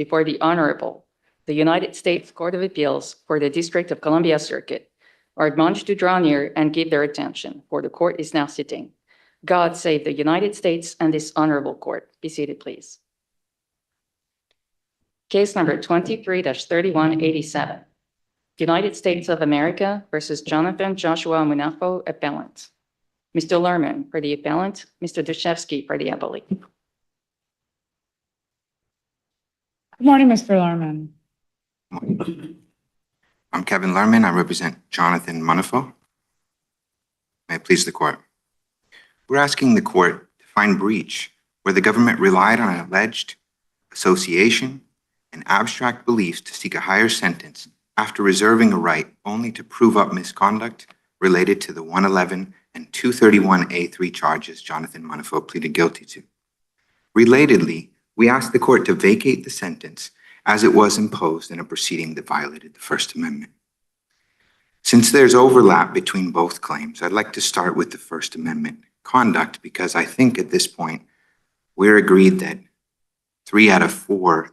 before the Honorable, the United States Court of Appeals for the District of Columbia Circuit are admonished to draw near and give their attention, for the court is now sitting. God save the United States and this honorable court. Be seated, please. Case number 23-3187. United States of America versus Jonathan Joshua Munafo, appellant. Mr. Lerman for the appellant, Mr. Dushevsky for the appellee. Good morning, Mr. Lerman. I'm Kevin Lerman. I represent Jonathan Monafo. May it please the court. We're asking the court to find breach where the government relied on an alleged association and abstract beliefs to seek a higher sentence after reserving a right only to prove up misconduct related to the 111 and 231A3 charges Jonathan Monafo pleaded guilty to. Relatedly, we ask the court to vacate the sentence as it was imposed in a proceeding that violated the First Amendment. Since there's overlap between both claims, I'd like to start with the First Amendment conduct because I think at this point we're agreed that 3 out of 4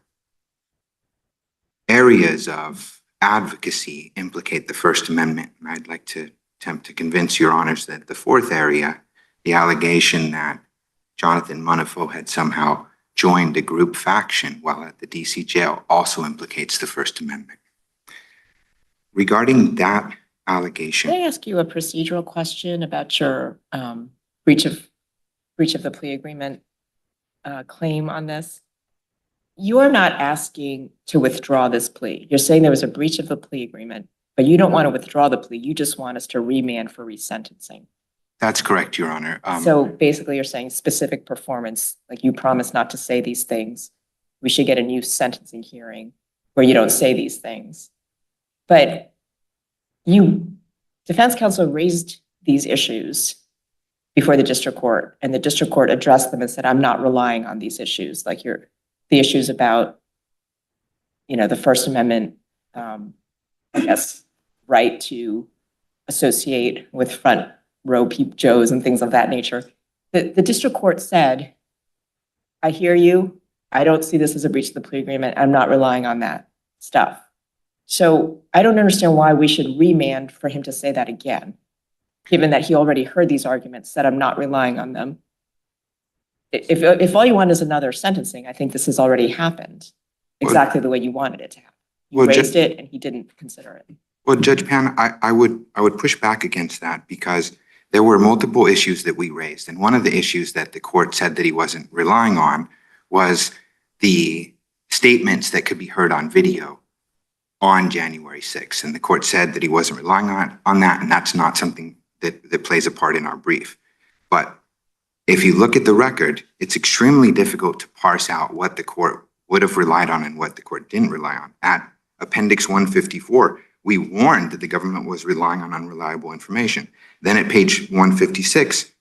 areas of advocacy implicate the First Amendment. And I'd like to attempt to convince your honors that the 4th area, the allegation that Jonathan Munafo had somehow joined a group faction while at the DC jail, also implicates the First Amendment. Regarding that allegation. Can I ask you a procedural question about your breach of the plea agreement claim on this? You're not asking to withdraw this plea. You're saying there was a breach of the plea agreement, but you don't want to withdraw the plea. You just want us to remand for resentencing. That's correct, Your Honor. So basically you're saying specific performance, like you promised not to say these things. We should get a new sentencing hearing where you don't say these things. But defense counsel raised these issues before the district court, and the district court addressed them and said, I'm not relying on these issues, like the issues about, the First Amendment, right to associate with front row peep Joes and things of that nature. The district court said, I hear you. I don't see this as a breach of the plea agreement. I'm not relying on that stuff. So I don't understand why we should remand for him to say that again, given that he already heard these arguments, said I'm not relying on them. If all you want is another sentencing, I think this has already happened exactly the way you wanted it to happen. You raised it and he didn't consider it. Well, Judge Pan, I would push back against that because there were multiple issues that we raised. And one of the issues that the court said that he wasn't relying on was the statements that could be heard on video on January 6th. And the court said that he wasn't relying on that, and that's not something that plays a part in our brief. But if you look at the record, it's extremely difficult to parse out what the court would have relied on and what the court didn't rely on. At Appendix 154, we warned that the government was relying on unreliable information. Then at page 156,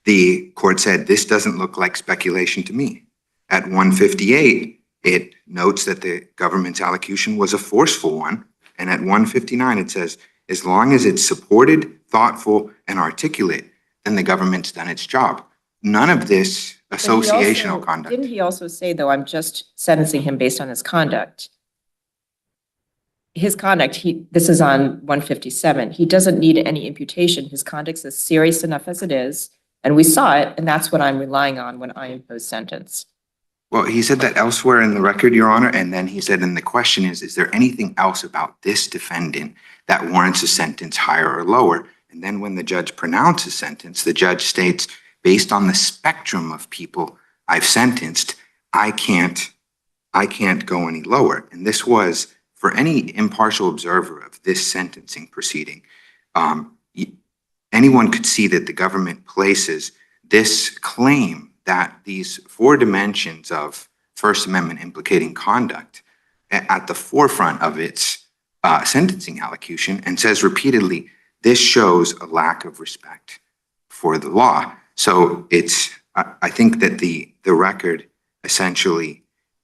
the court said, this doesn't look like speculation to me. At 158, it notes that the government's allocation was a forceful one. And at 159, it says, as long as it's supported, thoughtful, and articulate, then the government's done its job. None of this associational conduct. Didn't he also say, though, I'm just sentencing him based on his conduct? His conduct, this is on 157. He doesn't need any imputation. His conduct is serious enough as it is. And we saw it, and that's what I'm relying on when I impose sentence. Well, he said that elsewhere in the record, Your Honor, and then he said, and the question is there anything else about this defendant that warrants a sentence higher or lower? And then when the judge pronounces sentence, the judge states, based on the spectrum of people I've sentenced, I can't go any lower. And this was, for any impartial observer of this sentencing proceeding, anyone could see that the government places this claim that these 4 dimensions of First Amendment implicating conduct at the forefront of its sentencing allocution and says repeatedly, this shows a lack of respect for the law. So I think that the record essentially,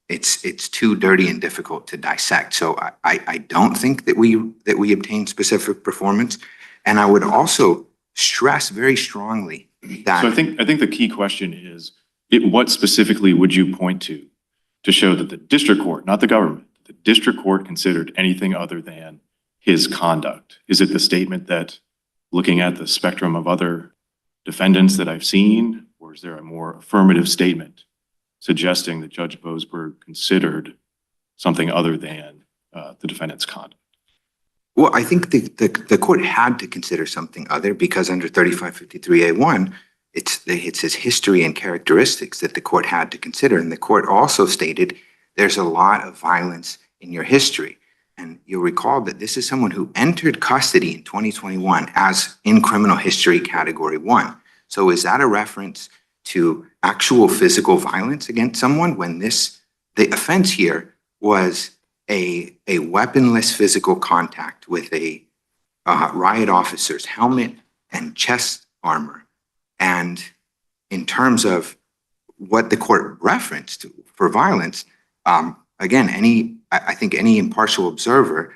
it's too dirty and difficult to dissect. So I don't think that we obtain specific performance. And I would also stress very strongly that. So I think the key question is, what specifically would you point to to show that the district court, not the government, the district court considered anything other than his conduct? Is it the statement that looking at the spectrum of other defendants that I've seen, or is there a more affirmative statement suggesting that Judge Boasberg considered something other than the defendant's conduct? Well, I think the court had to consider something other because under 3553A1, it's his history and characteristics that the court had to consider. And the court also stated there's a lot of violence in your history. And you'll recall that this is someone who entered custody in 2021 as in criminal history category 1. So is that a reference to actual physical violence against someone when the offense here was a weaponless physical contact with a riot officer's helmet and chest armor? And in terms of what the court referenced for violence, again, I think any impartial observer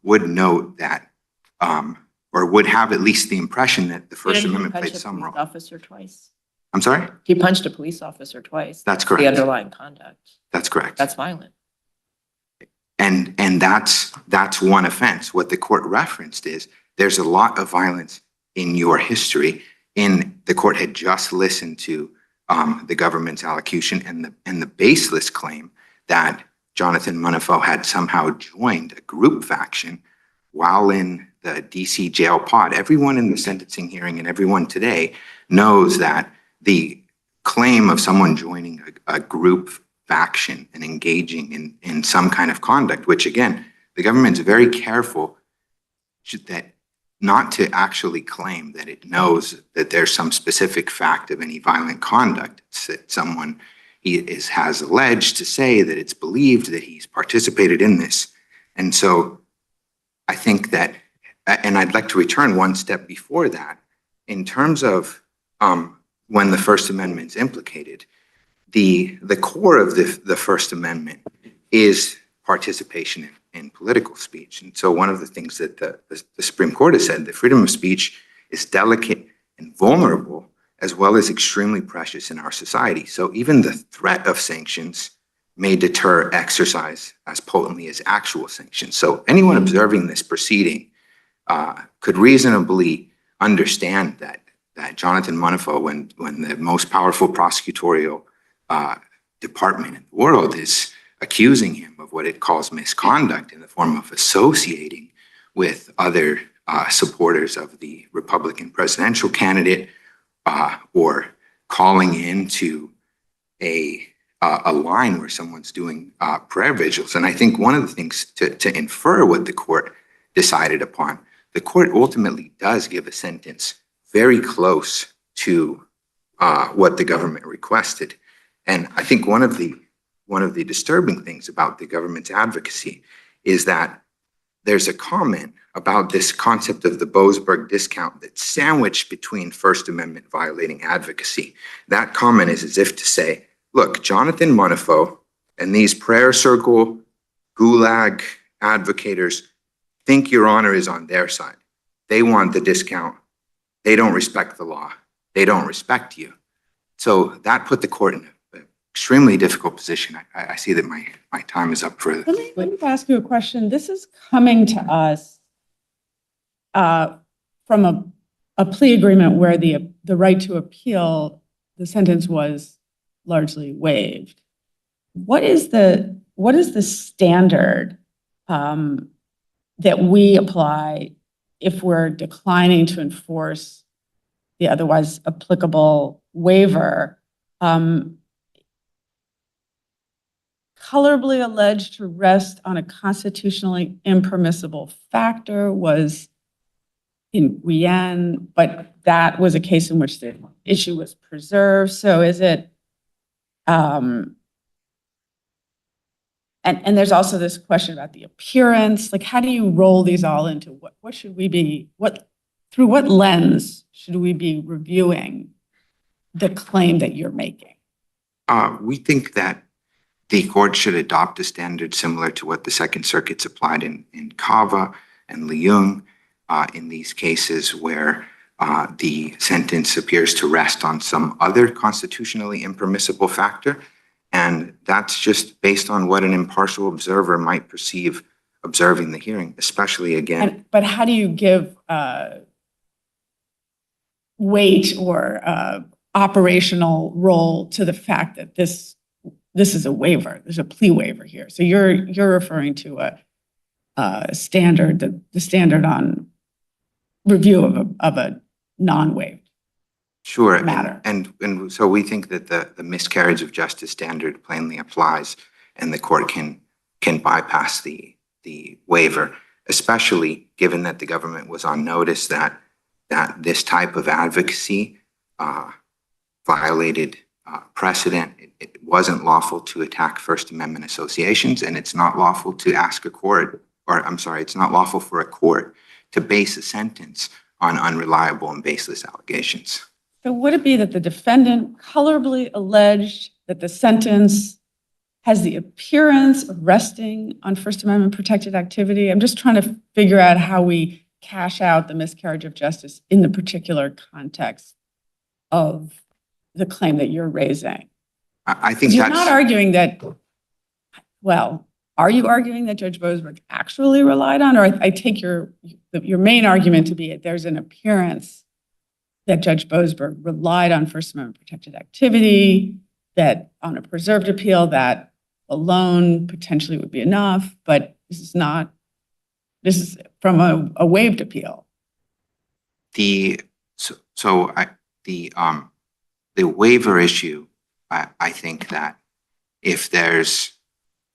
would note that, or would have at least the impression that the First Amendment played some role. Officer twice. I'm sorry? He punched a police officer twice. That's correct. The underlying conduct. That's correct. That's violent. And that's one offense. What the court referenced is there's a lot of violence in your history. The court had just listened to the government's allocution and the baseless claim that Jonathan Munafo had somehow joined a group faction while in the DC jail pod. Everyone in the sentencing hearing and everyone today knows that the claim of someone joining a group faction and engaging in some kind of conduct, which again, the government's very careful that not to actually claim that it knows that there's some specific fact of any violent conduct. It's that someone has alleged to say that it's believed that he's participated in this. And so I think that, and I'd like to return one step before that, in terms of when the First Amendment is implicated, the core of the First Amendment is participation in political speech. And so one of the things that the Supreme Court has said, that freedom of speech is delicate and vulnerable, as well as extremely precious in our society. So even the threat of sanctions may deter exercise as potently as actual sanctions. So anyone observing this proceeding could reasonably understand that Jonathan Monafo, when the most powerful prosecutorial department in the world is accusing him of what it calls misconduct in the form of associating with other supporters of the Republican presidential candidate, or calling into a line where someone's doing prayer vigils. And I think one of the things to infer what the court decided upon, the court ultimately does give a sentence very close to what the government requested. And I think one of the disturbing things about the government's advocacy is that there's a comment about this concept of the Boasberg discount that's sandwiched between First Amendment violating advocacy. That comment is as if to say, look, Jonathan Munafo and these prayer circle gulag advocators think Your Honor is on their side. They want the discount. They don't respect the law. They don't respect you. So that put the court in an extremely difficult position. I see that my time is up for Let me ask you a question. This is coming to us from a plea agreement where the right to appeal the sentence was largely waived. What is the standard that we apply if we're declining to enforce the otherwise applicable waiver? Colorably alleged to rest on a constitutionally impermissible factor was in Guyenne, but that was a case in which the issue was preserved. So is it, and there's also this question about the appearance, like how do you roll these all into what should we be, through what lens should we be reviewing the claim that you're making? We think that the court should adopt a standard similar to what the Second Circuit's applied in Cava and Leung in these cases where the sentence appears to rest on some other constitutionally impermissible factor. And that's just based on what an impartial observer might perceive observing the hearing, especially again. But how do you give weight or operational role to the fact that this is a waiver? There's a plea waiver here. So you're referring to a standard, the standard on review of a non-waived. Sure. Matter. And so we think that the miscarriage of justice standard plainly applies, and the court can bypass the waiver, especially given that the government was on notice that this type of advocacy violated precedent. It wasn't lawful to attack First Amendment associations, and it's not lawful to ask a court, or I'm sorry, it's not lawful for a court to base a sentence on unreliable and baseless allegations. So would it be that the defendant colorably alleged that the sentence has the appearance of resting on First Amendment protected activity? I'm just trying to figure out how we cash out the miscarriage of justice in the particular context of the claim that you're raising. I think You're that's not arguing that, well, are you arguing that Judge Boasberg actually relied on, or I take your main argument to be there's an appearance that Judge Boasberg relied on First Amendment protected activity, that on a preserved appeal that alone potentially would be enough, but this is from a waived appeal. the waiver issue. I think that if there's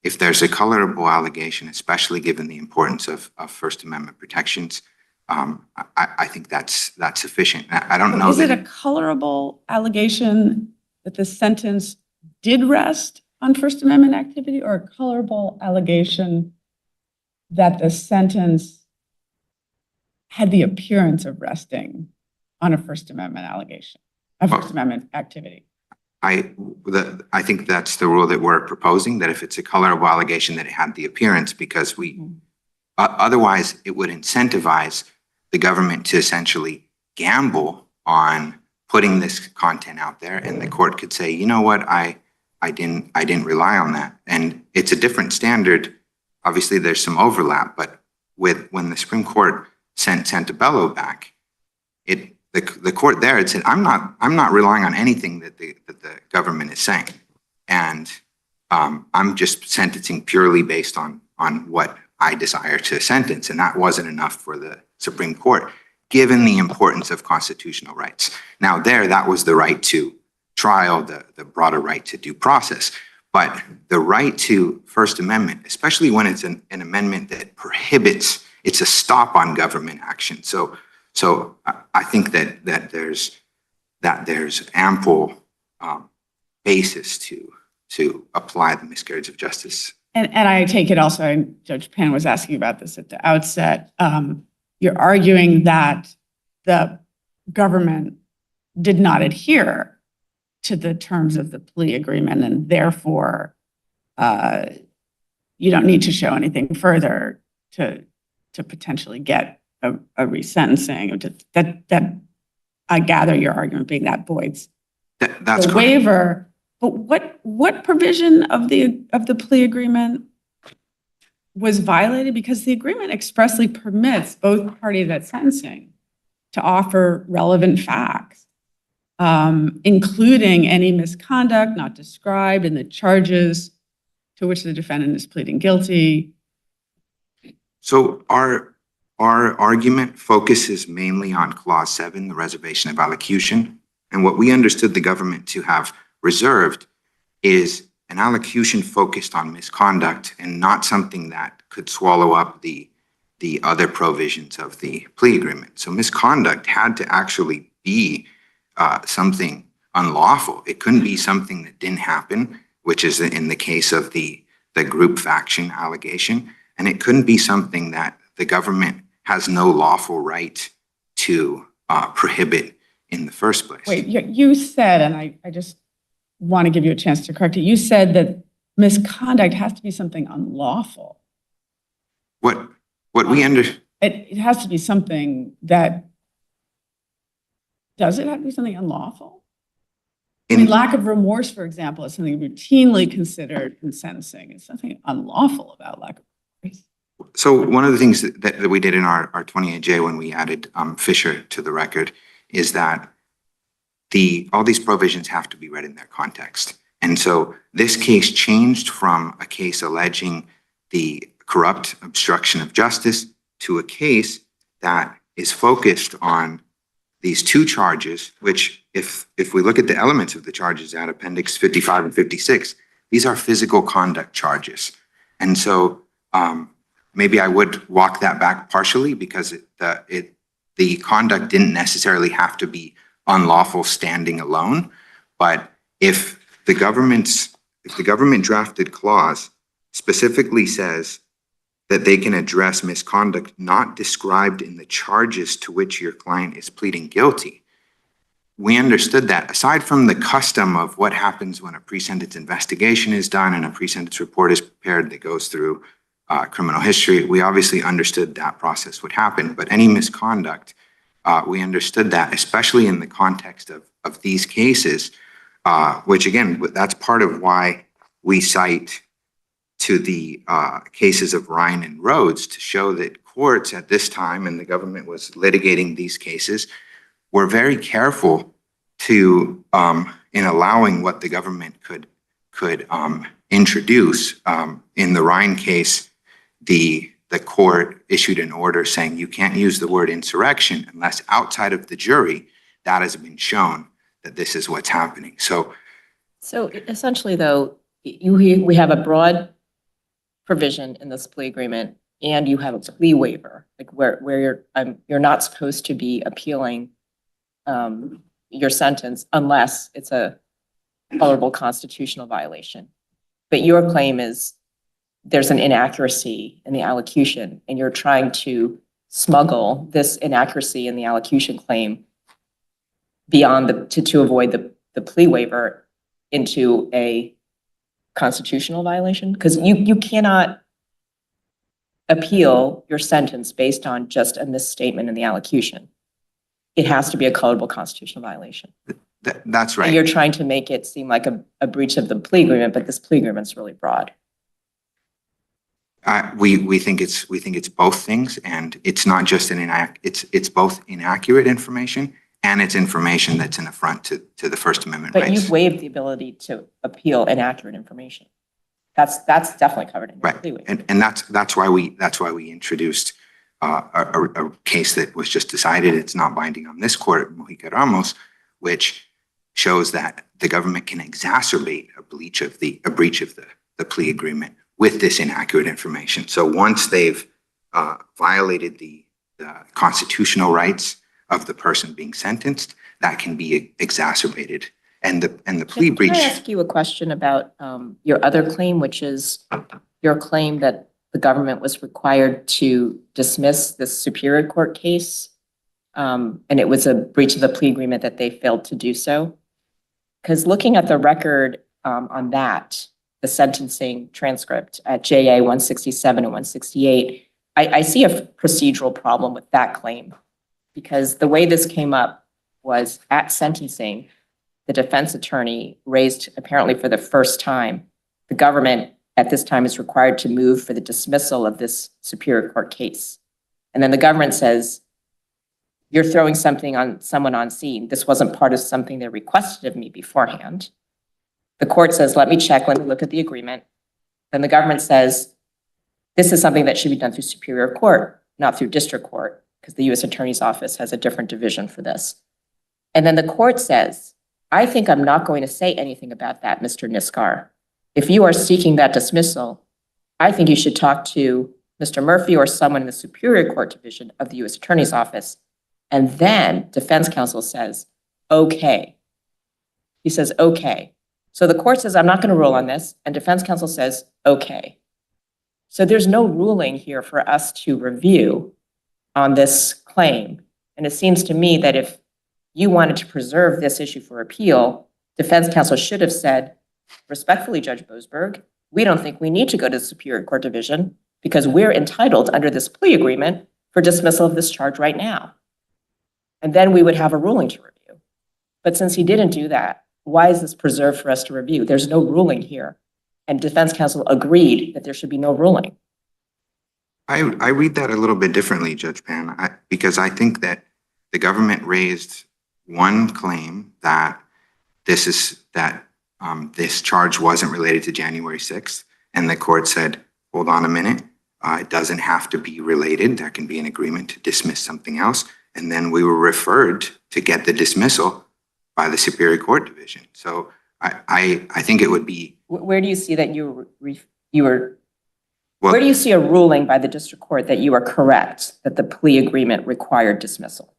a colorable allegation, especially given the importance of First Amendment protections, I think that's sufficient. I don't know. Is it a colorable allegation that the sentence did rest on First Amendment activity, or a colorable allegation that the sentence had the appearance of resting on a First Amendment allegation, a First Amendment activity? I think that's the rule that we're proposing, that if it's a colorable allegation, that it had the appearance, because otherwise it would incentivize the government to essentially gamble on putting this content out there, and the court could say, you know what, I didn't rely on that. And it's a different standard. Obviously there's some overlap, but when the Supreme Court sent Santabello back, the court there had said, I'm not relying on anything that the government is saying, and I'm just sentencing purely based on what I desire to sentence, and that wasn't enough for the Supreme Court, given the importance of constitutional rights. Now that was the right to trial, the broader right to due process, but the right to First Amendment, especially when it's an amendment that prohibits, it's a stop on government action. So I think that there's ample basis to apply the miscarriage of justice. And I take it also, and Judge Pan was asking about this at the outset, you're arguing that the government did not adhere to the terms of the plea agreement, and therefore you don't need to show anything further to potentially get a resentencing. That I gather your argument being that voids That's the correct. waiver. But what provision of the plea agreement was violated? Because the agreement expressly permits both parties at sentencing to offer relevant facts, including any misconduct not described in the charges to which the defendant is pleading guilty. So our argument focuses mainly on Clause 7, the reservation of allocation. And what we understood the government to have reserved is an allocation focused on misconduct, and not something that could swallow up the other provisions of the plea agreement. So misconduct had to actually be something unlawful. It couldn't be something that didn't happen, which is in the case of the group faction allegation. And it couldn't be something that the government has no lawful right to prohibit in the first place. Wait, you said, and I just want to give you a chance to correct it, you said that misconduct has to be something unlawful. What we understand. It has to be something that, does it have to be something unlawful? I mean, lack of remorse, for example, is something routinely considered in sentencing. It's nothing unlawful about lack of remorse. So one of the things that we did in our 28J when we added Fisher to the record is that all these provisions have to be read in their context. And so this case changed from a case alleging the corrupt obstruction of justice to a case that is focused on these two charges, which if we look at the elements of the charges at Appendix 55 and 56, these are physical conduct charges. And so maybe I would walk that back partially because the conduct didn't necessarily have to be unlawful standing alone. But if the government drafted clause specifically says that they can address misconduct not described in the charges to which your client is pleading guilty, we understood that aside from the custom of what happens when a pre-sentence investigation is done and a pre-sentence report is prepared that goes through criminal history, we obviously understood that process would happen. But any misconduct, we understood that, especially in the context of these cases, which again, that's part of why we cite to the cases of Ryan and Rhodes to show that courts at this time, and the government was litigating these cases, were very careful to in allowing what the government could introduce. In the Ryan case, the court issued an order saying you can't use the word insurrection unless outside of the jury that has been shown that this is what's happening. So essentially, though, we have a broad provision in this plea agreement, and you have a plea waiver, like where you're not supposed to be appealing your sentence unless it's a colorable constitutional violation. But your claim is there's an inaccuracy in the allocution, and you're trying to smuggle this inaccuracy in the allocution claim beyond to avoid the plea waiver into a constitutional violation? Because you cannot appeal your sentence based on just a misstatement in the allocution. It has to be a colorable constitutional violation. that's right. And you're trying to make it seem like a breach of the plea agreement, but this plea agreement's really broad. We think it's both things, and it's not just it's both inaccurate information and it's information that's an affront to the First Amendment rights. But you've waived the ability to appeal inaccurate information. That's definitely covered in your plea waiver. And that's why we introduced a case that was just decided. It's not binding on this court, Mojica Ramos, which shows that the government can exacerbate a breach of the plea agreement with this inaccurate information. So once they've violated the constitutional rights of the person being sentenced, that can be exacerbated. And the plea breach. Can I ask you a question about your other claim, which is your claim that the government was required to dismiss this Superior Court case, and it was a breach of the plea agreement that they failed to do so? Because looking at the record on that, the sentencing transcript at JA 167 and 168, I see a procedural problem with that claim, because the way this came up was at sentencing, the defense attorney raised, apparently for the first time, the government at this time is required to move for the dismissal of this Superior Court case. And then the government says, you're throwing something on someone on scene. This wasn't part of something they requested of me beforehand. The court says, let me check, let me look at the agreement. Then the government says, this is something that should be done through Superior Court, not through District Court, because the U.S. Attorney's Office has a different division for this. And then the court says, I think I'm not going to say anything about that, Mr. Niskar. If you are seeking that dismissal, I think you should talk to Mr. Murphy or someone in the Superior Court division of the U.S. Attorney's Office. And then defense counsel says, okay. He says, okay. So the court says, I'm not going to rule on this. And defense counsel says, okay. So there's no ruling here for us to review on this claim. And it seems to me that if you wanted to preserve this issue for appeal, defense counsel should have said, respectfully, Judge Boasberg, we don't think we need to go to the Superior Court division because we're entitled under this plea agreement for dismissal of this charge right now. And then we would have a ruling to review. But since he didn't do that, why is this preserved for us to review? There's no ruling here. And defense counsel agreed that there should be no ruling. I read that a little bit differently, Judge Pan, because I think that the government raised one claim that this charge wasn't related to January 6th. And the court said, hold on a minute. It doesn't have to be related. There can be an agreement to dismiss something else. And then we were referred to get the dismissal by the Superior Court Division. So I think it would be. Where do you see that where do you see a ruling by the district court that you are correct, that the plea agreement required dismissal?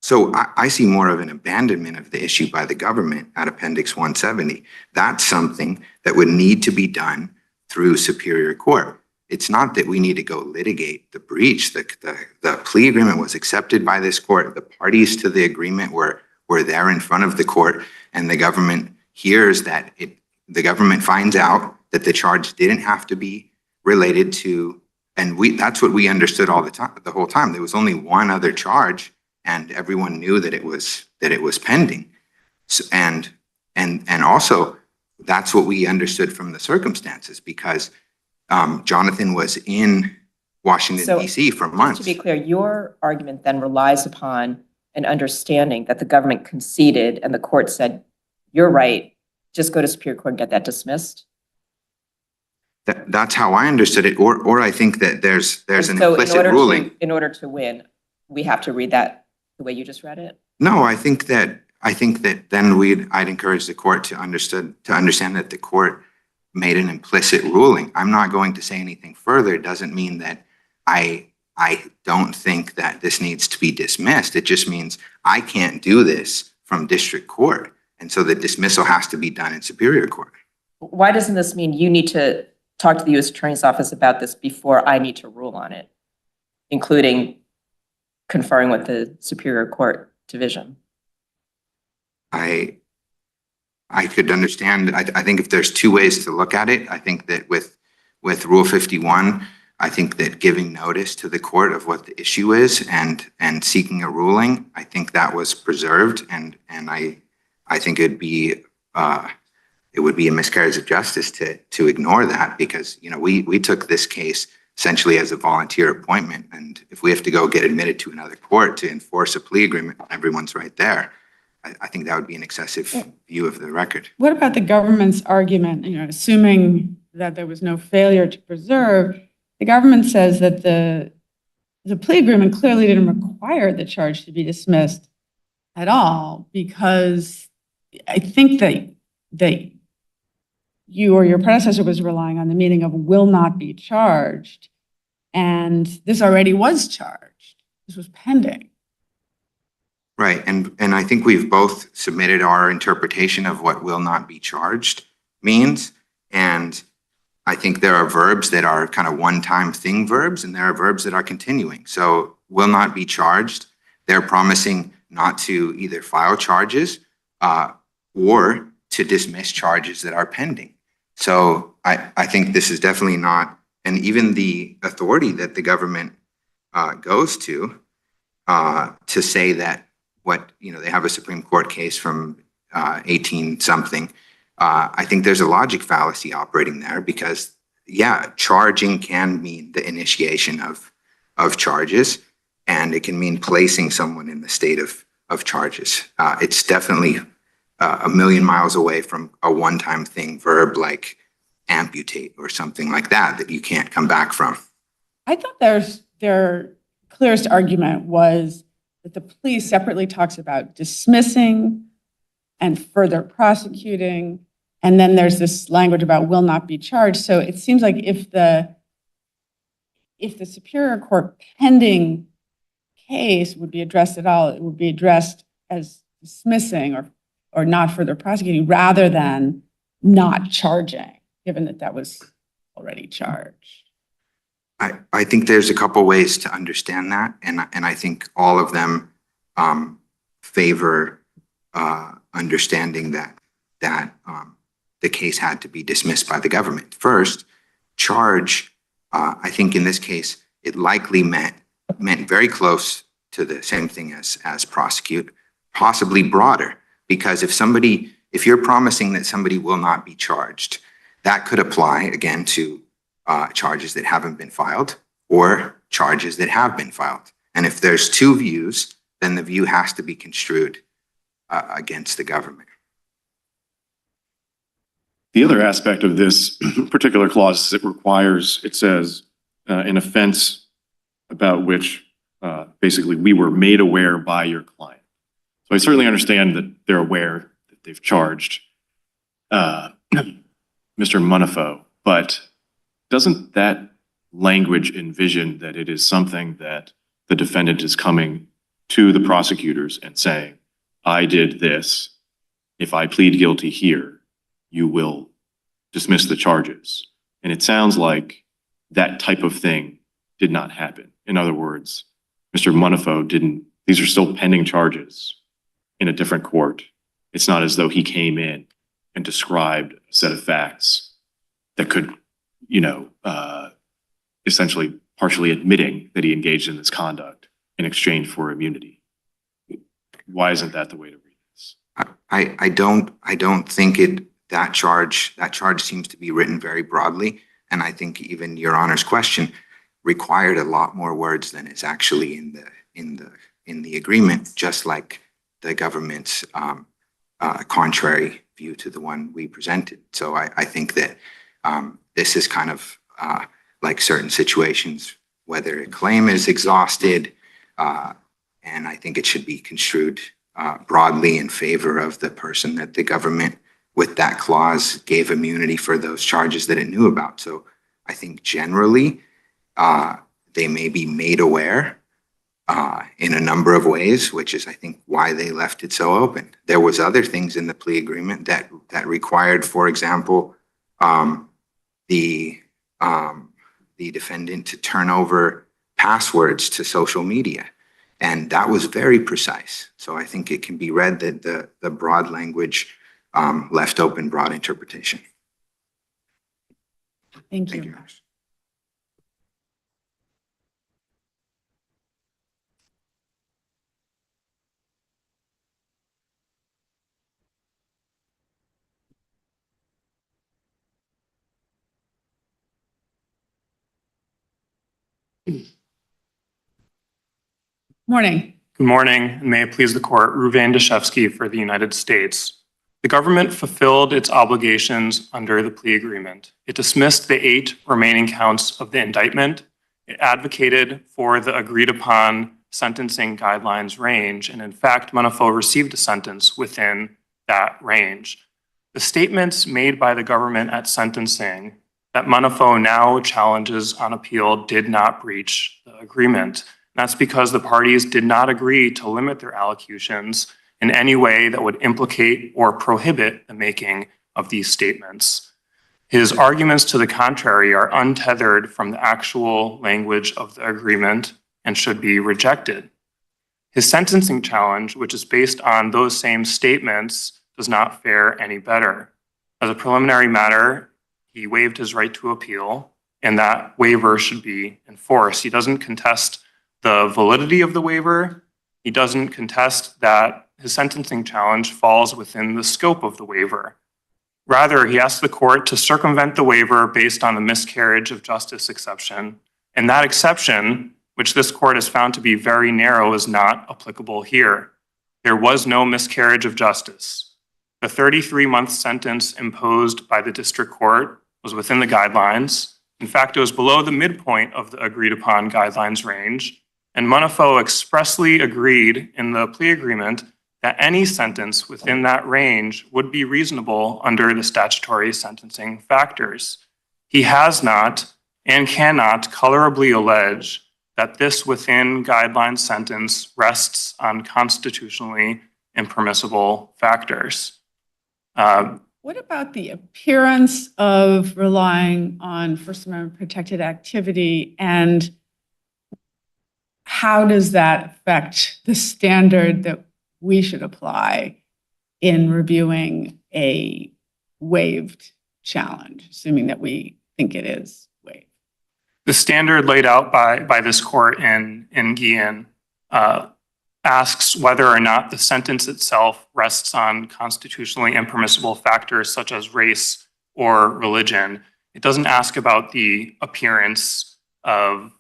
So I see more of an abandonment of the issue by the government at Appendix 170. That's something that would need to be done through Superior Court. It's not that we need to go litigate the breach. The plea agreement was accepted by this court. The parties to the agreement were there in front of the court, and the government hears that the government finds out that the charge didn't have to be related to, and that's what we understood all the time, the whole time. There was only one other charge, and everyone knew that it was pending. So, and also that's what we understood from the circumstances, because Jonathan was in Washington, D.C. for months. Just to be clear, your argument then relies upon an understanding that the government conceded and the court said, you're right, just go to Superior Court and get that dismissed? That's how I understood it, or I think that there's an implicit ruling. In order to win, we have to read that the way you just read it? No, I think that then I'd encourage the court to understand that the court made an implicit ruling. I'm not going to say anything further. It doesn't mean that I don't think that this needs to be dismissed. It just means I can't do this from district court. And so the dismissal has to be done in Superior Court. Why doesn't this mean you need to talk to the U.S. Attorney's Office about this before I need to rule on it, including conferring with the Superior Court Division? I could understand. I think if there's two ways to look at it, I think that with Rule 51, I think that giving notice to the court of what the issue is and seeking a ruling, I think that was preserved, and I think it would be a miscarriage of justice to ignore that, because we took this case essentially as a volunteer appointment, and if we have to go get admitted to another court to enforce a plea agreement, everyone's right there. I think that would be an excessive view of the record. What about the government's argument, assuming that there was no failure to preserve, the government says that the plea agreement clearly didn't require the charge to be dismissed at all, because I think that you or your predecessor was relying on the meaning of will not be charged, and this already was charged. This was pending. Right, and I think we've both submitted our interpretation of what will not be charged means, and I think there are verbs that are kind of one-time thing verbs, and there are verbs that are continuing. So will not be charged, they're promising not to either file charges or to dismiss charges that are pending. So I think this is definitely not, and even the authority that the government goes to say that they have a Supreme Court case from 18 something. I think there's a logic fallacy operating there, because charging can mean the initiation of charges, and it can mean placing someone in the state of charges. It's definitely a million miles away from a one-time thing verb like amputate or something like that you can't come back from. I thought their clearest argument was that the plea separately talks about dismissing and further prosecuting, and then there's this language about will not be charged. So it seems like if the Superior Court pending case would be addressed at all, it would be addressed as dismissing or not further prosecuting, rather than not charging, given that that was already charged. I think there's a couple ways to understand that, and I think all of them favor understanding that the case had to be dismissed by the government. First, charge, I think in this case, it likely meant very close to the same thing as prosecute, possibly broader, because if somebody if you're promising that somebody will not be charged, that could apply again to charges that haven't been filed or charges that have been filed. And if there's two views, then the view has to be construed against the government. The other aspect of this particular clause is it says an offense about which basically we were made aware by your client. So I certainly understand that they're aware that they've charged Mr. Munafo, but doesn't that language envision that it is something that the defendant is coming to the prosecutors and saying, I did this. If I plead guilty here, you will dismiss the charges. And it sounds like that type of thing did not happen. In other words, Mr. Munafo these are still pending charges in a different court. It's not as though he came in and described a set of facts that could, essentially partially admitting that he engaged in this conduct in exchange for immunity. Why isn't that the way to read this? I don't think that charge seems to be written very broadly. And I think even Your Honor's question required a lot more words than is actually in the agreement, just like the government's contrary view to the one we presented. So I think that this is kind of like certain situations, whether a claim is exhausted, and I think it should be construed broadly in favor of the person that the government, with that clause, gave immunity for those charges that it knew about. So I think generally they may be made aware in a number of ways, which is, I think, why they left it so open. There was other things in the plea agreement that required, for example, the defendant to turn over passwords to social media. And that was very precise. So I think it can be read that the broad language left open broad interpretation. Thank Thank you. you. Morning. Good morning, and may it please the court, Ruvain Dashevsky for the United States. The government fulfilled its obligations under the plea agreement. It dismissed the 8 remaining counts of the indictment. It advocated for the agreed upon sentencing guidelines range, and in fact, Monafo received a sentence within that range. The statements made by the government at sentencing that Monafo now challenges on appeal did not breach the agreement. That's because the parties did not agree to limit their allocutions in any way that would implicate or prohibit the making of these statements. His arguments to the contrary are untethered from the actual language of the agreement and should be rejected. His sentencing challenge, which is based on those same statements, does not fare any better. As a preliminary matter, he waived his right to appeal, and that waiver should be enforced. He doesn't contest the validity of the waiver. He doesn't contest that his sentencing challenge falls within the scope of the waiver. Rather, he asked the court to circumvent the waiver based on the miscarriage of justice exception. And that exception, which this court has found to be very narrow, is not applicable here. There was no miscarriage of justice. The 33-month sentence imposed by the district court was within the guidelines. In fact, it was below the midpoint of the agreed upon guidelines range. And Munafo expressly agreed in the plea agreement that any sentence within that range would be reasonable under the statutory sentencing factors. He has not and cannot colorably allege that this within guidelines sentence rests on constitutionally impermissible factors. What about the appearance of relying on First Amendment protected activity, and how does that affect the standard that we should apply in reviewing a waived challenge, assuming that we think it is waived? The standard laid out by this court in Guillen asks whether or not the sentence itself rests on constitutionally impermissible factors such as race or religion. It doesn't ask about the appearance of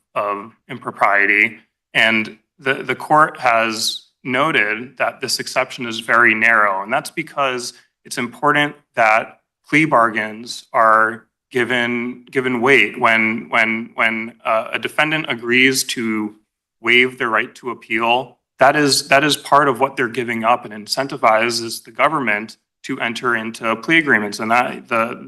impropriety. And the court has noted that this exception is very narrow. And that's because it's important that plea bargains are given weight when a defendant agrees to waive their right to appeal. That is part of what they're giving up and incentivizes the government to enter into plea agreements. And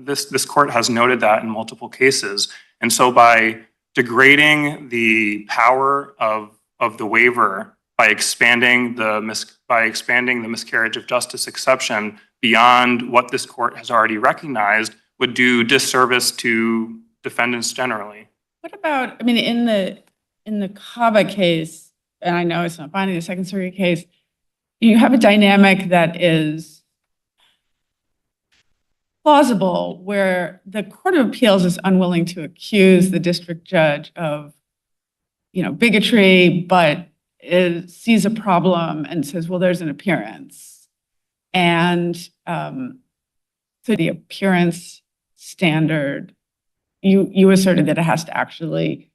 this court has noted that in multiple cases. And so by degrading the power of the waiver, by expanding the miscarriage of justice exception beyond what this court has already recognized, would do disservice to defendants generally. What about, I mean, in the Cava case, and I know it's not binding, the Second Circuit case, you have a dynamic that is plausible where the Court of Appeals is unwilling to accuse the district judge of, bigotry, but sees a problem and says, well, there's an appearance. And so the appearance standard, you asserted that it has to actually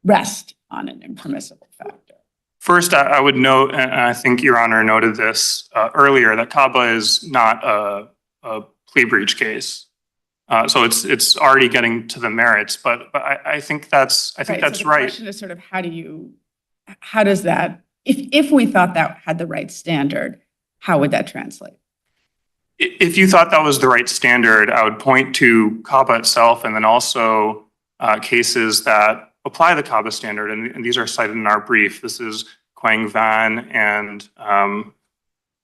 rest on an impermissible factor. First, I would note, and I think Your Honor noted this earlier, that CABA is not a plea breach case. So it's already getting to the merits, but I think that's So right. the question is sort of how does that, if we thought that had the right standard, how would that translate? If you thought that was the right standard, I would point to CABA itself and then also cases that apply the CABA standard, and these are cited in our brief. This is Quang Van and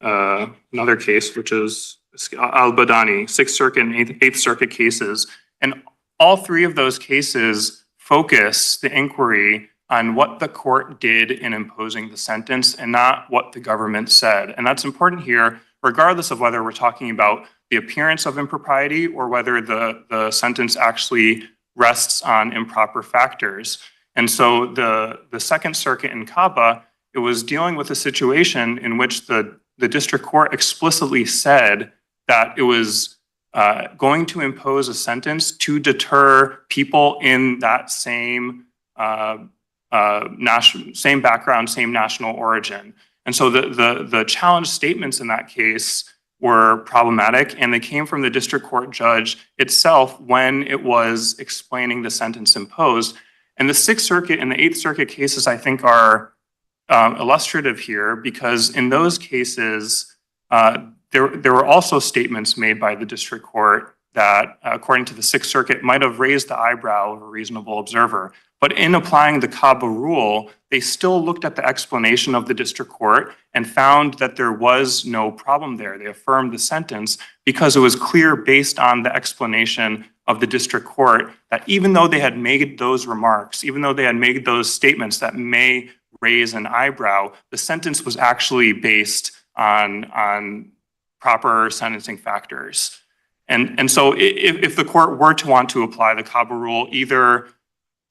another case, which is Al-Badani, 6th Circuit and 8th Circuit cases. And all three of those cases focus the inquiry on what the court did in imposing the sentence and not what the government said. And that's important here, regardless of whether we're talking about the appearance of impropriety or whether the sentence actually rests on improper factors. And so the Second Circuit in CABA, it was dealing with a situation in which the district court explicitly said that it was going to impose a sentence to deter people in that same same background, same national origin. And so the challenge statements in that case were problematic, and they came from the district court judge itself when it was explaining the sentence imposed. And the 6th Circuit and the 8th Circuit cases, I think, are illustrative here, because in those cases, there were also statements made by the district court that, according to the 6th Circuit, might have raised the eyebrow of a reasonable observer. But in applying the CABA rule, they still looked at the explanation of the district court and found that there was no problem there. They affirmed the sentence because it was clear based on the explanation of the district court that even though they had made those remarks, even though they had made those statements that may raise an eyebrow, the sentence was actually based on proper sentencing factors. And so if the court were to want to apply the CABA rule, either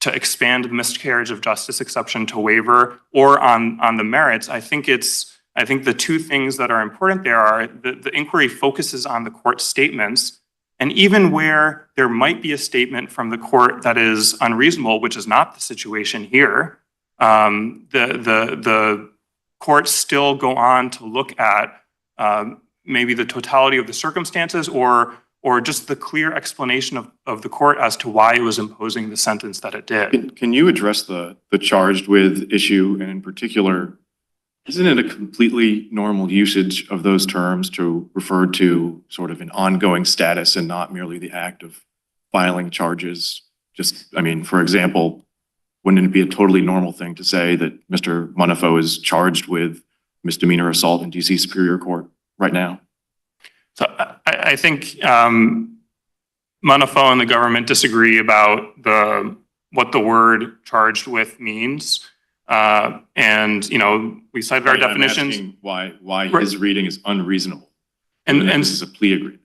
to expand the miscarriage of justice exception to waiver or on the merits, I think the two things that are important there are the inquiry focuses on the court's statements, and even where there might be a statement from the court that is unreasonable, which is not the situation here, the courts still go on to look at maybe the totality of the circumstances or just the clear explanation of the court as to why it was imposing the sentence that it did. Can you address the charged with issue? And in particular, isn't it a completely normal usage of those terms to refer to sort of an ongoing status and not merely the act of filing charges? For example, wouldn't it be a totally normal thing to say that Mr. Munafo is charged with misdemeanor assault in DC Superior Court right now? So I think Monafo and the government disagree about what the word charged with means. And we cited our definitions. I'm asking why his reading is unreasonable. And this is a plea agreement.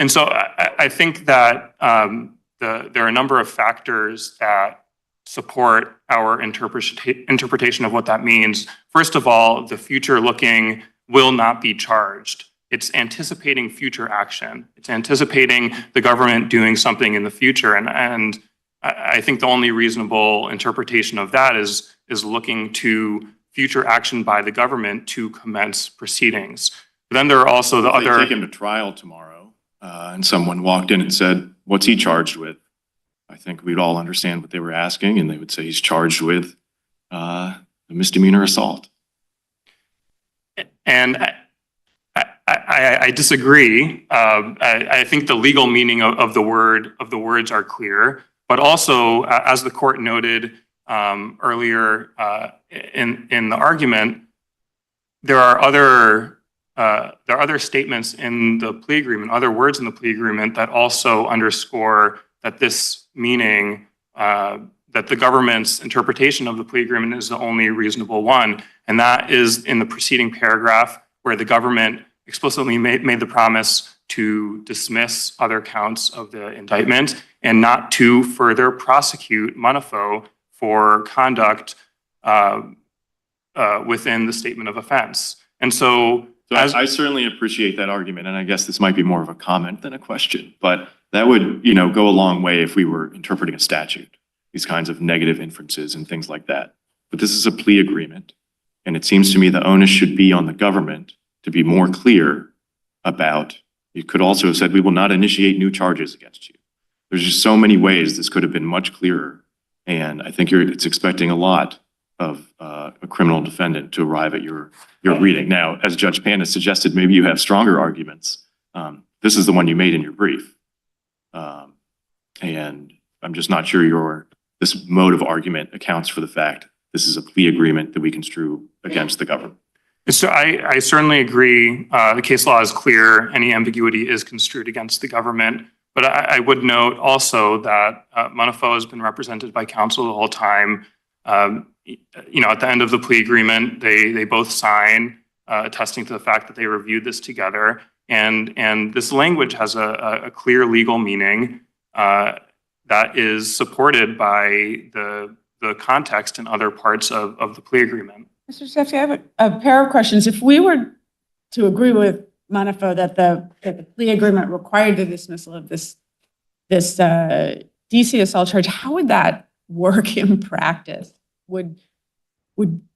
And so I think that there are a number of factors that support our interpretation of what that means. First of all, the future looking will not be charged. It's anticipating future action. It's anticipating the government doing something in the future. And I think the only reasonable interpretation of that is looking to future action by the government to commence proceedings. But then there are also the If they other. take him to trial tomorrow, and someone walked in and said, "What's he charged with?" I think we'd all understand what they were asking, and they would say he's charged with a misdemeanor assault. And I disagree. I think the legal meaning of the words are clear, but also, as the court noted earlier in the argument, there are other statements in the plea agreement, other words in the plea agreement that also underscore that this meaning, that the government's interpretation of the plea agreement is the only reasonable one. And that is in the preceding paragraph where the government explicitly made the promise to dismiss other counts of the indictment and not to further prosecute Munafo for conduct within the statement of offense. And so I certainly appreciate that argument, and I guess this might be more of a comment than a question, but that would, go a long way if we were interpreting a statute, these kinds of negative inferences and things like that. But this is a plea agreement, and it seems to me the onus should be on the government to be more clear about, you could also have said, we will not initiate new charges against you. There's just so many ways this could have been much clearer, and I think it's expecting a lot of a criminal defendant to arrive at your reading. Now, as Judge Pan has suggested, maybe you have stronger arguments. This is the one you made in your brief. And I'm just not sure this mode of argument accounts for the fact this is a plea agreement that we construe against the government. So I certainly agree. The case law is clear. Any ambiguity is construed against the government. But I would note also that Monafo has been represented by counsel the whole time. At the end of the plea agreement, they both sign attesting to the fact that they reviewed this together. And this language has a clear legal meaning that is supported by the context and other parts of the plea agreement. Mr. Shefsky, I have a pair of questions. If we were to agree with Munafo that the plea agreement required the dismissal of this DC assault charge, how would that work in practice? Would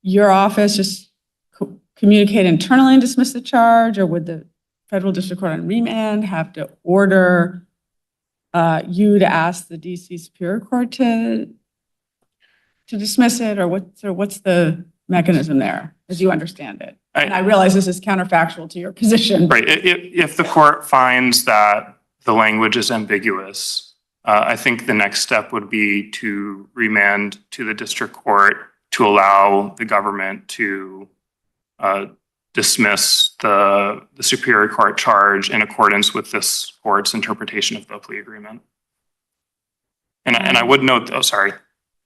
your office just communicate internally and dismiss the charge, or would the federal district court on remand have to order you to ask the DC Superior Court to dismiss it, or what's the mechanism there, as you understand it? And I realize this is counterfactual to your position. Right. If the court finds that the language is ambiguous, I think the next step would be to remand to the district court to allow the government to dismiss the Superior Court charge in accordance with this court's interpretation of the plea agreement. And I would note,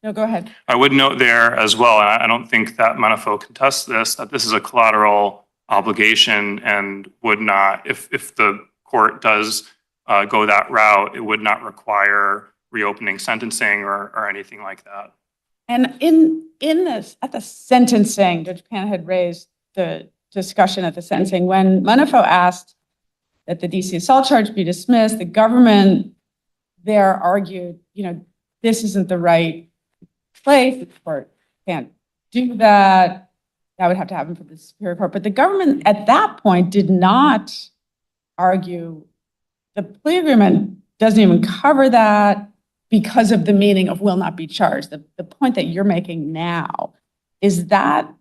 No, go ahead. I would note there as well, and I don't think that Munafo contests this, that this is a collateral obligation and would not, if the court does go that route, it would not require reopening sentencing or anything like that. And in this, at the sentencing, Judge Pan had raised the discussion at the sentencing when Munafo asked that the DC assault charge be dismissed, the government there argued, this isn't the right place. The court can't do that. That would have to happen for the Superior Court. But the government at that point did not argue the plea agreement doesn't even cover that because of the meaning of will not be charged. The point that you're making now, is that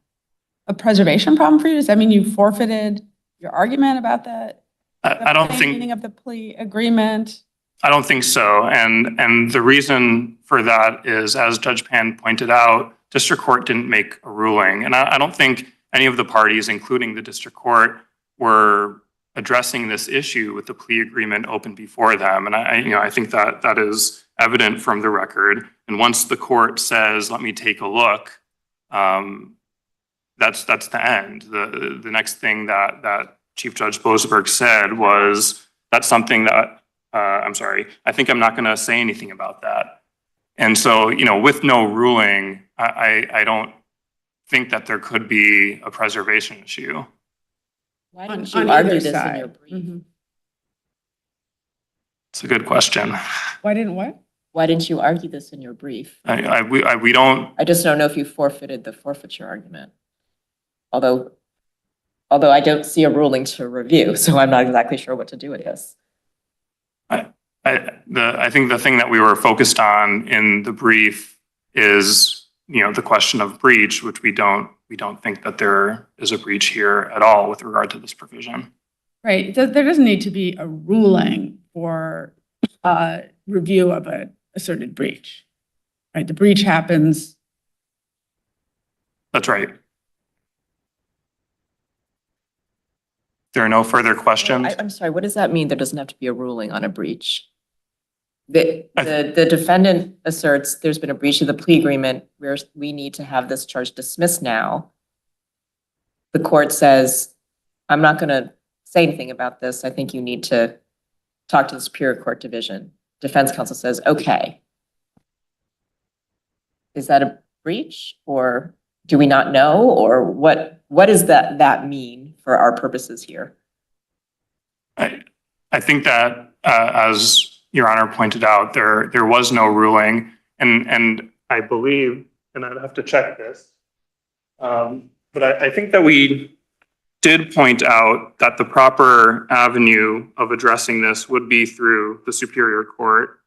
a preservation problem for you? Does that mean you forfeited your argument about that? I don't think meaning of the plea agreement? I don't think so. And the reason for that is, as Judge Pan pointed out, district court didn't make a ruling. And I don't think any of the parties, including the district court, were addressing this issue with the plea agreement open before them. And I think that is evident from the record. And once the court says, let me take a look, that's the end. The next thing that Chief Judge Boasberg said was, that's something that, I think I'm not going to say anything about that. And so, with no ruling, I don't think that there could be a preservation issue. Why On didn't you either argue this in side. your brief? Mhm. It's a good question. Why didn't what? Why didn't you argue this in your brief? We don't, I just don't know if you forfeited the forfeiture argument. Although I don't see a ruling to review, so I'm not exactly sure what to do with this. I think the thing that we were focused on in the brief is, the question of breach, which we don't think that there is a breach here at all with regard to this provision. Right. There doesn't need to be a ruling for review of an asserted breach. Right. The breach happens. That's right. There are no further questions. I'm sorry, what does that mean? There doesn't have to be a ruling on a breach? The defendant asserts there's been a breach of the plea agreement where we need to have this charge dismissed now. The court says, I'm not going to say anything about this. I think you need to talk to the Superior Court Division. Defense counsel says, okay. Is that a breach, or do we not know, or what does that mean for our purposes here? I think that, as Your Honor pointed out, there was no ruling, and I believe, and I'd have to check this, but I think that we did point out that the proper avenue of addressing this would be through the Superior Court.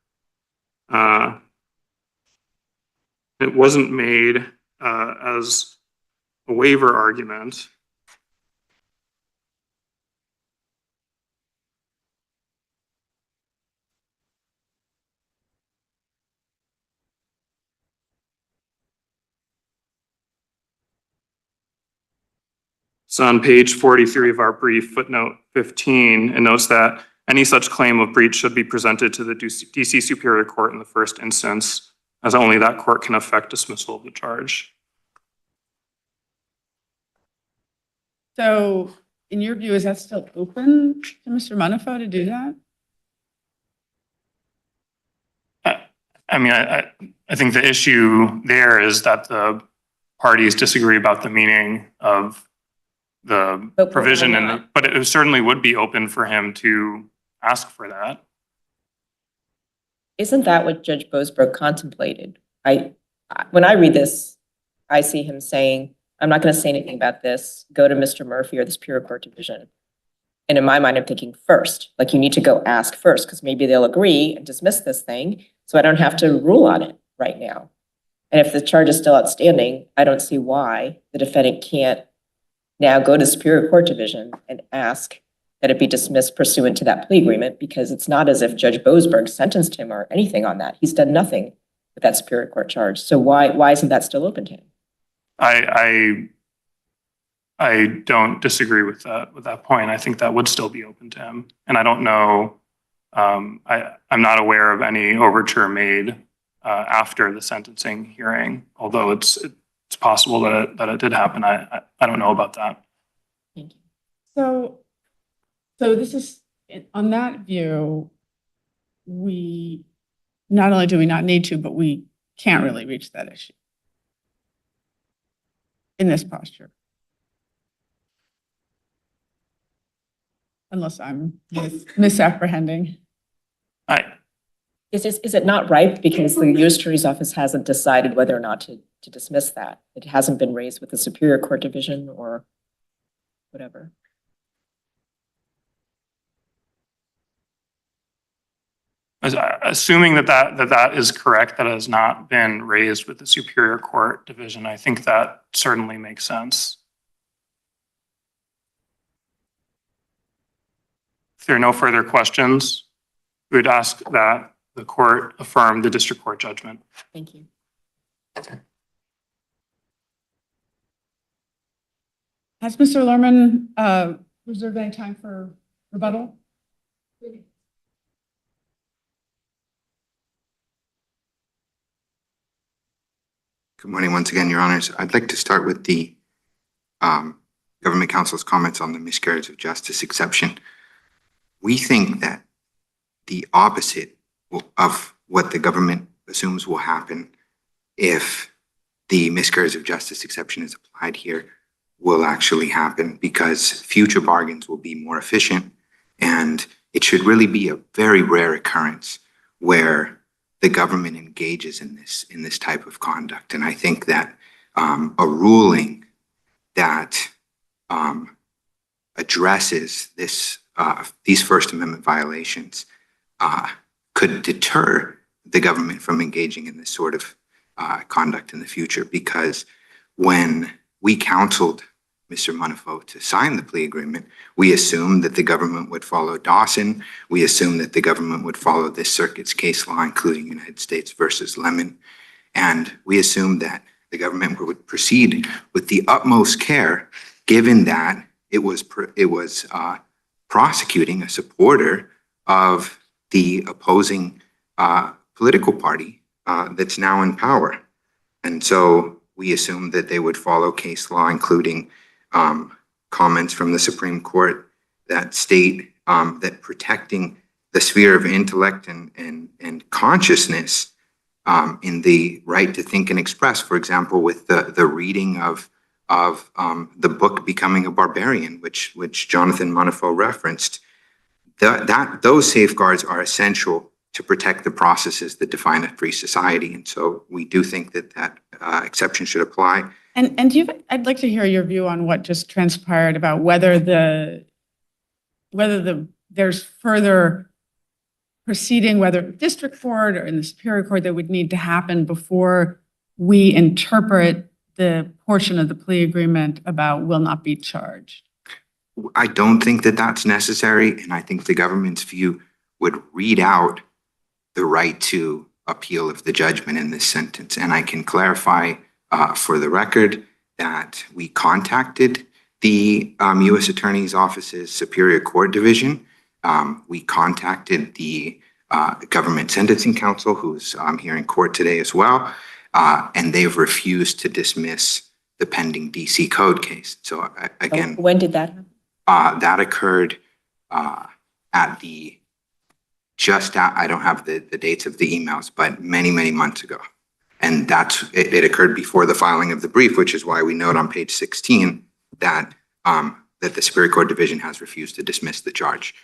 It wasn't made as a waiver argument. So on page 43 of our brief, footnote 15, it notes that any such claim of breach should be presented to the DC Superior Court in the first instance, as only that court can effect dismissal of the charge. So in your view, is that still open to Mr. Munafo to do that? I mean, I think the issue there is that the parties disagree about the meaning of the provision, but it certainly would be open for him to ask for that. Isn't that what Judge Boasberg contemplated? When I read this, I see him saying, I'm not going to say anything about this. Go to Mr. Murphy or the Superior Court Division. And in my mind, I'm thinking first, like you need to go ask first, because maybe they'll agree and dismiss this thing, so I don't have to rule on it right now. And if the charge is still outstanding, I don't see why the defendant can't now go to Superior Court Division and ask that it be dismissed pursuant to that plea agreement, because it's not as if Judge Boasberg sentenced him or anything on that. He's done nothing with that Superior Court charge. So why isn't that still open to him? I don't disagree with that point. I think that would still be open to him. And I don't know, I'm not aware of any overture made after the sentencing hearing, although it's possible that it did happen. I don't know about that. Thank you. So this is, on that view, we not only do we not need to, but we can't really reach that issue in this posture. Unless I'm misapprehending. Is it not right because the U.S. Attorney's Office hasn't decided whether or not to dismiss that? It hasn't been raised with the Superior Court Division or whatever. Assuming that is correct, that has not been raised with the Superior Court Division, I think that certainly makes sense. If there are no further questions, we would ask that the court affirm the district court judgment. Thank you. Has Mr. Lerman reserved any time for rebuttal? Good morning once again, Your Honors. I'd like to start with the government counsel's comments on the miscarriage of justice exception. We think that the opposite of what the government assumes will happen if the miscarriage of justice exception is applied here will actually happen, because future bargains will be more efficient, and it should really be a very rare occurrence where the government engages in this type of conduct. And I think that a ruling that addresses these First Amendment violations could deter the government from engaging in this sort of conduct in the future. Because when we counseled Mr. Munafo to sign the plea agreement, we assumed that the government would follow Dawson. We assumed that the government would follow this circuit's case law, including United States versus Lemon. And we assumed that the government would proceed with the utmost care, given that it was prosecuting a supporter of the opposing political party that's now in power. And so we assumed that they would follow case law, including comments from the Supreme Court that state that protecting the sphere of intellect and consciousness in the right to think and express, for example, with the reading of the book Becoming a Barbarian, which Jonathan Monafo referenced, those safeguards are essential to protect the processes that define a free society. And so we do think that exception should apply. And I'd like to hear your view on what just transpired about whether there's further proceeding, whether district court or in the Superior Court, that would need to happen before we interpret the portion of the plea agreement about will not be charged. I don't think that that's necessary. And I think the government's view would read out the right to appeal of the judgment in this sentence. And I can clarify for the record that we contacted the U.S. Attorney's Office's Superior Court Division. We contacted the Government Sentencing Counsel, who's here in court today as well, and they've refused to dismiss the pending DC Code case. So again, when did that happen? That occurred at the I don't have the dates of the emails, but many, many months ago. And it occurred before the filing of the brief, which is why we note on page 16 that the Superior Court Division has refused to dismiss the charge.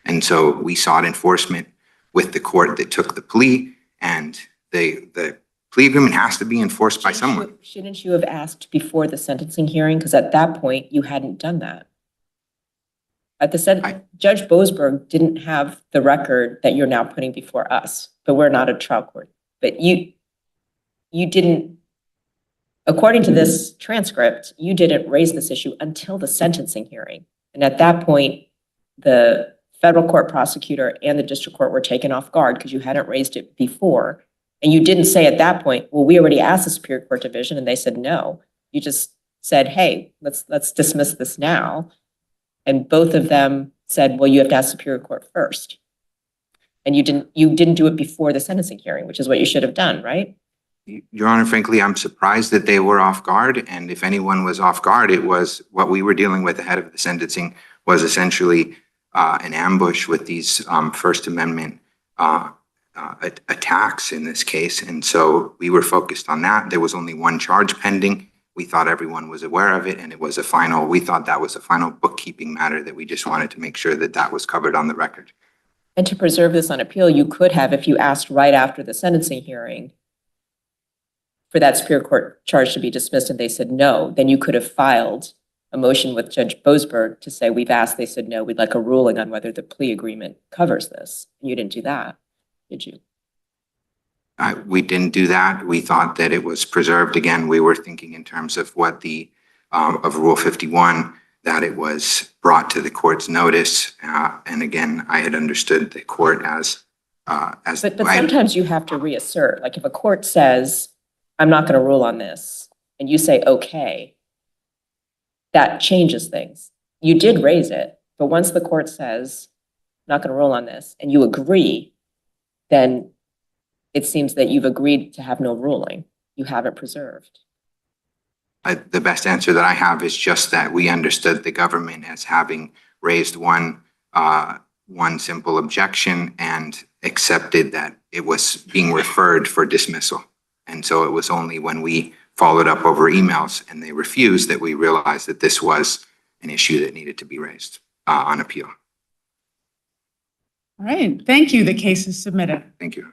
And so we sought enforcement with the court that took the plea, and the plea agreement has to be enforced by someone. Shouldn't you have asked before the sentencing hearing? Because at that point, you hadn't done that. At the Judge Boasberg didn't have the record that you're now putting before us, but we're not a trial court. But you didn't, according to this transcript, you didn't raise this issue until the sentencing hearing. And at that point, the federal court prosecutor and the district court were taken off guard because you hadn't raised it before. And you didn't say at that point, well, we already asked the Superior Court Division and they said no. You just said, hey, let's dismiss this now. And both of them said, well, you have to ask Superior Court first. And you didn't do it before the sentencing hearing, which is what you should have done, right? Your Honor, frankly, I'm surprised that they were off guard. And if anyone was off guard, it was what we were dealing with ahead of the sentencing was essentially an ambush with these First Amendment attacks in this case. And so we were focused on that. There was only one charge pending. We thought everyone was aware of it, and it was we thought that was a final bookkeeping matter that we just wanted to make sure that that was covered on the record. And to preserve this on appeal, you could have, if you asked right after the sentencing hearing for that Superior Court charge to be dismissed and they said no, then you could have filed a motion with Judge Boasberg to say, we've asked, they said no, we'd like a ruling on whether the plea agreement covers this. You didn't do that, did you? We didn't do that. We thought that it was preserved. Again, we were thinking in terms of what of Rule 51, that it was brought to the court's notice. And again, I had understood the court as. But sometimes you have to reassert. Like if a court says, I'm not going to rule on this, and you say, okay, that changes things. You did raise it, but once the court says, not going to rule on this, and you agree, then it seems that you've agreed to have no ruling. You haven't preserved. The best answer that I have is just that we understood the government as having raised one simple objection, and accepted that it was being referred for dismissal. And so it was only when we followed up over emails and they refused that we realized that this was an issue that needed to be raised on appeal. All right, thank you. The case is submitted. Thank you.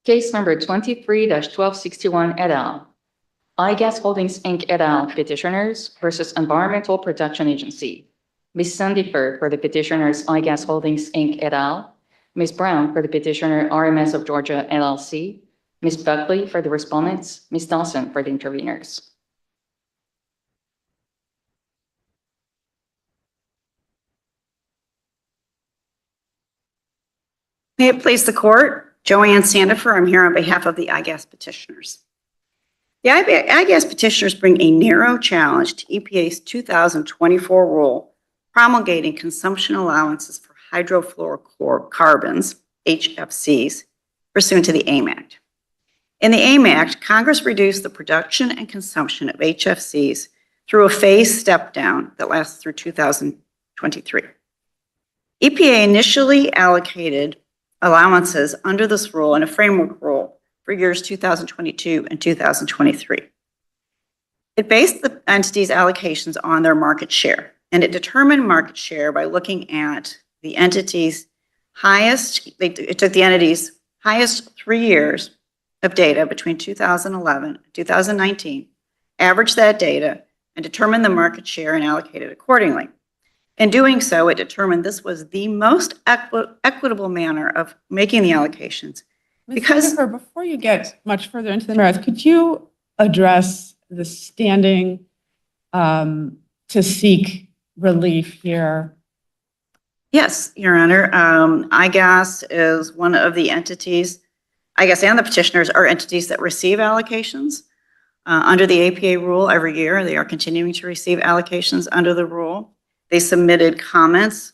Case number 23-1261 et al. IGas Holdings, Inc. et al. Petitioners versus Environmental Protection Agency. Ms. Sandiford for the petitioners IGas Holdings, Inc. et al. Ms. Brown for the petitioner RMS of Georgia LLC. Ms. Buckley for the respondents. Ms. Dawson for the interveners. May it please the court, Joanne Sandifer, I'm here on behalf of the IGas petitioners. The IGas petitioners bring a narrow challenge to EPA's 2024 rule promulgating consumption allowances for hydrofluorocarbons, HFCs, pursuant to the AIM Act. In the AIM Act, Congress reduced the production and consumption of HFCs through a phased step down that lasts through 2023. EPA initially allocated allowances under this rule and a framework rule for years 2022 and 2023. It based the entities' allocations on their market share, and it determined market share by looking at the entity's it took the entity's highest 3 years of data between 2011 and 2019, averaged that data, and determined the market share and allocated accordingly. In doing so, it determined this was the most equitable manner of making the allocations. Ms. Sandiford, before you get much further into the merits, could you address the standing to seek relief here? Yes, Your Honor. IGas is one of the entities, IGas and the petitioners are entities that receive allocations under the APA rule every year. They are continuing to receive allocations under the rule. They submitted comments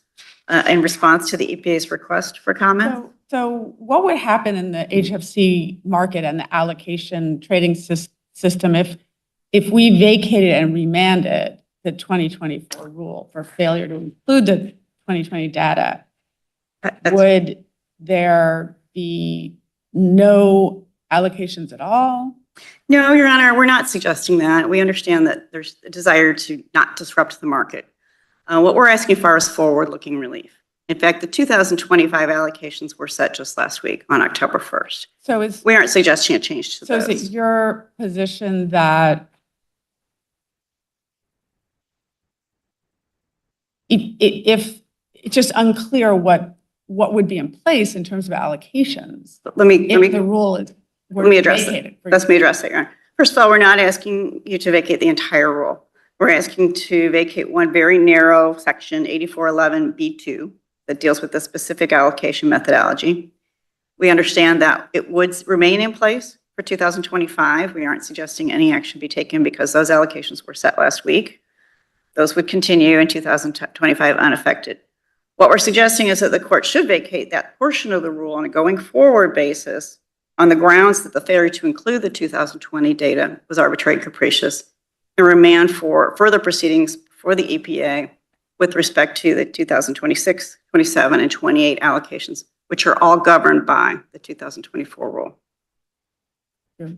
in response to the EPA's request for comment. So what would happen in the HFC market and the allocation trading system if we vacated and remanded the 2024 rule for failure to include the 2020 data? Would there be no allocations at all? No, Your Honor, we're not suggesting that. We understand that there's a desire to not disrupt the market. What we're asking for is forward-looking relief. In fact, the 2025 allocations were set just last week on October 1st. So we aren't suggesting a change to those. Is it your position that if it's just unclear what would be in place in terms of allocations? Let me address it. Let me address it, Your Honor. First of all, we're not asking you to vacate the entire rule. We're asking to vacate one very narrow section, 8411B2, that deals with the specific allocation methodology. We understand that it would remain in place for 2025. We aren't suggesting any action be taken because those allocations were set last week. Those would continue in 2025 unaffected. What we're suggesting is that the court should vacate that portion of the rule on a going forward basis on the grounds that the failure to include the 2020 data was arbitrary and capricious, and remand for further proceedings for the EPA with respect to the 2026, 27, and 28 allocations, which are all governed by the 2024 rule. Sure.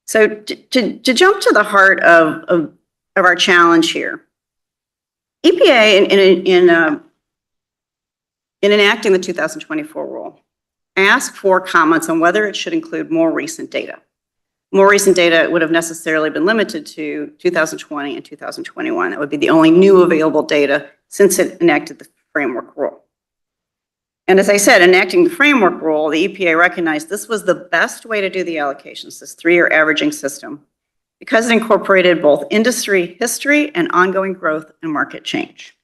So to jump to the heart of our challenge here, EPA in enacting the 2024 rule asked for comments on whether it should include more recent data. More recent data would have necessarily been limited to 2020 and 2021. That would be the only new available data since it enacted the framework rule. And as I said, enacting the framework rule, the EPA recognized this was the best way to do the allocations, this 3-year averaging system, because it incorporated both industry history and ongoing growth and market change.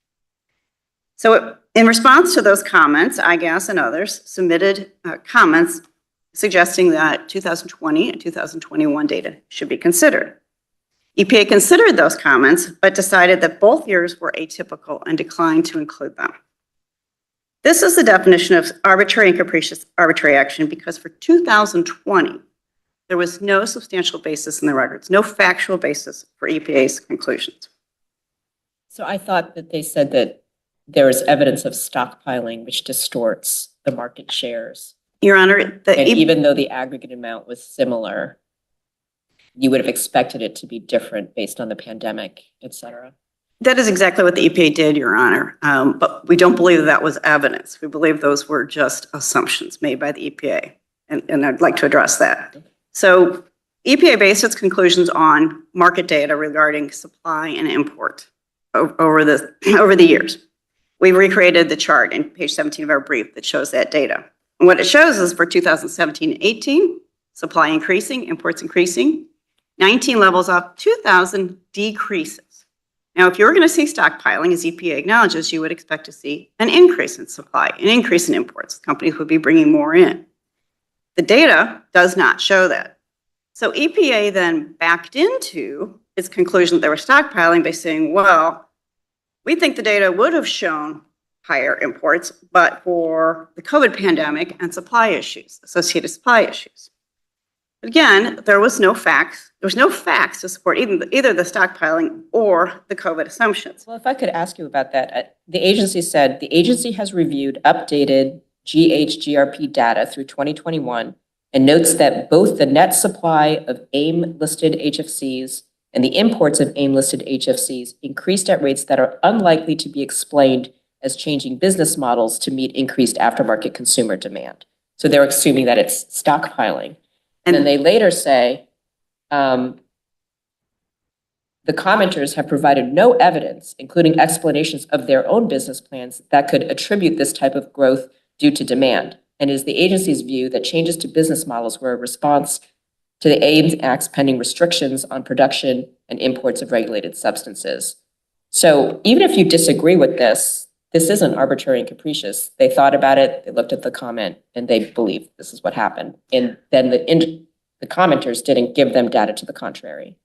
So in response to those comments, IGas and others submitted comments suggesting that 2020 and 2021 data should be considered. EPA considered those comments, but decided that both years were atypical and declined to include them. This is the definition of arbitrary and capricious arbitrary action because for 2020, there was no substantial basis in the records, no factual basis for EPA's conclusions. So I thought that they said that there is evidence of stockpiling, which distorts the market shares. Your Honor, And even though the aggregate amount was similar, you would have expected it to be different based on the pandemic, et cetera. that is exactly what the EPA did, Your Honor. But we don't believe that was evidence. We believe those were just assumptions made by the EPA. And I'd like to address that. So EPA based its conclusions on market data regarding supply and import over the years. We recreated the chart in page 17 of our brief that shows that data. And what it shows is for 2017 and 18, supply increasing, imports increasing, 19 levels off, 2000 decreases. Now, if you were going to see stockpiling, as EPA acknowledges, you would expect to see an increase in supply, an increase in imports. Companies would be bringing more in. The data does not show that. So EPA then backed into its conclusion that there was stockpiling by saying, well, we think the data would have shown higher imports, but for the COVID pandemic and supply issues, associated supply issues. Again, there was no facts. There was no facts to support either the stockpiling or the COVID assumptions. Well, if I could ask you about that, the agency said the agency has reviewed updated GHGRP data through 2021 and notes that both the net supply of AIM-listed HFCs and the imports of AIM-listed HFCs increased at rates that are unlikely to be explained as changing business models to meet increased aftermarket consumer demand. So they're assuming that it's stockpiling. And then they later say, the commenters have provided no evidence, including explanations of their own business plans, that could attribute this type of growth due to demand. And it is the agency's view that changes to business models were a response to the AIM Act's pending restrictions on production and imports of regulated substances. So even if you disagree with this isn't arbitrary and capricious. They thought about it, they looked at the comment, and they believe this is what happened. And then the commenters didn't give them data to the contrary.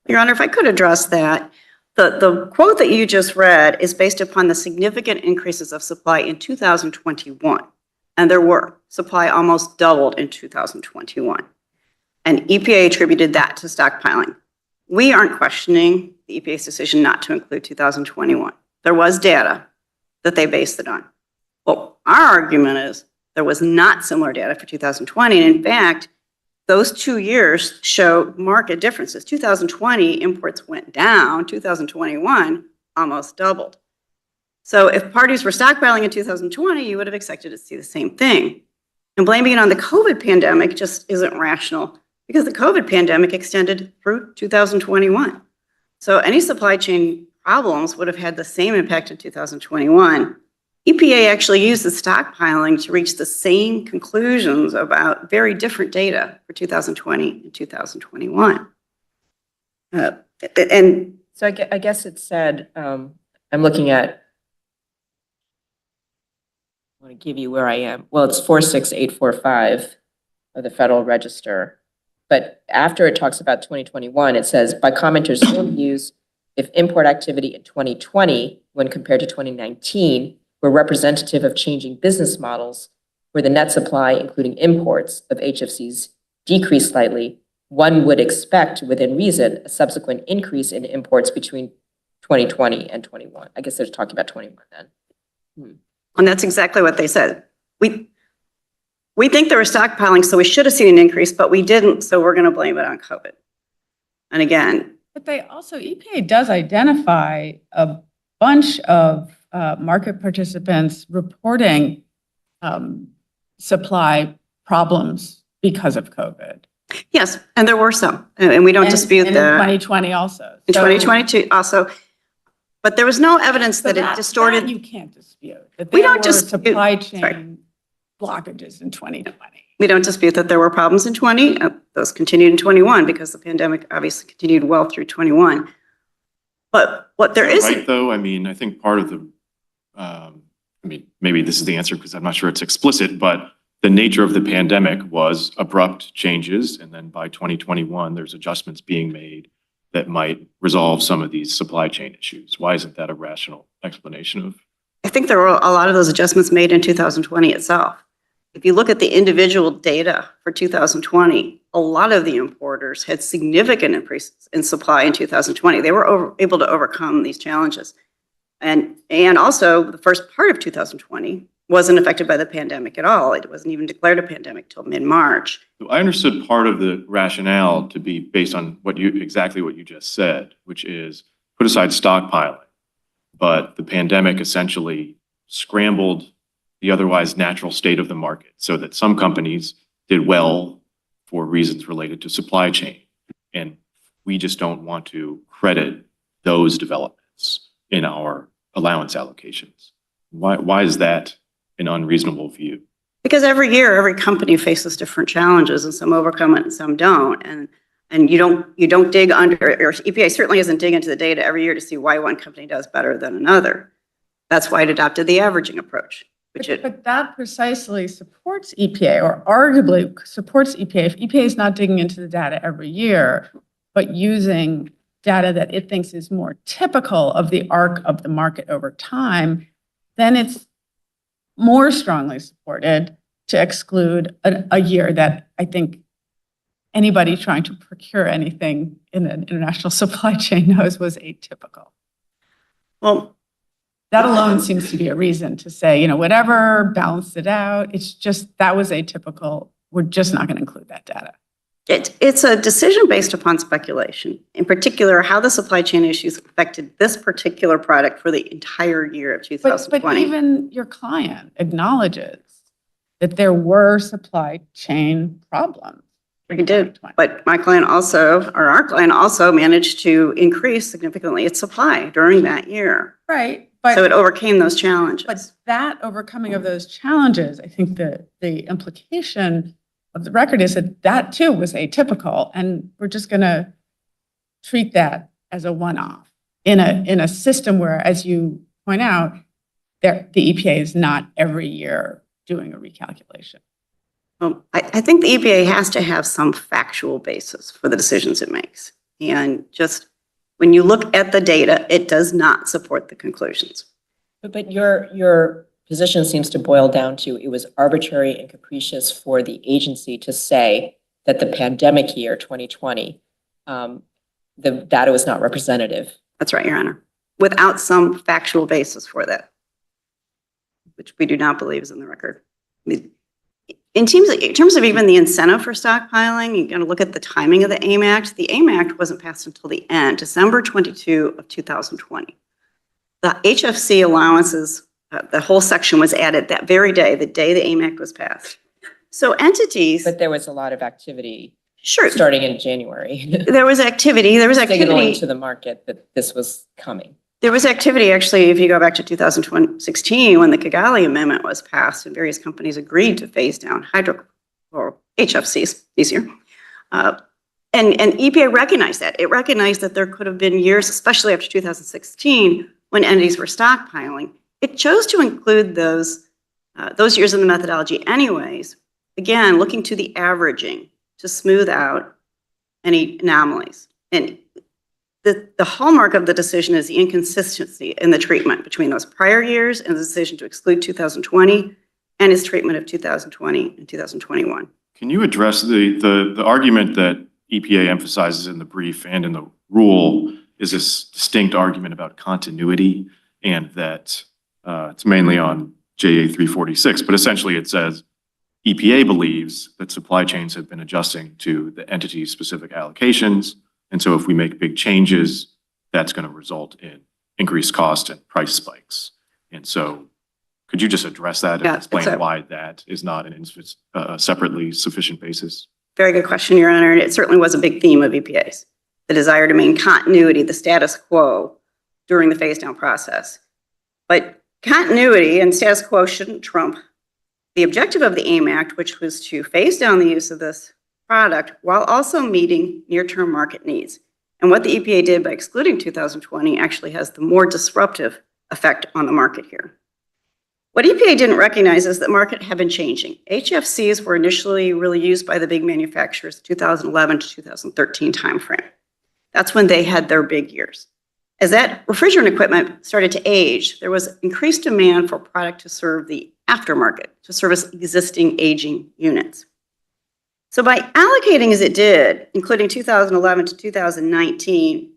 Your Honor, if I could address that, the quote that you just read is based upon the significant increases of supply in 2021. And there were. Supply almost doubled in 2021. And EPA attributed that to stockpiling. We aren't questioning the EPA's decision not to include 2021. There was data that they based it on. Well, our argument is there was not similar data for 2020. And in fact, those 2 years show market differences. 2020 imports went down, 2021 almost doubled. So if parties were stockpiling in 2020, you would have expected to see the same thing. And blaming it on the COVID pandemic just isn't rational because the COVID pandemic extended through 2021. So any supply chain problems would have had the same impact in 2021. EPA actually used the stockpiling to reach the same conclusions about very different data for 2020 and 2021. And So I guess it said, I'm looking at, I want to give you where I am. Well, it's 46845 of the Federal Register. But after it talks about 2021, it says, by commenters' own views, if import activity in 2020, when compared to 2019, were representative of changing business models, where the net supply, including imports of HFCs, decreased slightly, one would expect, within reason, a subsequent increase in imports between 2020 and 21. I guess they're talking about 21 then. And that's exactly what they said. We think there was stockpiling, so we should have seen an increase, but we didn't, so we're going to blame it on COVID. And again, But they also, EPA does identify a bunch of market participants reporting supply problems because of COVID. yes, and there were some, and we don't dispute and that. in 2020 also. In So- 2022 also, but there was no evidence so that it distorted. that you can't dispute. That We there don't were dispute- supply sorry. chain blockages in 2020. We don't dispute that there were problems in 20. Those continued in 21 because the pandemic obviously continued well through 21. But what there is. Right, though, I mean, I think part of the, I mean, maybe this is the answer because I'm not sure it's explicit, but the nature of the pandemic was abrupt changes. And then by 2021, there's adjustments being made that might resolve some of these supply chain issues. Why isn't that a rational explanation of? I think there were a lot of those adjustments made in 2020 itself. If you look at the individual data for 2020, a lot of the importers had significant increases in supply in 2020. They were able to overcome these challenges. And also the first part of 2020 wasn't affected by the pandemic at all. It wasn't even declared a pandemic till mid-March. I understood part of the rationale to be based on exactly what you just said, which is put aside stockpiling, but the pandemic essentially scrambled the otherwise natural state of the market so that some companies did well for reasons related to supply chain. And we just don't want to credit those developments in our allowance allocations. Why is that an unreasonable view? Because every year, every company faces different challenges and some overcome it and some don't. And you don't dig under, or EPA certainly doesn't dig into the data every year to see why one company does better than another. That's why it adopted the averaging approach. But that precisely supports EPA, or arguably supports EPA. If EPA is not digging into the data every year, but using data that it thinks is more typical of the arc of the market over time, then it's more strongly supported to exclude a year that I think anybody trying to procure anything in the international supply chain knows was atypical. Well, that alone seems to be a reason to say, whatever, balanced it out. It's just, that was atypical. We're just not going to include that data. It's a decision based upon speculation, in particular, how the supply chain issues affected this particular product for the entire year of 2020. But even your client acknowledges that there were supply chain problems. We did, but our client also managed to increase significantly its supply during that year. Right. So it overcame those challenges. But that overcoming of those challenges, I think the implication of the record is that too was atypical, and we're just going to treat that as a one-off in a system where, as you point out, the EPA is not every year doing a recalculation. Well, I think the EPA has to have some factual basis for the decisions it makes. And just when you look at the data, it does not support the conclusions. But your position seems to boil down to it was arbitrary and capricious for the agency to say that the pandemic year, 2020, the data was not representative. That's right, Your Honor. Without some factual basis for that, which we do not believe is in the record. I mean, in terms of even the incentive for stockpiling, you're going to look at the timing of the AIM Act. The AIM Act wasn't passed until the end, December 22 of 2020. The HFC allowances, the whole section was added that very day, the day the AIM Act was passed. So entities. But there was a lot of activity. Sure. Starting in January. There was activity. Signaling to the market that this was coming. There was activity, actually, if you go back to 2016, when the Kigali Amendment was passed and various companies agreed to phase down or HFCs easier. And EPA recognized that. It recognized that there could have been years, especially after 2016, when entities were stockpiling. It chose to include those years in the methodology anyways, again, looking to the averaging to smooth out any anomalies. And the hallmark of the decision is the inconsistency in the treatment between those prior years and the decision to exclude 2020 and its treatment of 2020 and 2021. Can you address the argument that EPA emphasizes in the brief and in the rule is this distinct argument about continuity, and that it's mainly on JA 346, but essentially it says EPA believes that supply chains have been adjusting to the entity's specific allocations. And so if we make big changes, that's going to result in increased cost and price spikes. And so could you just address that and explain why that is not a separately sufficient basis? Very good question, Your Honor. And it certainly was a big theme of EPA's, the desire to maintain continuity, the status quo during the phase down process. But continuity and status quo shouldn't trump The objective of the AIM Act, which was to phase down the use of this product while also meeting near-term market needs. And what the EPA did by excluding 2020 actually has the more disruptive effect on the market here. What EPA didn't recognize is that market had been changing. HFCs were initially really used by the big manufacturers 2011 to 2013 timeframe. That's when they had their big years. As that refrigerant equipment started to age, there was increased demand for product to serve the aftermarket, to service existing aging units. So by allocating as it did, including 2011 to 2019,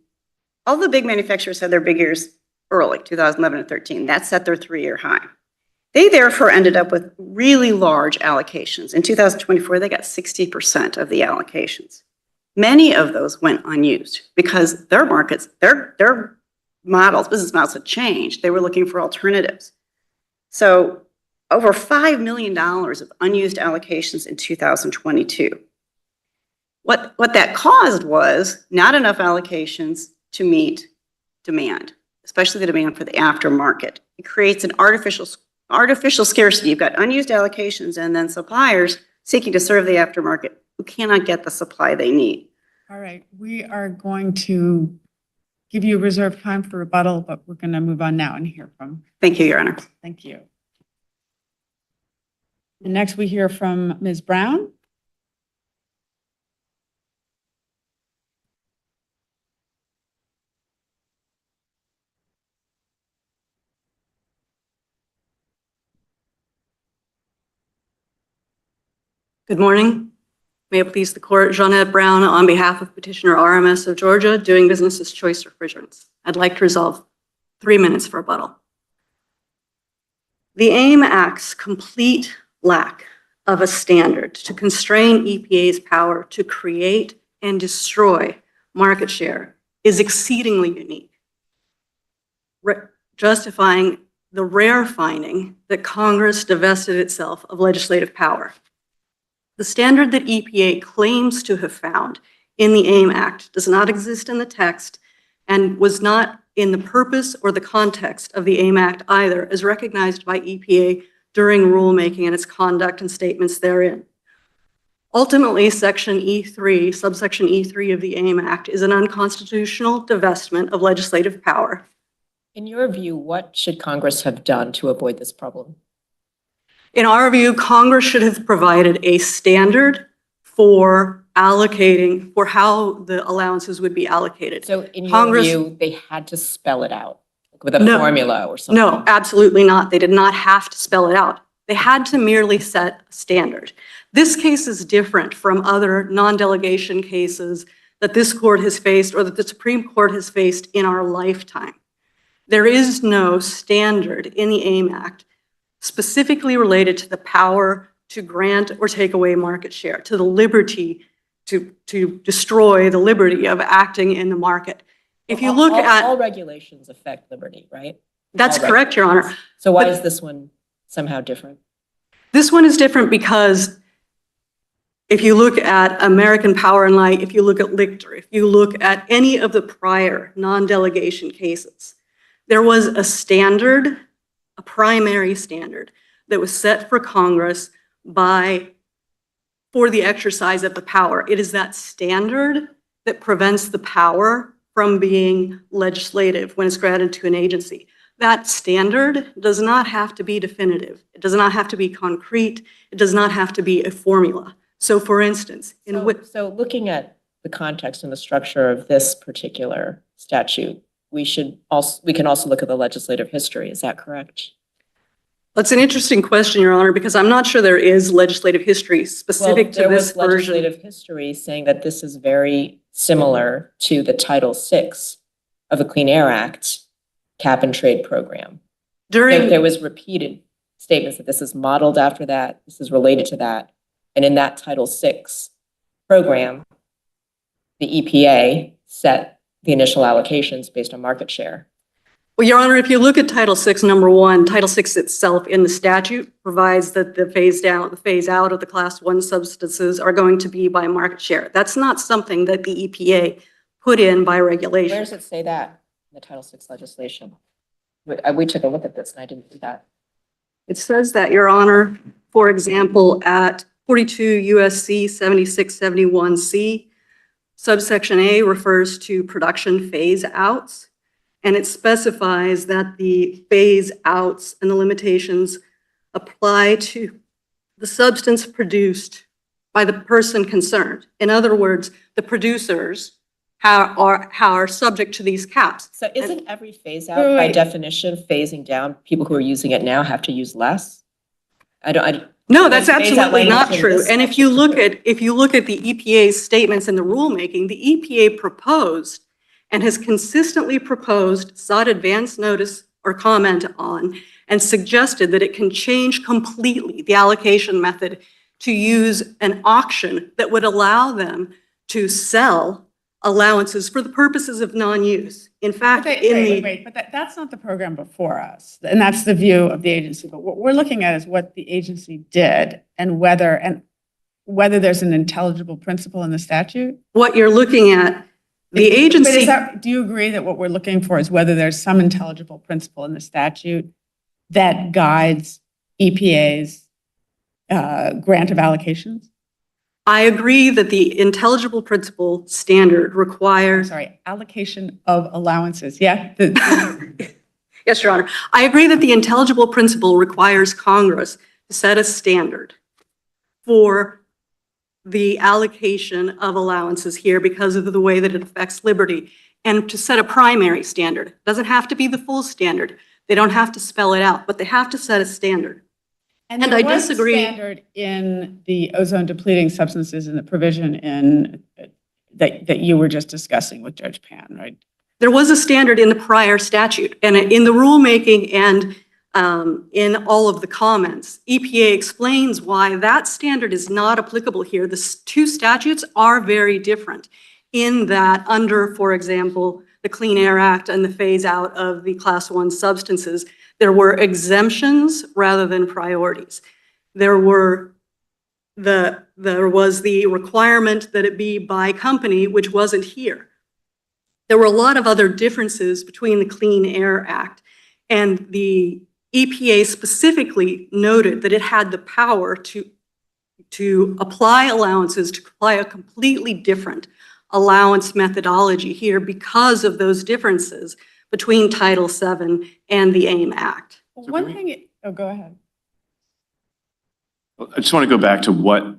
all the big manufacturers had their big years early, 2011 and 13. That set their 3-year high. They therefore ended up with really large allocations. In 2024, they got 60% of the allocations. Many of those went unused because their markets, their models, business models had changed. They were looking for alternatives. So over $5 million of unused allocations in 2022. What that caused was not enough allocations to meet demand, especially the demand for the aftermarket. It creates an artificial scarcity. You've got unused allocations and then suppliers seeking to serve the aftermarket who cannot get the supply they need. All right, we are going to give you reserved time for rebuttal, but we're going to move on now and hear from. Thank you, Your Honor. Thank you. And next we hear from Ms. Brown. Good morning. May it please the court, Jeanette Brown on behalf of Petitioner RMS of Georgia, doing business as Choice Refrigerants. I'd like to resolve 3 minutes for rebuttal. The AIM Act's complete lack of a standard to constrain EPA's power to create and destroy market share is exceedingly unique, justifying the rare finding that Congress divested itself of legislative power. The standard that EPA claims to have found in the AIM Act does not exist in the text and was not in the purpose or the context of the AIM Act either, as recognized by EPA during rulemaking and its conduct and statements therein. Ultimately, Section E3, subsection E3 of the AIM Act is an unconstitutional divestment of legislative power. In your view, what should Congress have done to avoid this problem? In our view, Congress should have provided a standard for allocating, for how the allowances would be allocated. So in your Congress- view, they had to spell it out with a No. formula or something? No, absolutely not. They did not have to spell it out. They had to merely set a standard. This case is different from other non-delegation cases that this court has faced or that the Supreme Court has faced in our lifetime. There is no standard in the AIM Act specifically related to the power to grant or take away market share, to the liberty to destroy the liberty of acting in the market. If you look at... All regulations affect liberty, right? That's all correct, Your Honor. So why But- is this one somehow different? This one is different because if you look at American Power and Light, if you look at Lichter, if you look at any of the prior non-delegation cases, there was a standard, a primary standard that was set for Congress for the exercise of the power. It is that standard that prevents the power from being legislative when it's granted to an agency. That standard does not have to be definitive. It does not have to be concrete. It does not have to be a formula. So for instance, So looking at the context and the structure of this particular statute, we can also look at the legislative history. Is that correct? that's an interesting question, Your Honor, because I'm not sure there is legislative history specific to this There was version. legislative history saying that this is very similar to the Title VI of the Clean Air Act cap and trade program. There was repeated statements that this is modeled after that, this is related to that. And in that Title VI program, the EPA set the initial allocations based on market share. Well, Your Honor, if you look at Title VI, number 1, Title VI itself in the statute provides that the phase out of the Class 1 substances are going to be by market share. That's not something that the EPA put in by regulation. Where does it say that in the Title VI legislation? We took a look at this and I didn't see that. It says that, Your Honor, for example, at 42 USC 7671C, subsection A refers to production phase outs, and it specifies that the phase outs and the limitations apply to the substance produced by the person concerned. In other words, the producers are subject to these caps. So isn't every phase out Wait, by wait. definition phasing down? People who are using it now have to use less? No, that's Phase out absolutely not language in true. this And if statute you to look prove. at the EPA's statements in the rulemaking, the EPA proposed and has consistently proposed, sought advance notice or comment on, and suggested that it can change completely the allocation method to use an auction that would allow them to sell allowances for the purposes of non-use. In fact, But that's not the program before us. And that's the view of the agency. But what we're looking at is what the agency did and whether there's an intelligible principle in the statute. what you're looking at, the But agency. do you agree that what we're looking for is whether there's some intelligible principle in the statute that guides EPA's grant of allocations? I agree that the intelligible principle standard requires. Sorry, allocation of allowances. Yeah. Yes, Your Honor. I agree that the intelligible principle requires Congress to set a standard for the allocation of allowances here because of the way that it affects liberty, and to set a primary standard. It doesn't have to be the full standard. They don't have to spell it out, but they have to set a standard. And there I was a disagree. standard in the ozone depleting substances in the provision in that you were just discussing with Judge Pan, right? There was a standard in the prior statute, and in the rulemaking and in all of the comments, EPA explains why that standard is not applicable here. The two statutes are very different in that under, for example, the Clean Air Act and the phase out of the Class 1 substances, there were exemptions rather than priorities. There was the requirement that it be by company, which wasn't here. There were a lot of other differences between the Clean Air Act, and the EPA specifically noted that it had the power to apply allowances, to apply a completely different allowance methodology here because of those differences between Title VII and the AIM Act. One thing, go ahead. I just want to go back to what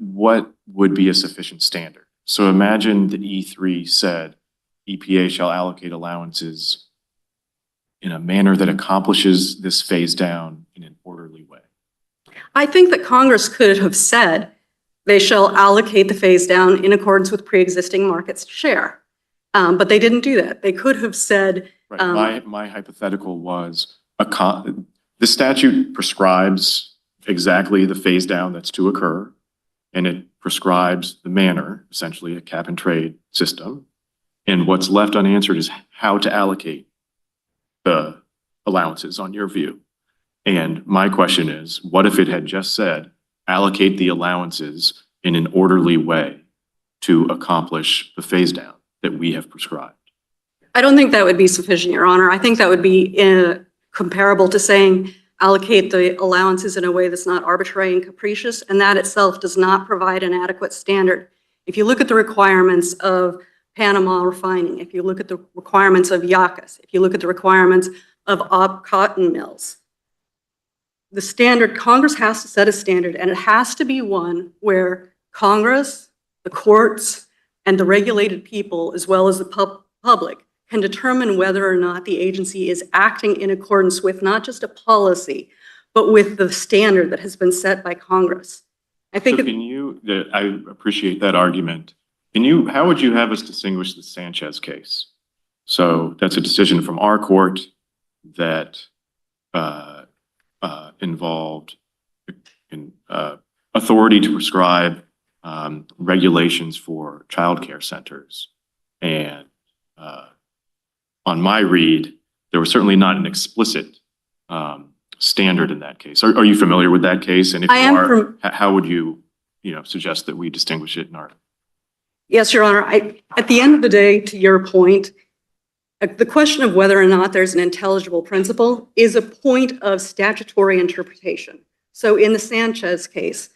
would be a sufficient standard. So imagine that E3 said EPA shall allocate allowances in a manner that accomplishes this phase down in an orderly way. I think that Congress could have said they shall allocate the phase down in accordance with pre-existing market share, but they didn't do that. They could have said. Right. My hypothetical was the statute prescribes exactly the phase down that's to occur, and it prescribes the manner, essentially a cap and trade system. And what's left unanswered is how to allocate the allowances on your view. And my question is, what if it had just said, allocate the allowances in an orderly way to accomplish the phase down that we have prescribed? I don't think that would be sufficient, Your Honor. I think that would be comparable to saying allocate the allowances in a way that's not arbitrary and capricious, and that itself does not provide an adequate standard. If you look at the requirements of Panama refining, if you look at the requirements of IGas, if you look at the requirements of cotton mills, the standard, Congress has to set a standard, and it has to be one where Congress, the courts, and the regulated people, as well as the public, can determine whether or not the agency is acting in accordance with not just a policy, but with the standard that has been set by Congress. I think. So I appreciate that argument. How would you have us distinguish the Sanchez case? So that's a decision from our court that involved authority to prescribe regulations for childcare centers. And on my read, there was certainly not an explicit standard in that case. Are you familiar with that case? And if you are, how would you suggest that we distinguish it in our? Yes, Your Honor. At the end of the day, to your point, the question of whether or not there's an intelligible principle is a point of statutory interpretation. So in the Sanchez case,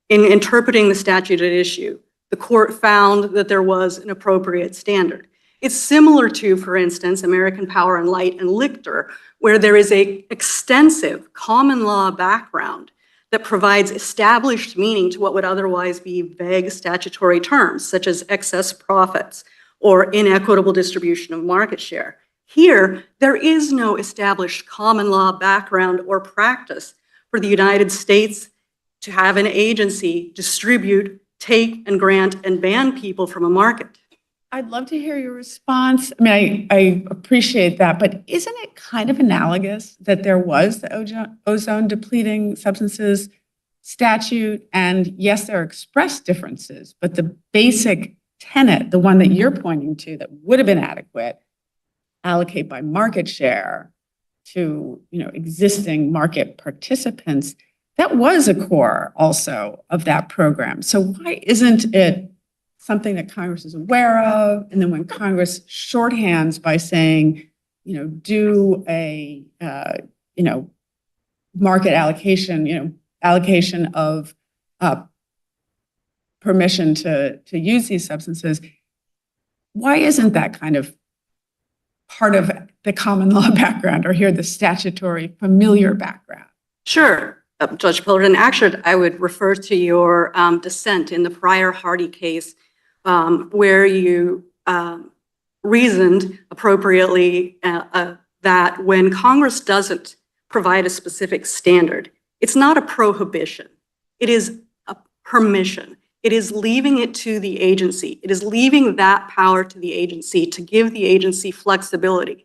in interpreting the statute at issue, the court found that there was an appropriate standard. It's similar to, for instance, American Power and Light and Lichter, where there is an extensive common law background that provides established meaning to what would otherwise be vague statutory terms, such as excess profits or inequitable distribution of market share. Here, there is no established common law background or practice for the United States to have an agency distribute, take, and grant and ban people from a market. I'd love to hear your response. I mean, I appreciate that, but isn't it kind of analogous that there was the ozone depleting substances statute? And yes, there are express differences, but the basic tenet, the one that you're pointing to that would have been adequate, allocate by market share to, existing market participants, that was a core also of that program. So why isn't it something that Congress is aware of? And then when Congress shorthands by saying, do a, market allocation, allocation of permission to use these substances, why isn't that kind of part of the common law background, or here the statutory familiar background? Sure, Judge Pillard, and actually I would refer to your dissent in the prior Hardy case, where you reasoned appropriately that when Congress doesn't provide a specific standard, it's not a prohibition. It is a permission. It is leaving it to the agency. It is leaving that power to the agency to give the agency flexibility.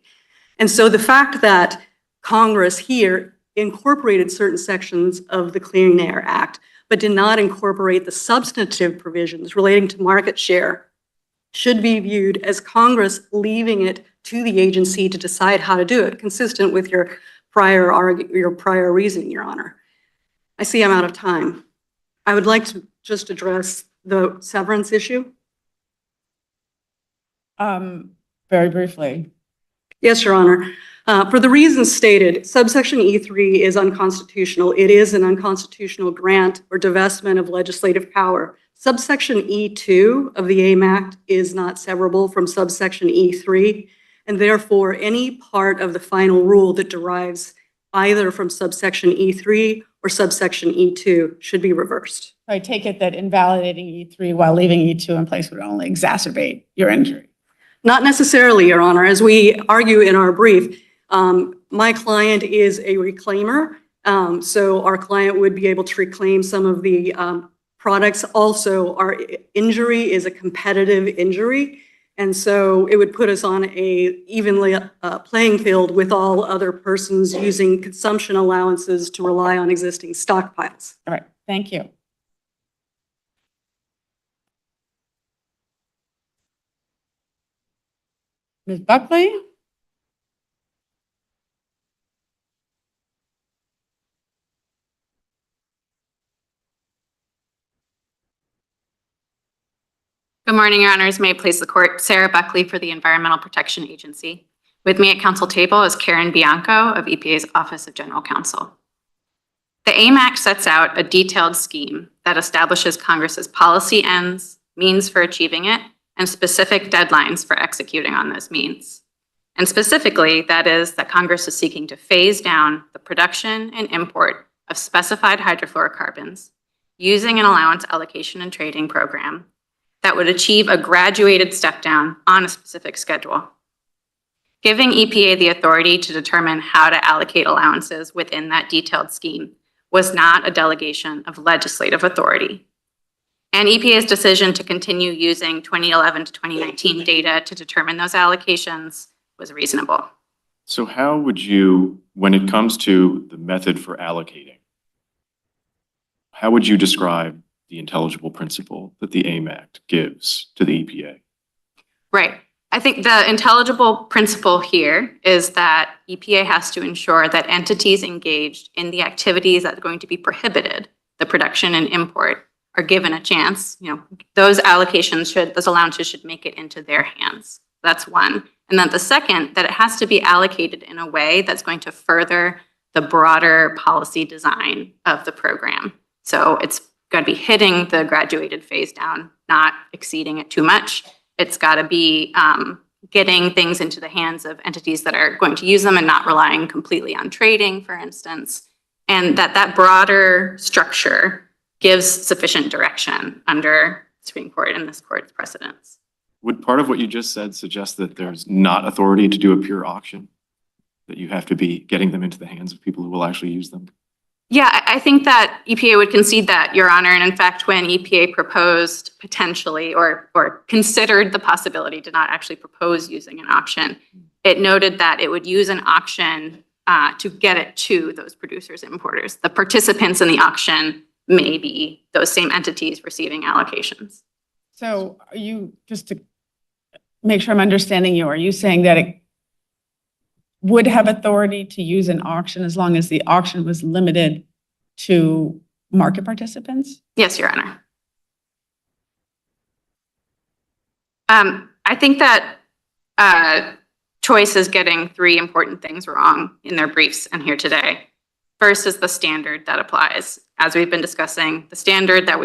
And so the fact that Congress here incorporated certain sections of the Clean Air Act, but did not incorporate the substantive provisions relating to market share, should be viewed as Congress leaving it to the agency to decide how to do it, consistent with your prior reasoning, Your Honor. I see I'm out of time. I would like to just address the severance issue. Very briefly. Yes, Your Honor. For the reasons stated, subsection E3 is unconstitutional. It is an unconstitutional grant or divestment of legislative power. Subsection E2 of the AIM Act is not severable from subsection E3, and therefore any part of the final rule that derives either from subsection E3 or subsection E2 should be reversed. I take it that invalidating E3 while leaving E2 in place would only exacerbate your injury. Not necessarily, Your Honor. As we argue in our brief, my client is a reclaimer, so our client would be able to reclaim some of the products. Also, our injury is a competitive injury, and so it would put us on a evenly playing field with all other persons using consumption allowances to rely on existing stockpiles. All right, thank you. Ms. Buckley? Good morning, Your Honors. May it please the Court. Sarah Buckley for the Environmental Protection Agency. With me at council table is Karen Bianco of EPA's Office of General Counsel. The AIM Act sets out a detailed scheme that establishes Congress's policy ends, means for achieving it, and specific deadlines for executing on those means. And specifically, that is that Congress is seeking to phase down the production and import of specified hydrofluorocarbons using an allowance allocation and trading program that would achieve a graduated step down on a specific schedule. Giving EPA the authority to determine how to allocate allowances within that detailed scheme was not a delegation of legislative authority. And EPA's decision to continue using 2011 to 2019 data to determine those allocations was reasonable. So how would you, when it comes to the method for allocating, how would you describe the intelligible principle that the AIM Act gives to the EPA? Right. I think the intelligible principle here is that EPA has to ensure that entities engaged in the activities that are going to be prohibited, the production and import, are given a chance. Those allowances should make it into their hands. That's one. And then the second, that it has to be allocated in a way that's going to further the broader policy design of the program. So it's got to be hitting the graduated phase down, not exceeding it too much. It's got to be getting things into the hands of entities that are going to use them and not relying completely on trading, for instance. And that broader structure gives sufficient direction under Supreme Court and this court's precedents. Would part of what you just said suggest that there's not authority to do a pure auction? That you have to be getting them into the hands of people who will actually use them? Yeah, I think that EPA would concede that, Your Honor. And in fact, when EPA proposed potentially or considered the possibility, did not actually propose using an auction, it noted that it would use an auction to get it to those producers and importers. The participants in the auction may be those same entities receiving allocations. So are you, just to make sure I'm understanding you, are you saying that it would have authority to use an auction as long as the auction was limited to market participants? Yes, Your Honor. I think that Choice is getting three important things wrong in their briefs and here today. First is the standard that applies. As we've been discussing, the standard that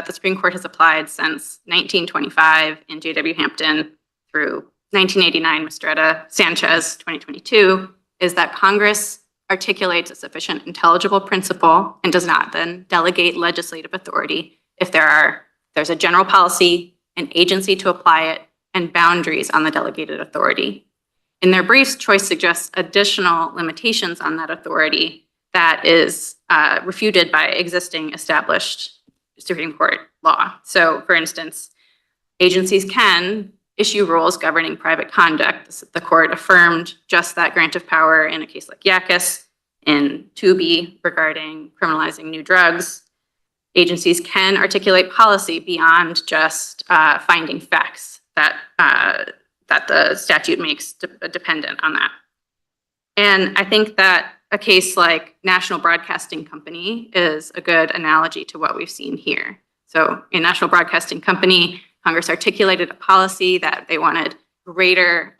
the Supreme Court has applied since 1925 in J.W. Hampton through 1989, Mistretta Sanchez, 2022, is that Congress articulates a sufficient intelligible principle and does not then delegate legislative authority if there's a general policy, an agency to apply it, and boundaries on the delegated authority. In their briefs, Choice suggests additional limitations on that authority that is refuted by existing established Supreme Court law. So, for instance, agencies can issue rules governing private conduct. The court affirmed just that grant of power in a case like IGas, in 2B regarding criminalizing new drugs. Agencies can articulate policy beyond just finding facts that the statute makes dependent on that. And I think that a case like National Broadcasting Company is a good analogy to what we've seen here. So in National Broadcasting Company, Congress articulated a policy that they wanted greater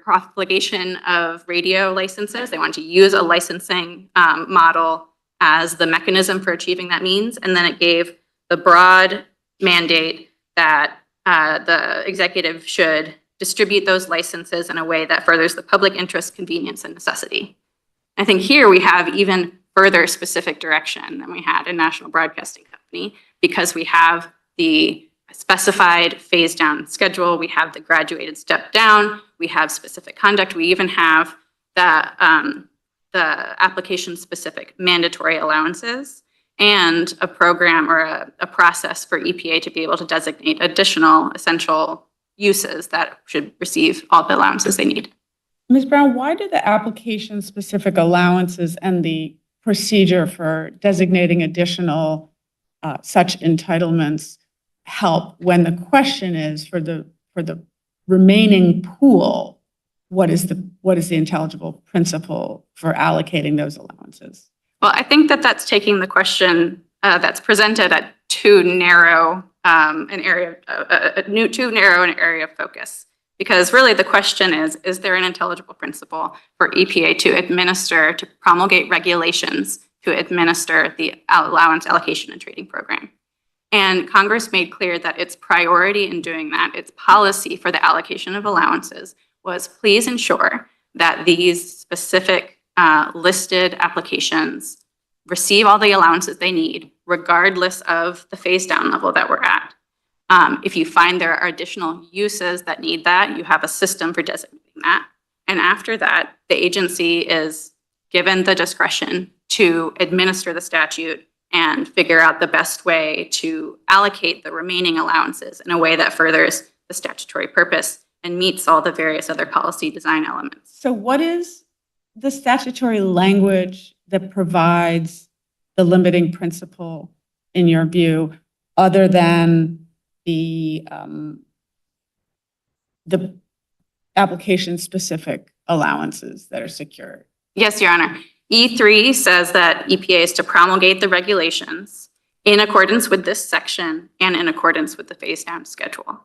profligation of radio licenses. They wanted to use a licensing model as the mechanism for achieving that means. And then it gave the broad mandate that the executive should distribute those licenses in a way that furthers the public interest, convenience, and necessity. I think here we have even further specific direction than we had in National Broadcasting Company, because we have the specified phase down schedule, we have the graduated step down, we have specific conduct, we even have the application specific mandatory allowances, and a program or a process for EPA to be able to designate additional essential uses that should receive all the allowances they need. Ms. Brown, why do the application specific allowances and the procedure for designating additional such entitlements help when the question is for the remaining pool, what is the intelligible principle for allocating those allowances? Well, I think that that's taking the question that's presented at too narrow an area of focus. Because really the question is there an intelligible principle for EPA to promulgate regulations to administer the allowance, allocation, and trading program? And Congress made clear that its priority in doing that, its policy for the allocation of allowances, was please ensure that these specific listed applications receive all the allowances they need, regardless of the phase down level that we're at. If you find there are additional uses that need that, you have a system for designating that. And after that, the agency is given the discretion to administer the statute and figure out the best way to allocate the remaining allowances in a way that furthers the statutory purpose and meets all the various other policy design elements. So what is the statutory language that provides the limiting principle, in your view, other than the application-specific allowances that are secured? Yes, Your Honor. E3 says that EPA is to promulgate the regulations in accordance with this section and in accordance with the phase down schedule.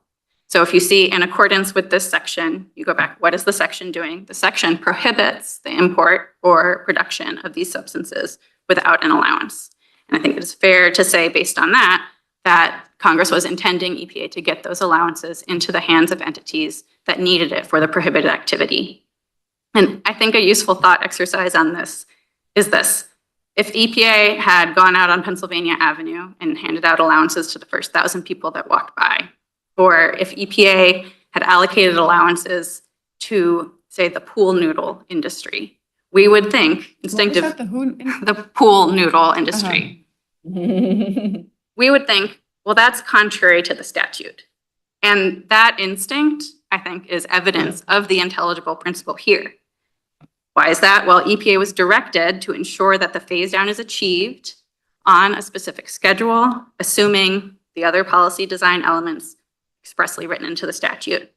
So if you see in accordance with this section, you go back, what is the section doing? The section prohibits the import or production of these substances without an allowance. And I think it is fair to say, based on that, that Congress was intending EPA to get those allowances into the hands of entities that needed it for the prohibited activity. And I think a useful thought exercise on this is this. If EPA had gone out on Pennsylvania Avenue and handed out allowances to the first 1,000 people that walked by, or if EPA had allocated allowances to, say, the pool noodle industry, we would think the pool noodle industry. We would think, well, that's contrary to the statute. And that instinct, I think, is evidence of the intelligible principle here. Why is that? Well, EPA was directed to ensure that the phase down is achieved on a specific schedule, assuming the other policy design elements expressly written into the statute.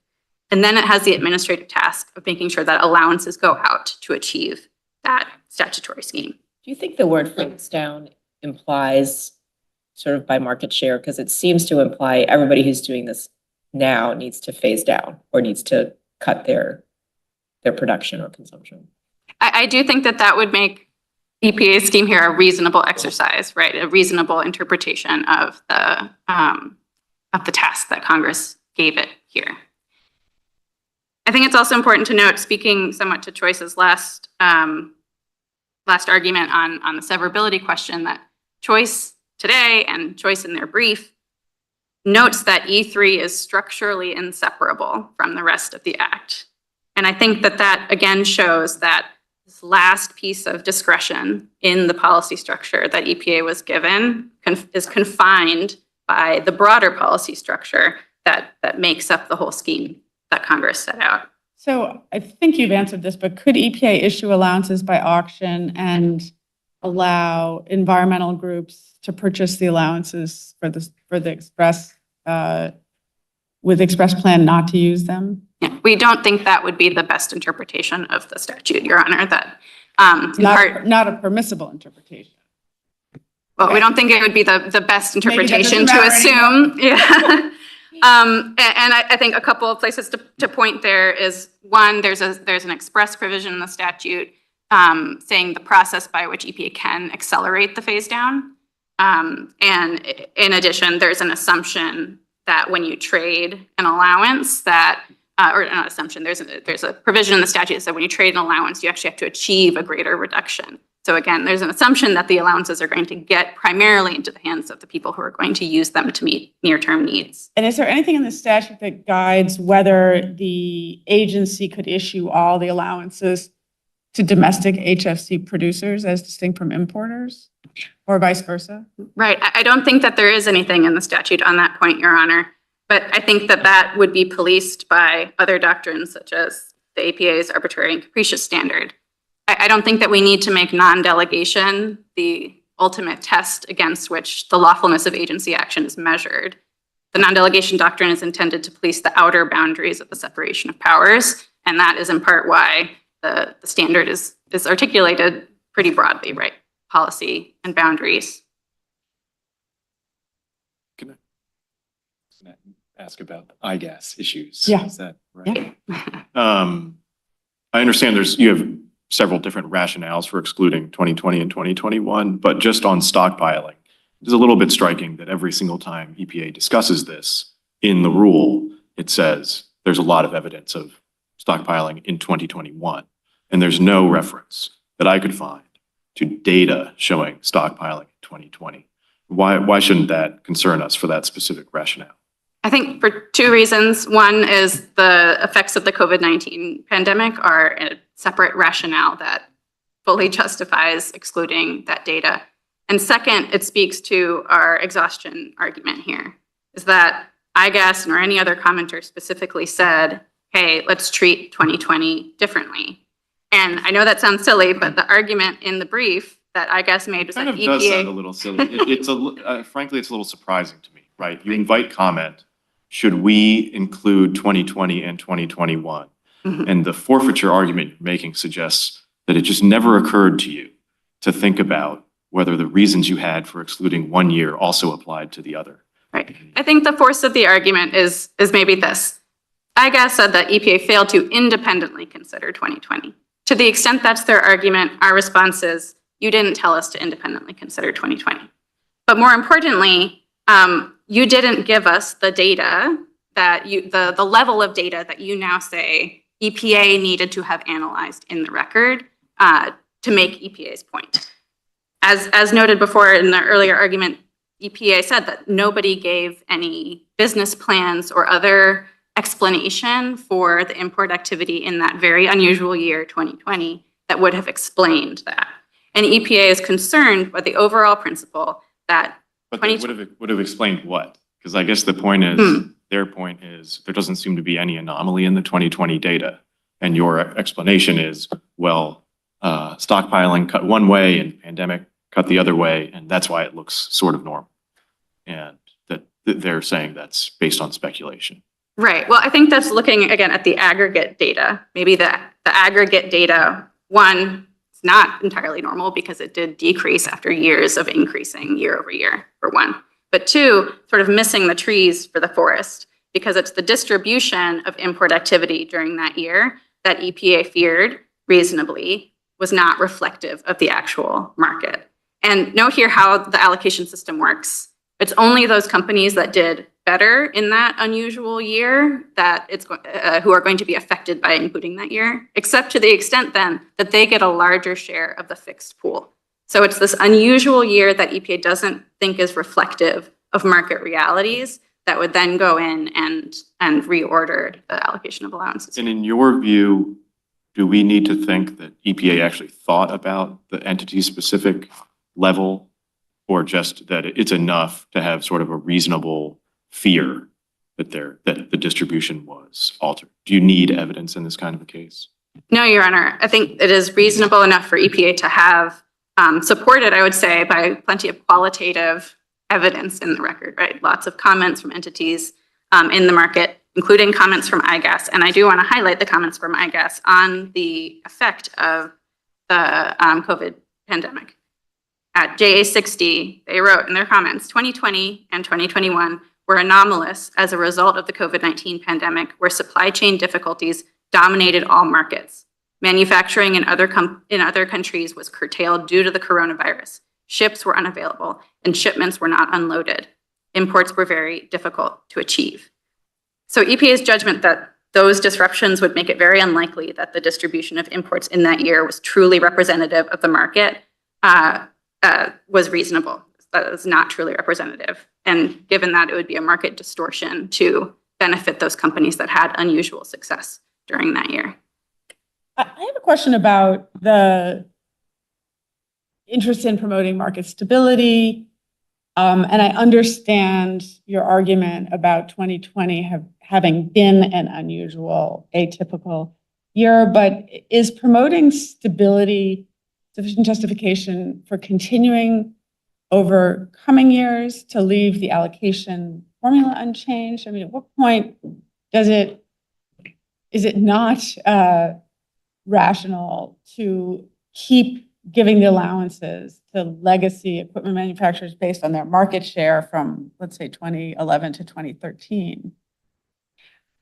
And then it has the administrative task of making sure that allowances go out to achieve that statutory scheme. Do you think the word phase down implies sort of by market share? Because it seems to imply everybody who's doing this now needs to phase down or needs to cut their production or consumption. I do think that that would make EPA's scheme here a reasonable exercise, right? A reasonable interpretation of the task that Congress gave it here. I think it's also important to note, speaking somewhat to Choice's last argument on the severability question, that Choice today and Choice in their brief notes that E3 is structurally inseparable from the rest of the Act. And I think that that again shows that this last piece of discretion in the policy structure that EPA was given is confined by the broader policy structure that makes up the whole scheme that Congress set out. So I think you've answered this, but could EPA issue allowances by auction and allow environmental groups to purchase the allowances for the express with express plan not to use them? Yeah, we don't think that would be the best interpretation of the statute, Your Honor. That not a permissible interpretation. Well, we don't think it would be the best interpretation to assume. Yeah. And I think a couple of places to point there is, one, there's an express provision in the statute saying the process by which EPA can accelerate the phase down. And in addition, there's an assumption that when you trade an allowance that, or not assumption, there's a provision in the statute that says when you trade an allowance, you actually have to achieve a greater reduction. So again, there's an assumption that the allowances are going to get primarily into the hands of the people who are going to use them to meet near-term needs. And is there anything in the statute that guides whether the agency could issue all the allowances to domestic HFC producers as distinct from importers, or vice versa? Right. I don't think that there is anything in the statute on that point, Your Honor. But I think that that would be policed by other doctrines, such as the APA's arbitrary and capricious standard. I don't think that we need to make non-delegation the ultimate test against which the lawfulness of agency action is measured. The non-delegation doctrine is intended to police the outer boundaries of the separation of powers, and that is in part why the standard is articulated pretty broadly, right? Policy and boundaries. Can I ask about the IGas issues? Yeah. Is that right? Yeah. I understand you have several different rationales for excluding 2020 and 2021, but just on stockpiling, it's a little bit striking that every single time EPA discusses this in the rule, it says there's a lot of evidence of stockpiling in 2021, and there's no reference that I could find to data showing stockpiling in 2020. Why shouldn't that concern us for that specific rationale? I think for two reasons. One is the effects of the COVID-19 pandemic are a separate rationale that fully justifies excluding that data. And second, it speaks to our exhaustion argument here, is that IGas or any other commenter specifically said, hey, let's treat 2020 differently. And I know that sounds silly, but the argument in the brief that IGas made was that EPA... It kind of does sound a little silly. Frankly, it's a little surprising to me, right? You invite comment, should we include 2020 and 2021? Mm-hmm. And the forfeiture argument you're making suggests that it just never occurred to you to think about whether the reasons you had for excluding one year also applied to the other. Right. I think the force of the argument is maybe this. IGas said that EPA failed to independently consider 2020. To the extent that's their argument, our response is, you didn't tell us to independently consider 2020. But more importantly, you didn't give us the data that the level of data that you now say EPA needed to have analyzed in the record to make EPA's point. As noted before in the earlier argument, EPA said that nobody gave any business plans or other explanation for the import activity in that very unusual year, 2020, that would have explained that. And EPA is concerned with the overall principle that But they would have explained what? Because I guess the point is, their point is, there doesn't seem to be any anomaly in the 2020 data. And your explanation is, well, stockpiling cut one way and pandemic cut the other way, and that's why it looks sort of normal. And that they're saying that's based on speculation. Right. Well, I think that's looking again at the aggregate data. Maybe the aggregate data, one, it's not entirely normal because it did decrease after years of increasing year over year, for one. But two, sort of missing the trees for the forest, because it's the distribution of import activity during that year that EPA feared reasonably was not reflective of the actual market. And note here how the allocation system works. It's only those companies that did better in that unusual year that who are going to be affected by including that year, except to the extent then that they get a larger share of the fixed pool. So it's this unusual year that EPA doesn't think is reflective of market realities that would then go in and reorder the allocation of allowances. And in your view, do we need to think that EPA actually thought about the entity-specific level, or just that it's enough to have sort of a reasonable fear that the distribution was altered? Do you need evidence in this kind of a case? No, Your Honor. I think it is reasonable enough for EPA to have supported, I would say, by plenty of qualitative evidence in the record, right? Lots of comments from entities in the market, including comments from IGas. And I do want to highlight the comments from IGas on the effect of the COVID pandemic. At JA60, they wrote in their comments, 2020 and 2021 were anomalous as a result of the COVID-19 pandemic, where supply chain difficulties dominated all markets. Manufacturing in other countries was curtailed due to the coronavirus. Ships were unavailable and shipments were not unloaded. Imports were very difficult to achieve. So EPA's judgment that those disruptions would make it very unlikely that the distribution of imports in that year was truly representative of the market was reasonable. That was not truly representative. And given that, it would be a market distortion to benefit those companies that had unusual success during that year. I have a question about the interest in promoting market stability. And I understand your argument about 2020 having been an unusual, atypical year, but is promoting stability sufficient justification for continuing over coming years to leave the allocation formula unchanged? I mean, at what point is it not rational to keep giving the allowances to legacy equipment manufacturers based on their market share from, let's say, 2011 to 2013?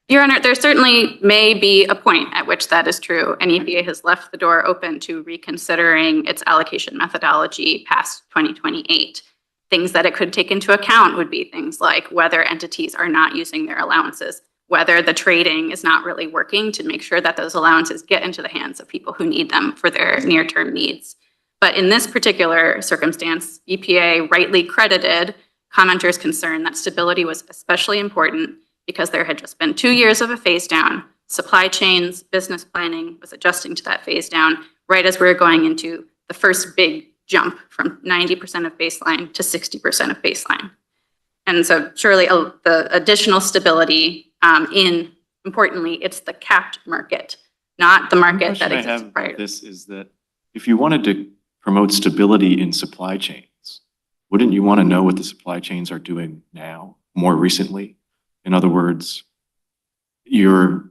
Your Honor, there certainly may be a point at which that is true, and EPA has left the door open to reconsidering its allocation methodology past 2028. Things that it could take into account would be things like whether entities are not using their allowances, whether the trading is not really working to make sure that those allowances get into the hands of people who need them for their near-term needs. But in this particular circumstance, EPA rightly credited commenters' concern that stability was especially important because there had just been 2 years of a phase down. Supply chains, business planning was adjusting to that phase down right as we were going into the first big jump from 90% of baseline to 60% of baseline. And so surely the additional stability importantly, it's the capped market, not the market that exists prior. This is that if you wanted to promote stability in supply chains, wouldn't you want to know what the supply chains are doing now, more recently? In other words, you're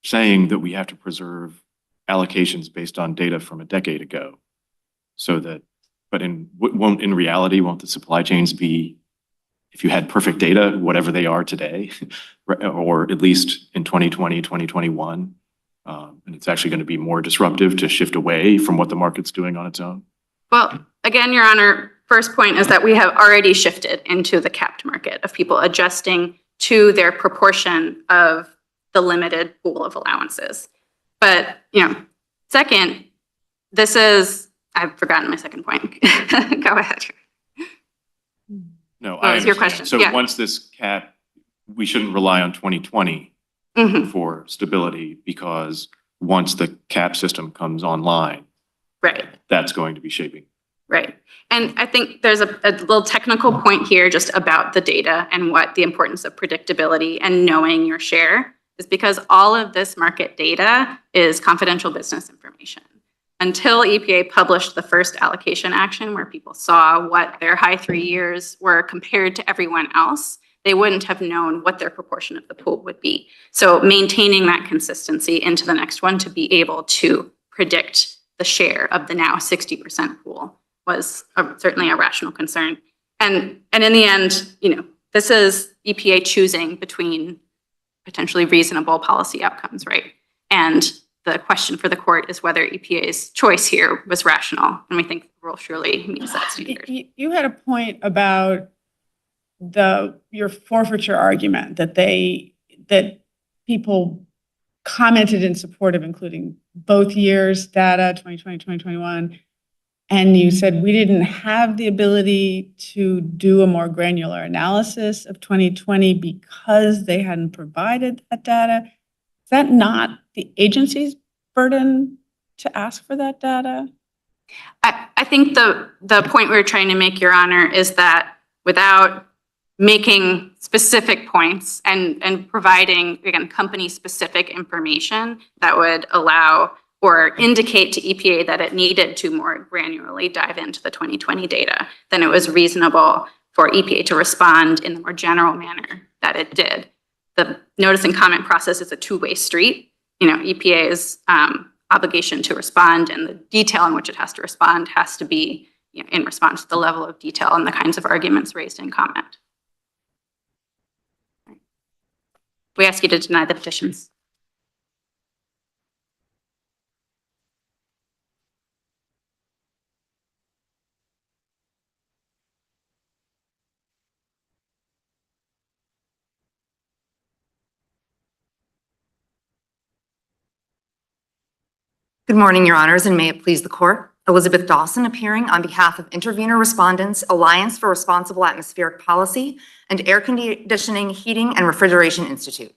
saying that we have to preserve allocations based on data from a decade ago, so that, but in reality, won't the supply chains be if you had perfect data, whatever they are today, or at least in 2020, 2021, and it's actually going to be more disruptive to shift away from what the market's doing on its own? Well, again, Your Honor, first point is that we have already shifted into the capped market of people adjusting to their proportion of the limited pool of allowances. But, second, this is, I've forgotten my second point. Go ahead. No, What was your question? So Yeah. once this cap, we shouldn't rely on 2020 for stability, because once the cap system comes online, Right. that's going to be shaping. Right. And I think there's a little technical point here just about the data and what the importance of predictability and knowing your share is, because all of this market data is confidential business information. Until EPA published the first allocation action where people saw what their high 3 years were compared to everyone else, they wouldn't have known what their proportion of the pool would be. So maintaining that consistency into the next one to be able to predict the share of the now 60% pool was certainly a rational concern. And in the end, this is EPA choosing between potentially reasonable policy outcomes, right? And the question for the court is whether EPA's choice here was rational. And we think the rule surely meets that standard. You had a point about your forfeiture argument that people commented in support of including both years' data, 2020, 2021. And you said we didn't have the ability to do a more granular analysis of 2020 because they hadn't provided that data. Is that not the agency's burden to ask for that data? I think the point we're trying to make, Your Honor, is that without making specific points and providing, again, company-specific information that would allow or indicate to EPA that it needed to more granularly dive into the 2020 data, then it was reasonable for EPA to respond in the more general manner that it did. The notice and comment process is a two-way street. EPA's obligation to respond and the detail in which it has to respond has to be in response to the level of detail and the kinds of arguments raised in comment. We ask you to deny the petitions. Good morning, Your Honors, and may it please the Court. Elizabeth Dawson appearing on behalf of Intervenor Respondents, Alliance for Responsible Atmospheric Policy, and Air Conditioning, Heating, and Refrigeration Institute.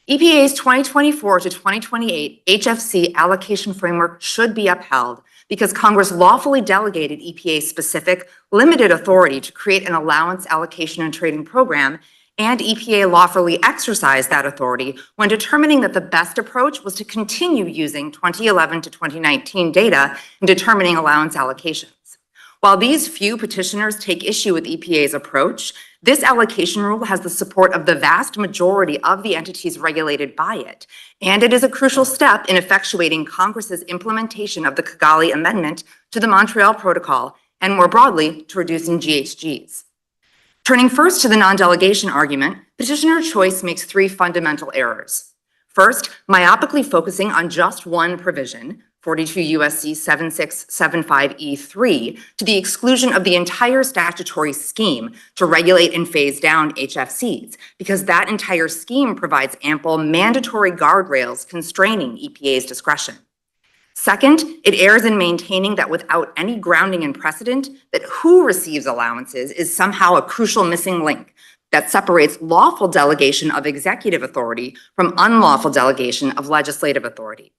EPA's 2024 to 2028 HFC allocation framework should be upheld because Congress lawfully delegated EPA's specific limited authority to create an allowance, allocation, and trading program, and EPA lawfully exercised that authority when determining that the best approach was to continue using 2011 to 2019 data in determining allowance allocations. While these few petitioners take issue with EPA's approach, this allocation rule has the support of the vast majority of the entities regulated by it, and it is a crucial step in effectuating Congress's implementation of the Kigali Amendment to the Montreal Protocol, and more broadly, to reducing GHGs. Turning first to the non-delegation argument, petitioner choice makes three fundamental errors. First, myopically focusing on just one provision, 42 USC 7675E3, to the exclusion of the entire statutory scheme to regulate and phase down HFCs, because that entire scheme provides ample mandatory guardrails constraining EPA's discretion. Second, it errs in maintaining that without any grounding in precedent, that who receives allowances is somehow a crucial missing link that separates lawful delegation of executive authority from unlawful delegation of legislative authority.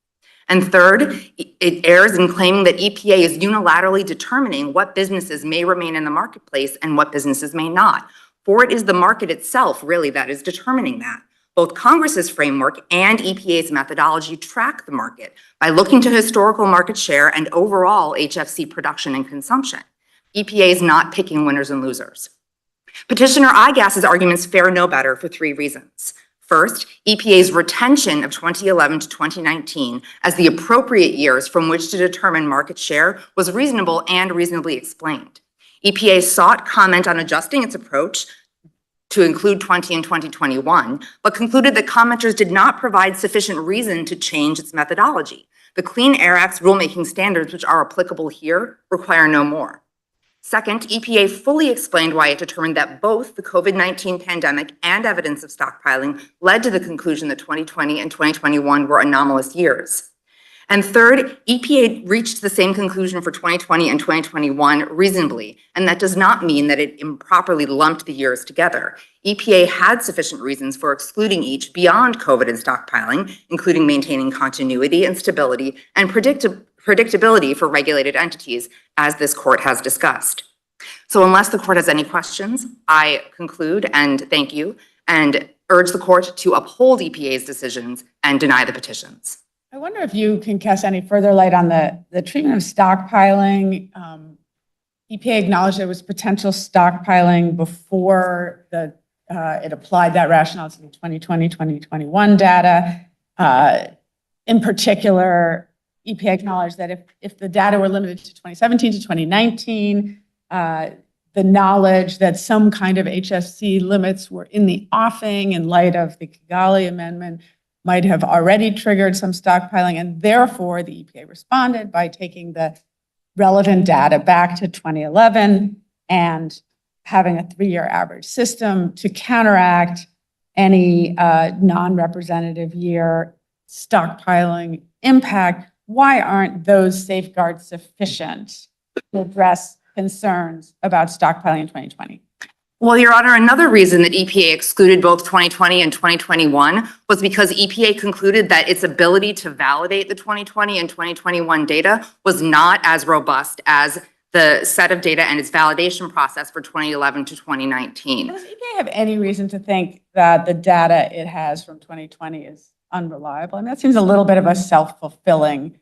And third, it errs in claiming that EPA is unilaterally determining what businesses may remain in the marketplace and what businesses may not, for it is the market itself really that is determining that. Both Congress's framework and EPA's methodology track the market by looking to historical market share and overall HFC production and consumption. EPA is not picking winners and losers. Petitioner IGas's arguments fare no better for three reasons. First, EPA's retention of 2011 to 2019 as the appropriate years from which to determine market share was reasonable and reasonably explained. EPA sought comment on adjusting its approach to include 20 and 2021, but concluded that commenters did not provide sufficient reason to change its methodology. The Clean Air Act's rulemaking standards, which are applicable here, require no more. Second, EPA fully explained why it determined that both the COVID-19 pandemic and evidence of stockpiling led to the conclusion that 2020 and 2021 were anomalous years. And third, EPA reached the same conclusion for 2020 and 2021 reasonably, and that does not mean that it improperly lumped the years together. EPA had sufficient reasons for excluding each beyond COVID and stockpiling, including maintaining continuity and stability and predictability for regulated entities, as this court has discussed. So unless the court has any questions, I conclude and thank you and urge the court to uphold EPA's decisions and deny the petitions. I wonder if you can cast any further light on the treatment of stockpiling. EPA acknowledged there was potential stockpiling before it applied that rationale to the 2020, 2021 data. In particular, EPA acknowledged that if the data were limited to 2017 to 2019, the knowledge that some kind of HFC limits were in the offing in light of the Kigali Amendment might have already triggered some stockpiling, and therefore the EPA responded by taking the relevant data back to 2011 and having a 3-year average system to counteract any non-representative year stockpiling impact. Why aren't those safeguards sufficient to address concerns about stockpiling in 2020? Well, Your Honor, another reason that EPA excluded both 2020 and 2021 was because EPA concluded that its ability to validate the 2020 and 2021 data was not as robust as the set of data and its validation process for 2011 to 2019. Does EPA have any reason to think that the data it has from 2020 is unreliable? I mean, that seems a little bit of a self-fulfilling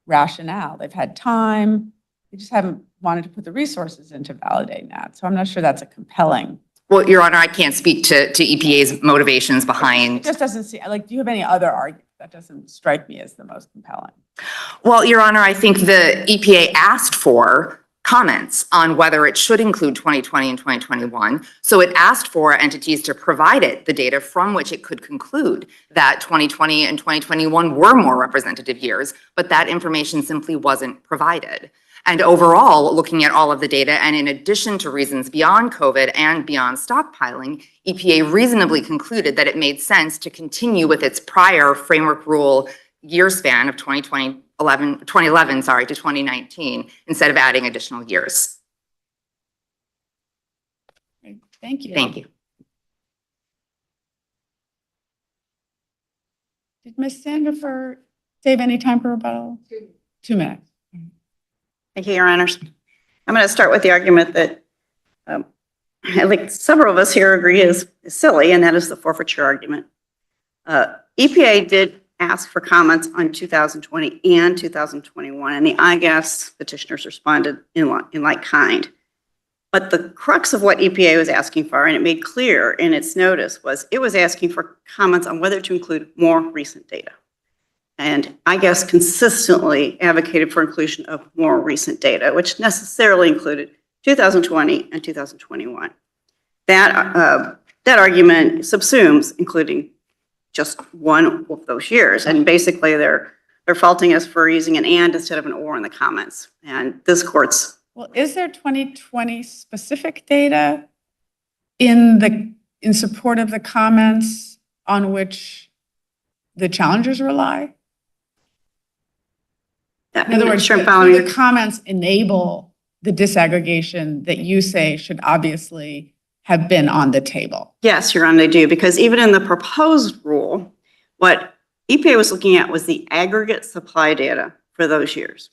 rationale. They've had time. They just haven't wanted to put the resources into validating that. So I'm not sure that's a compelling. Well, Your Honor, I can't speak to EPA's motivations behind. It just doesn't seem like, do you have any other argument? That doesn't strike me as the most compelling. Well, Your Honor, I think the EPA asked for comments on whether it should include 2020 and 2021. So it asked for entities to provide it the data from which it could conclude that 2020 and 2021 were more representative years, but that information simply wasn't provided. And overall, looking at all of the data, and in addition to reasons beyond COVID and beyond stockpiling, EPA reasonably concluded that it made sense to continue with its prior framework rule year span of 2011 to 2019 instead of adding additional years. Thank you. Thank you. Did Ms. Sandifer save any time for rebuttal? 2 minutes. Thank you, Your Honors. I'm going to start with the argument that I think several of us here agree is silly, and that is the forfeiture argument. EPA did ask for comments on 2020 and 2021, and the IGas petitioners responded in like kind. But the crux of what EPA was asking for, and it made clear in its notice, was it was asking for comments on whether to include more recent data. And IGas consistently advocated for inclusion of more recent data, which necessarily included 2020 and 2021. That argument subsumes including just one of those years. And basically they're faulting us for using an and instead of an or in the comments. And this court's. Well, is there 2020 specific data in support of the comments on which the challengers rely? In other words, do the comments enable the disaggregation that you say should obviously have been on the table? Yes, Your Honor, they do, because even in the proposed rule, what EPA was looking at was the aggregate supply data for those years.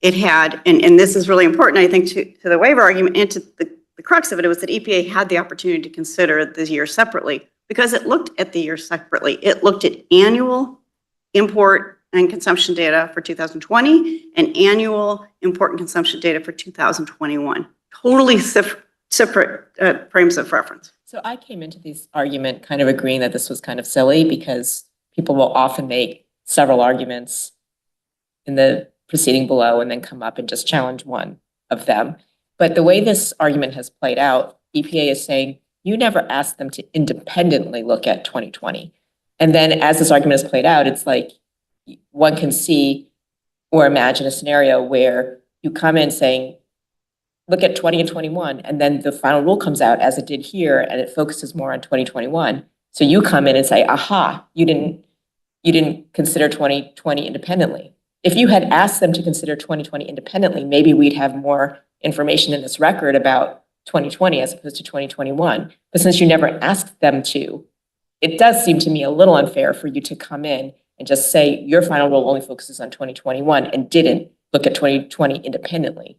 It had, and this is really important, I think, to the waiver argument and to the crux of it, was that EPA had the opportunity to consider the year separately because it looked at the year separately. It looked at annual import and consumption data for 2020 and annual import and consumption data for 2021. Totally separate frames of reference. So I came into this argument kind of agreeing that this was kind of silly because people will often make several arguments in the proceeding below and then come up and just challenge one of them. But the way this argument has played out, EPA is saying you never asked them to independently look at 2020. And then as this argument is played out, it's like one can see or imagine a scenario where you come in saying, look at 20 and 21, and then the final rule comes out as it did here, and it focuses more on 2021. So you come in and say, aha, you didn't consider 2020 independently. If you had asked them to consider 2020 independently, maybe we'd have more information in this record about 2020 as opposed to 2021. But since you never asked them to, it does seem to me a little unfair for you to come in and just say your final rule only focuses on 2021 and didn't look at 2020 independently.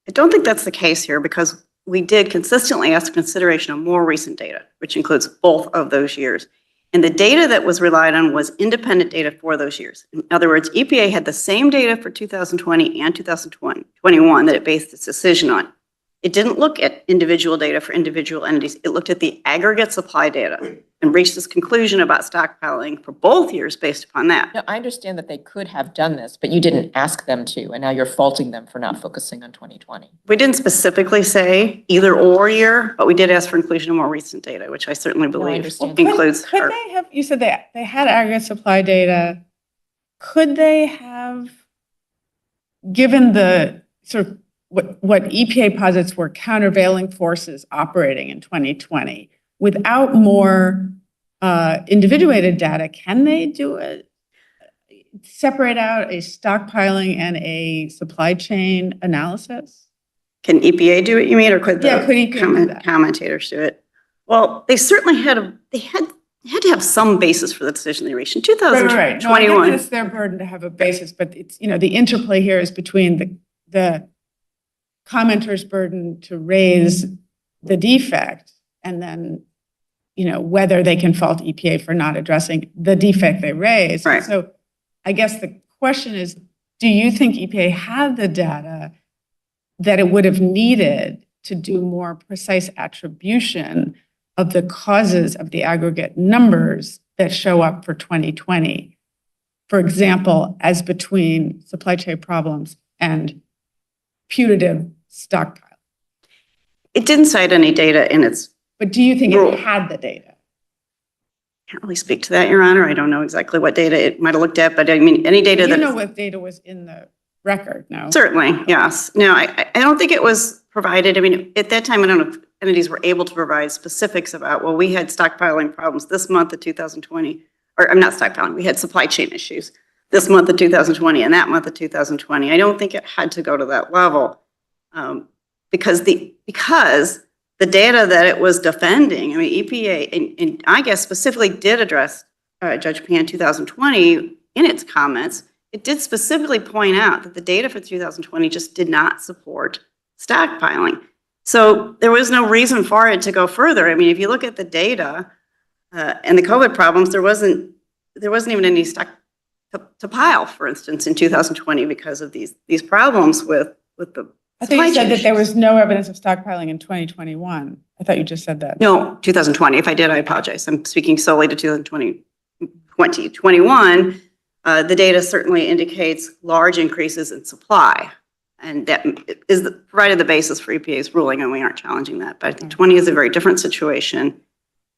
I don't think that's the case here because we did consistently ask consideration of more recent data, which includes both of those years. And the data that was relied on was independent data for those years. In other words, EPA had the same data for 2020 and 2021 that it based its decision on. It didn't look at individual data for individual entities. It looked at the aggregate supply data and reached this conclusion about stockpiling for both years based upon that. Now, I understand that they could have done this, but you didn't ask them to, and now you're faulting them for not focusing on 2020. We didn't specifically say either or year, but we did ask for inclusion of more recent data, which I certainly believe understand. includes Could they have, you said they had aggregate supply data. Could they have, given the sort of what EPA posits were countervailing forces operating in 2020, without more individuated data, can they do it? Separate out a stockpiling and a supply chain analysis? Can EPA do it, you mean, or could the Yeah, could EPA do that? commentators do it? Well, they certainly had to have some basis for the decision they reached in Right. No, I get 2021. that it's their burden to have a basis, but it's, the interplay here is between the commenter's burden to raise the defect and then, whether they can fault EPA for not addressing the defect they raised. Right. So I guess the question is, do you think EPA had the data that it would have needed to do more precise attribution of the causes of the aggregate numbers that show up for 2020? For example, as between supply chain problems and putative stockpile. It didn't cite any data in its, But do you think Rule. it had the data? can't really speak to that, Your Honor. I don't know exactly what data it might have looked at, but I mean, any data You that. know what data was in the record, no? Certainly, yes. No, I don't think it was provided. I mean, at that time, I don't know if entities were able to provide specifics about, well, we had stockpiling problems this month of 2020, or I'm not stockpiling, we had supply chain issues this month of 2020 and that month of 2020. I don't think it had to go to that level because the data that it was defending, I mean, EPA and IGas specifically did address Judge Pan 2020 in its comments. It did specifically point out that the data for 2020 just did not support stockpiling. So there was no reason for it to go further. I mean, if you look at the data and the COVID problems, there wasn't even any stock to pile, for instance, in 2020 because of these problems with the I thought you said that there was no evidence of stockpiling in 2021. I thought you just said that. No, 2020. If I did, I apologize. I'm speaking solely to 2021. The data certainly indicates large increases in supply. And that provided the basis for EPA's ruling, and we aren't challenging that. But I think 20 is a very different situation.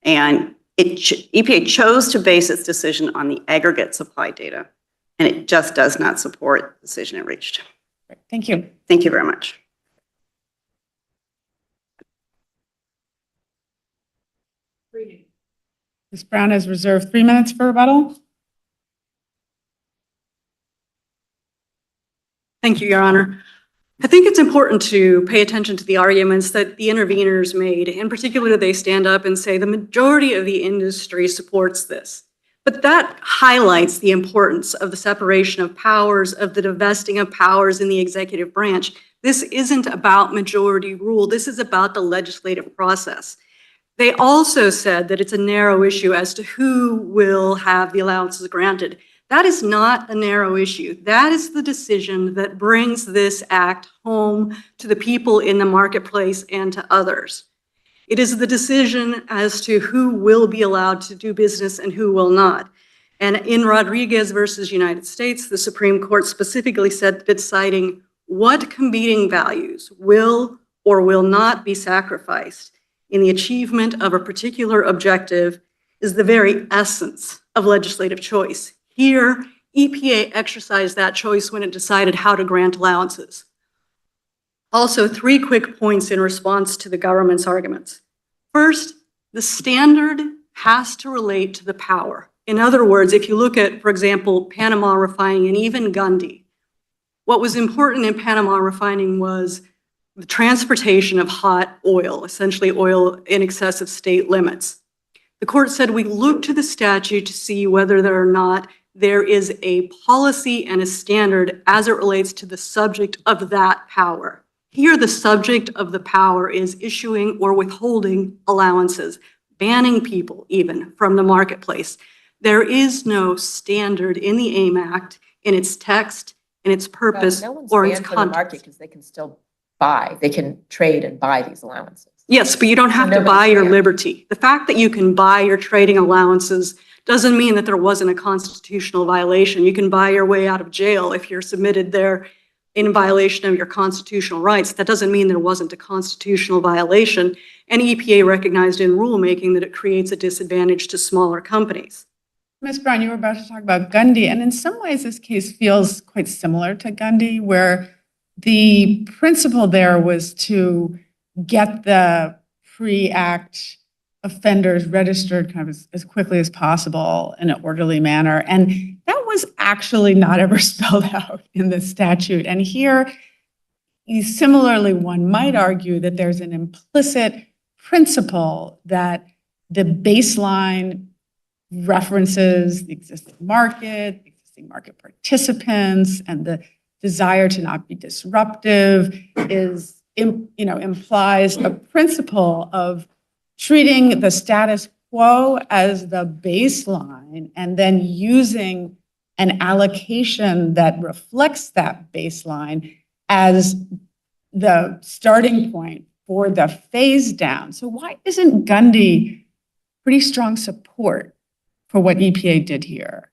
And EPA chose to base its decision on the aggregate supply data. And it just does not support the decision it reached. Thank you. Thank you very much. Ms. Brown has reserved 3 minutes for rebuttal. Thank you, Your Honor. I think it's important to pay attention to the arguments that the interveners made. In particular, they stand up and say the majority of the industry supports this. But that highlights the importance of the separation of powers, of the divesting of powers in the executive branch. This isn't about majority rule. This is about the legislative process. They also said that it's a narrow issue as to who will have the allowances granted. That is not a narrow issue. That is the decision that brings this act home to the people in the marketplace and to others. It is the decision as to who will be allowed to do business and who will not. And in Rodriguez versus United States, the Supreme Court specifically said that citing what competing values will or will not be sacrificed in the achievement of a particular objective is the very essence of legislative choice. Here, EPA exercised that choice when it decided how to grant allowances. Also, 3 quick points in response to the government's arguments. First, the standard has to relate to the power. In other words, if you look at, for example, Panama refining and even Gundy, what was important in Panama refining was the transportation of hot oil, essentially oil in excess of state limits. The court said we look to the statute to see whether or not there is a policy and a standard as it relates to the subject of that power. Here, the subject of the power is issuing or withholding allowances, banning people even from the marketplace. There is no standard in the AIM Act, in its text, in its purpose, No one's or its banned from the market content. because they can still buy, they can trade and buy these allowances. Yes, but you don't have to nobody's buy your banned. liberty. The fact that you can buy your trading allowances doesn't mean that there wasn't a constitutional violation. You can buy your way out of jail if you're submitted there in violation of your constitutional rights. That doesn't mean there wasn't a constitutional violation. And EPA recognized in rulemaking that it creates a disadvantage to smaller companies. Ms. Brown, you were about to talk about Gundy, and in some ways this case feels quite similar to Gundy, where the principle there was to get the pre-act offenders registered kind of as quickly as possible in an orderly manner. And that was actually not ever spelled out in the statute. And here, similarly, one might argue that there's an implicit principle that the baseline references the existing market participants, and the desire to not be disruptive is, implies a principle of treating the status quo as the baseline and then using an allocation that reflects that baseline as the starting point for the phase down. So why isn't Gundy pretty strong support for what EPA did here?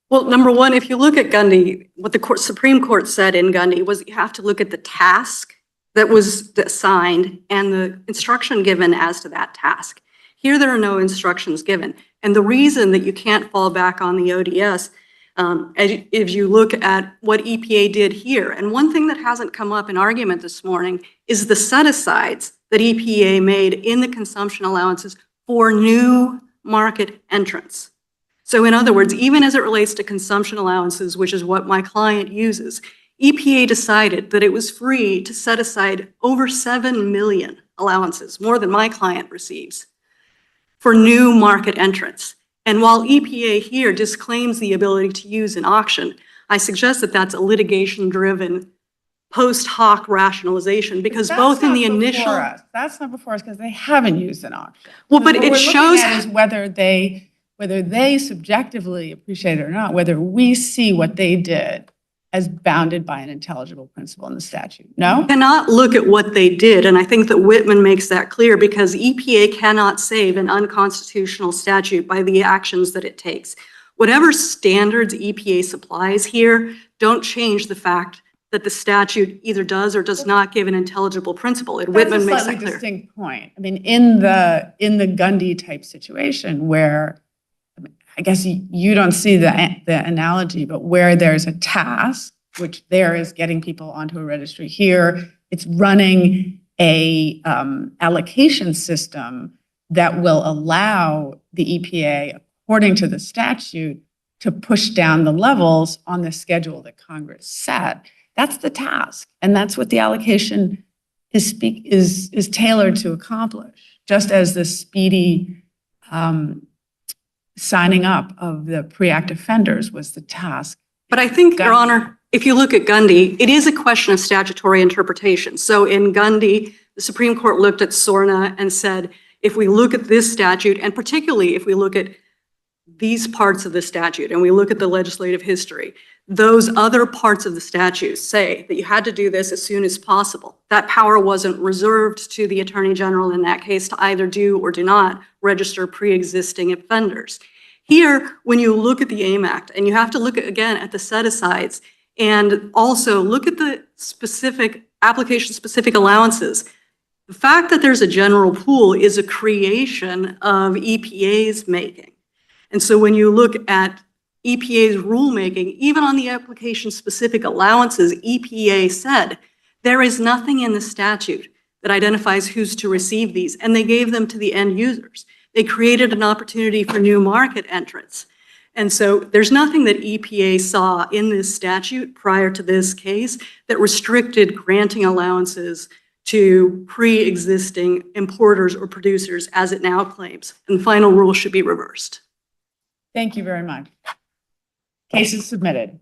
Well, number one, if you look at Gundy, what the Supreme Court said in Gundy was you have to look at the task that was assigned and the instruction given as to that task. Here, there are no instructions given. And the reason that you can't fall back on the ODS, if you look at what EPA did here, and one thing that hasn't come up in argument this morning is the set-asides that EPA made in the consumption allowances for new market entrants. So in other words, even as it relates to consumption allowances, which is what my client uses, EPA decided that it was free to set aside over 7 million allowances, more than my client receives, for new market entrants. And while EPA here disclaims the ability to use an auction, I suggest that that's a litigation-driven post hoc rationalization, because both in the initial... That's not before us because they haven't used an auction. Well, but What it we're shows... looking at is whether they subjectively appreciate it or not, whether we see what they did as bounded by an intelligible principle in the statute. No? Cannot look at what they did, and I think that Whitman makes that clear, because EPA cannot save an unconstitutional statute by the actions that it takes. Whatever standards EPA supplies here don't change the fact that the statute either does or does not give an intelligible principle. And Whitman makes that That's a clear. slightly distinct point. I mean, in the Gundy type situation where, I guess you don't see the analogy, but where there's a task, which there is getting people onto a registry. Here, it's running a allocation system that will allow the EPA, according to the statute, to push down the levels on the schedule that Congress set. That's the task, and that's what the allocation is tailored to accomplish, just as the speedy signing up of the pre-act offenders was the task. But I think, Your Honor, if you look at Gundy, it is a question of statutory interpretation. So in Gundy, the Supreme Court looked at SORNA and said, if we look at this statute, and particularly if we look at these parts of the statute and we look at the legislative history, those other parts of the statute say that you had to do this as soon as possible. That power wasn't reserved to the Attorney General in that case to either do or do not register pre-existing offenders. Here, when you look at the AIM Act, and you have to look again at the set-asides, and also look at the specific application-specific allowances, The fact that there's a general pool is a creation of EPA's making. And so when you look at EPA's rulemaking, even on the application-specific allowances, EPA said there is nothing in the statute that identifies who's to receive these, and they gave them to the end users. They created an opportunity for new market entrants. And so there's nothing that EPA saw in this statute prior to this case that restricted granting allowances to pre-existing importers or producers as it now claims. And the final rule should be reversed. Thank you very much. Case is submitted.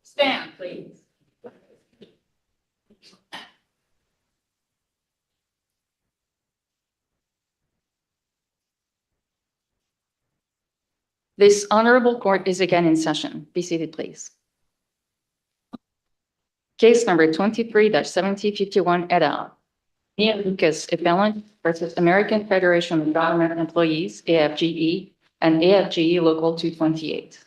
Stand, please. This honorable court is again in session. Be seated, please. Case number 23-7051 et al. Nia Lucas, appellant versus American Federation of Government Employees, AFGE, and AFGE Local 228.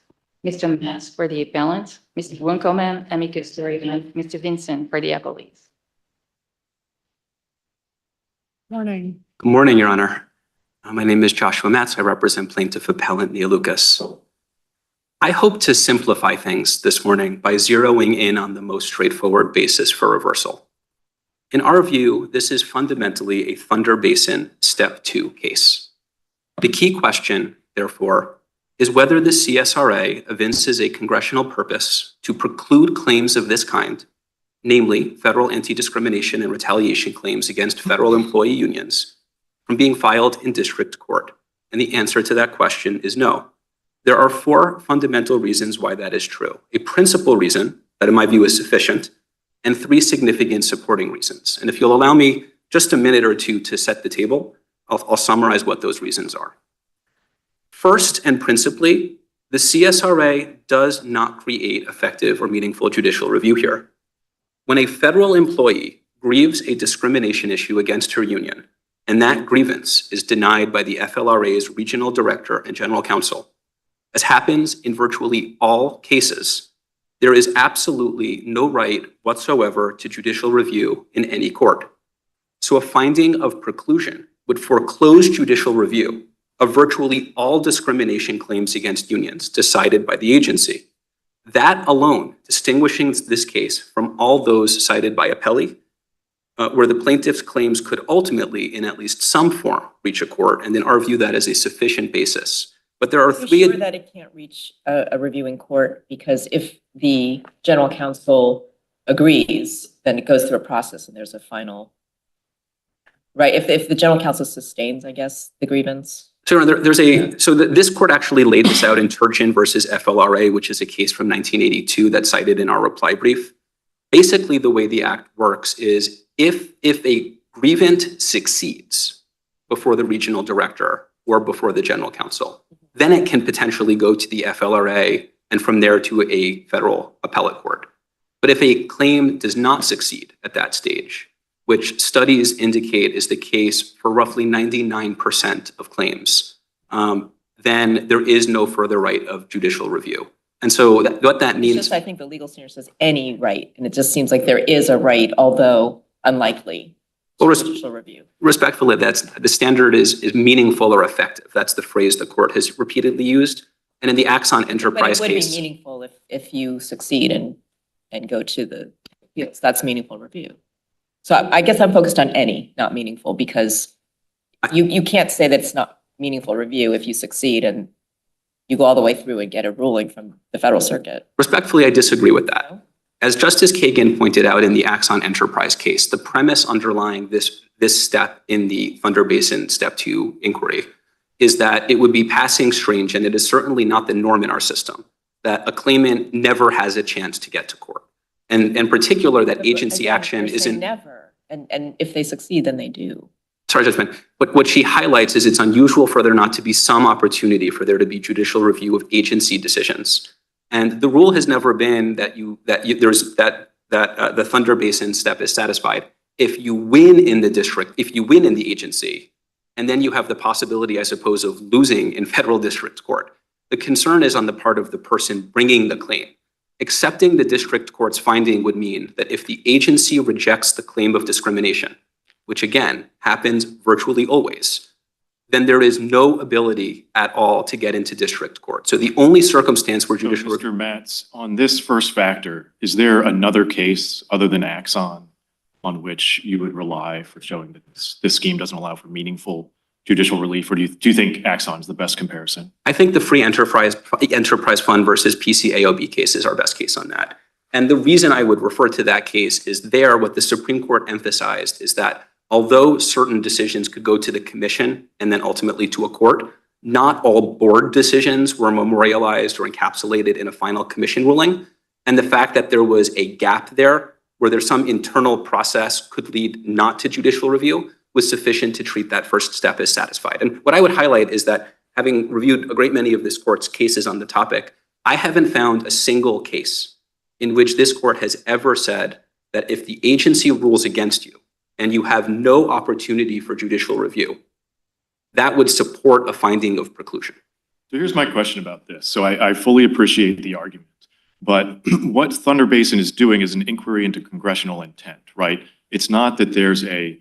Mr. Metz for the appellant, Mr. Winkelmann, amicus curiae, and Mr. Vincent for the appellees. Morning. Good morning, Your Honor. My name is Joshua Metz. I represent plaintiff appellant Nia Lucas. I hope to simplify things this morning by zeroing in on the most straightforward basis for reversal. In our view, this is fundamentally a Thunder Basin Step 2 case. The key question, therefore, is whether the CSRA evinces a congressional purpose to preclude claims of this kind, namely federal anti-discrimination and retaliation claims against federal employee unions, from being filed in district court. And the answer to that question is no. There are 4 fundamental reasons why that is true. A principal reason that in my view is sufficient, and 3 significant supporting reasons. And if you'll allow me just a minute or two to set the table, I'll summarize what those reasons are. First and principally, the CSRA does not create effective or meaningful judicial review here. When a federal employee grieves a discrimination issue against her union, and that grievance is denied by the FLRA's regional director and general counsel, as happens in virtually all cases, there is absolutely no right whatsoever to judicial review in any court. So a finding of preclusion would foreclose judicial review of virtually all discrimination claims against unions decided by the agency. That alone distinguishing this case from all those cited by appellee, where the plaintiff's claims could ultimately, in at least some form, reach a court, and in our view, that is a sufficient basis. But there are 3... Are you sure that it can't reach a reviewing court? Because if the general counsel agrees, then it goes through a process and there's a final, right? If the general counsel sustains, I guess, the grievance. So this court actually laid this out in Turchin versus FLRA, which is a case from 1982 that's cited in our reply brief. Basically, the way the act works is if a grievant succeeds before the regional director or before the general counsel, then it can potentially go to the FLRA and from there to a federal appellate court. But if a claim does not succeed at that stage, which studies indicate is the case for roughly 99% of claims, then there is no further right of judicial review. And so what that It's means, just, I think the legal standard says any right, and it just seems like there is a right, although unlikely, Well, to judicial review. respectfully, that's the standard is meaningful or effective. That's the phrase the court has repeatedly used. And in the Axon But Enterprise it would be case, meaningful if you succeed and go to the, yes, that's meaningful review. So I guess I'm focused on any, not meaningful, because you can't say that it's not meaningful review if you succeed and you go all the way through and get a ruling from the federal circuit. respectfully, I disagree with that. As Justice Kagan pointed out in the Axon Enterprise case, the premise underlying this step in the Thunder Basin Step 2 inquiry is that it would be passing strange, and it is certainly not the norm in our system, that a claimant never has a chance to get to court. And in particular, that agency Again, action you're saying isn't. never, and if they succeed, then they do. Sorry, Judge Mann, but what she highlights is it's unusual for there not to be some opportunity for there to be judicial review of agency decisions. And the rule has never been that the Thunder Basin step is satisfied if you win in the district, if you win in the agency, and then you have the possibility, I suppose, of losing in federal district court. The concern is on the part of the person bringing the claim. Accepting the district court's finding would mean that if the agency rejects the claim of discrimination, which again happens virtually always, then there is no ability at all to get into district court. So the only circumstance where So, judicial Mr. Matz, on this first factor, is there another case other than Axon on which you would rely for showing that this scheme doesn't allow for meaningful judicial relief, or do you think Axon is the best comparison? I think the Free Enterprise Fund versus PCAOB case is our best case on that. And the reason I would refer to that case is there, what the Supreme Court emphasized is that although certain decisions could go to the commission and then ultimately to a court, not all board decisions were memorialized or encapsulated in a final commission ruling. And the fact that there was a gap there where there's some internal process could lead not to judicial review was sufficient to treat that first step as satisfied. And what I would highlight is that having reviewed a great many of this court's cases on the topic, I haven't found a single case in which this court has ever said that if the agency rules against you and you have no opportunity for judicial review, that would support a finding of preclusion. So here's my question about this. So I fully appreciate the argument, but what Thunder Basin is doing is an inquiry into congressional intent, right? It's not that there's a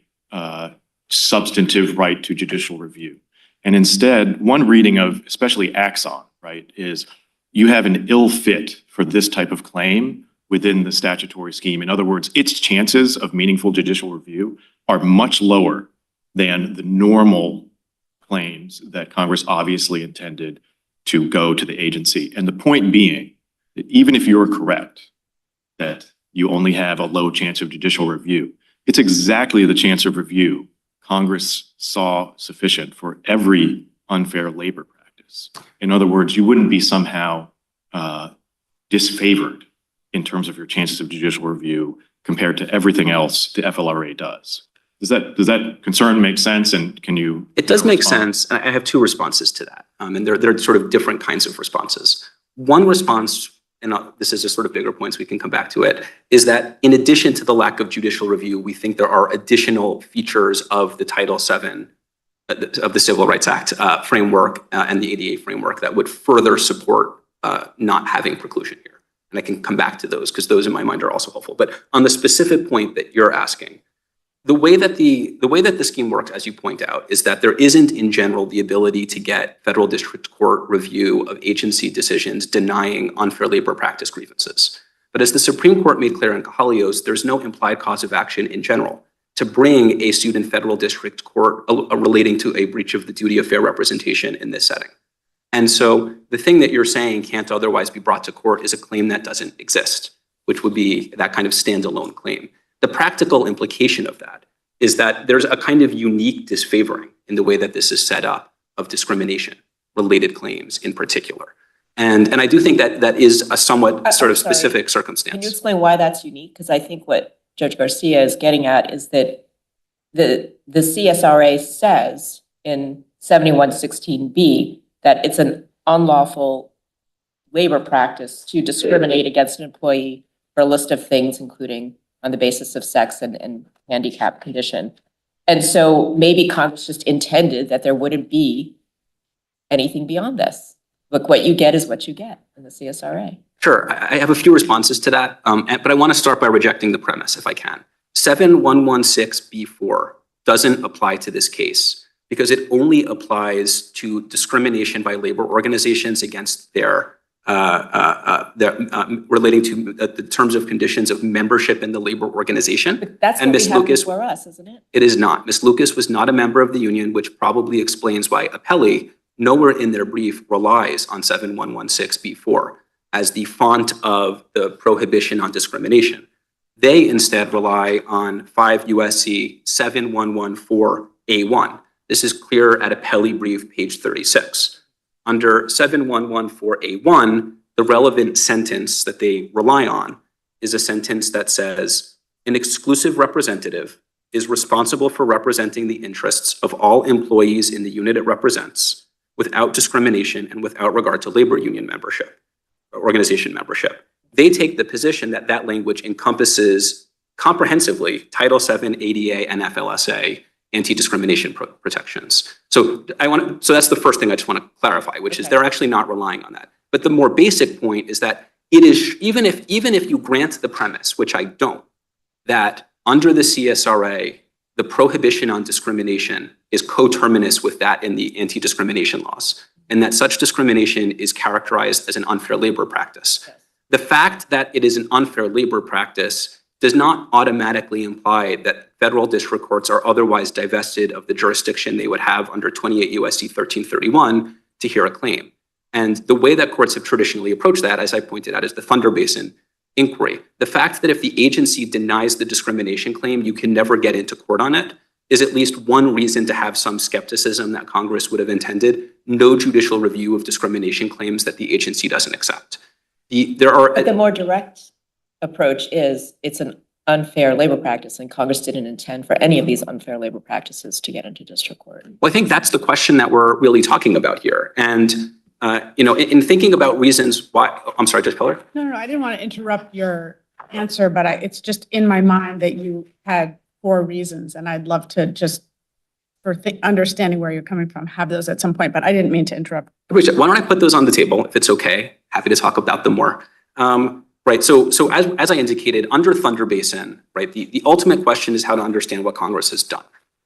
substantive right to judicial review. And instead, one reading of especially Axon, right, is you have an ill fit for this type of claim within the statutory scheme. In other words, its chances of meaningful judicial review are much lower than the normal claims that Congress obviously intended to go to the agency. And the point being that even if you're correct that you only have a low chance of judicial review, it's exactly the chance of review Congress saw sufficient for every unfair labor practice. In other words, you wouldn't be somehow disfavored in terms of your chances of judicial review compared to everything else the FLRA does. Does that concern make sense? And can you? It does make sense. I have two responses to that. And they're sort of different kinds of responses. One response, and this is a sort of bigger points, we can come back to it, is that in addition to the lack of judicial review, we think there are additional features of the Title VII of the Civil Rights Act framework and the ADA framework that would further support not having preclusion here. And I can come back to those because those in my mind are also helpful. But on the specific point that you're asking, the way that the scheme works, as you point out, is that there isn't in general the ability to get federal district court review of agency decisions denying unfair labor practice grievances. But as the Supreme Court made clear in Cajalios, there's no implied cause of action in general to bring a suit in federal district court relating to a breach of the duty of fair representation in this setting. And so the thing that you're saying can't otherwise be brought to court is a claim that doesn't exist, which would be that kind of standalone claim. The practical implication of that is that there's a kind of unique disfavoring in the way that this is set up of discrimination related claims in particular. And I do think that that is a somewhat sort of specific circumstance. Can you explain why that's unique? Because I think what Judge Garcia is getting at is that the CSRA says in 7116B that it's an unlawful labor practice to discriminate against an employee for a list of things, including on the basis of sex and handicap condition. And so maybe Congress just intended that there wouldn't be anything beyond this. look, what you get is what you get in the CSRA. Sure, I have a few responses to that, but I want to start by rejecting the premise if I can. 7116B4 doesn't apply to this case because it only applies to discrimination by labor organizations against their relating to the terms of conditions of membership in the labor organization. But that's And what Ms. we have Lucas, before us, isn't it? it is not. Ms. Lucas was not a member of the union, which probably explains why appellee nowhere in their brief relies on 7116B4 as the font of the prohibition on discrimination. They instead rely on 5 USC 7114A1. This is clear at appellee brief page 36. Under 7114A1, the relevant sentence that they rely on is a sentence that says, an exclusive representative is responsible for representing the interests of all employees in the unit it represents without discrimination and without regard to labor union membership, organization membership. They take the position that that language encompasses comprehensively Title VII, ADA, and FLSA anti-discrimination protections. So that's the first thing I just want to clarify, which is they're actually not relying on that. But the more basic point is that it is, even if you grant the premise, which I don't, that under the CSRA, the prohibition on discrimination is coterminous with that in the anti-discrimination laws, and that such discrimination is characterized as an unfair labor practice. Yes. The fact that it is an unfair labor practice does not automatically imply that federal district courts are otherwise divested of the jurisdiction they would have under 28 USC 1331 to hear a claim. And the way that courts have traditionally approached that, as I pointed out, is the Thunder Basin inquiry. The fact that if the agency denies the discrimination claim, you can never get into court on it, is at least one reason to have some skepticism that Congress would have intended no judicial review of discrimination claims that the agency doesn't accept. But the more direct approach is it's an unfair labor practice, and Congress didn't intend for any of these unfair labor practices to get into district court. Well, I think that's the question that we're really talking about here. And in thinking about reasons why, I'm sorry, Judge Peller? No, I didn't want to interrupt your answer, but it's just in my mind that you had 4 reasons, and I'd love to just, for understanding where you're coming from, have those at some point, but I didn't mean to interrupt. Why don't I put those on the table, if it's okay? Happy to talk about them more. Right, so as I indicated, under Thunder Basin, right, the ultimate question is how to understand what Congress has done.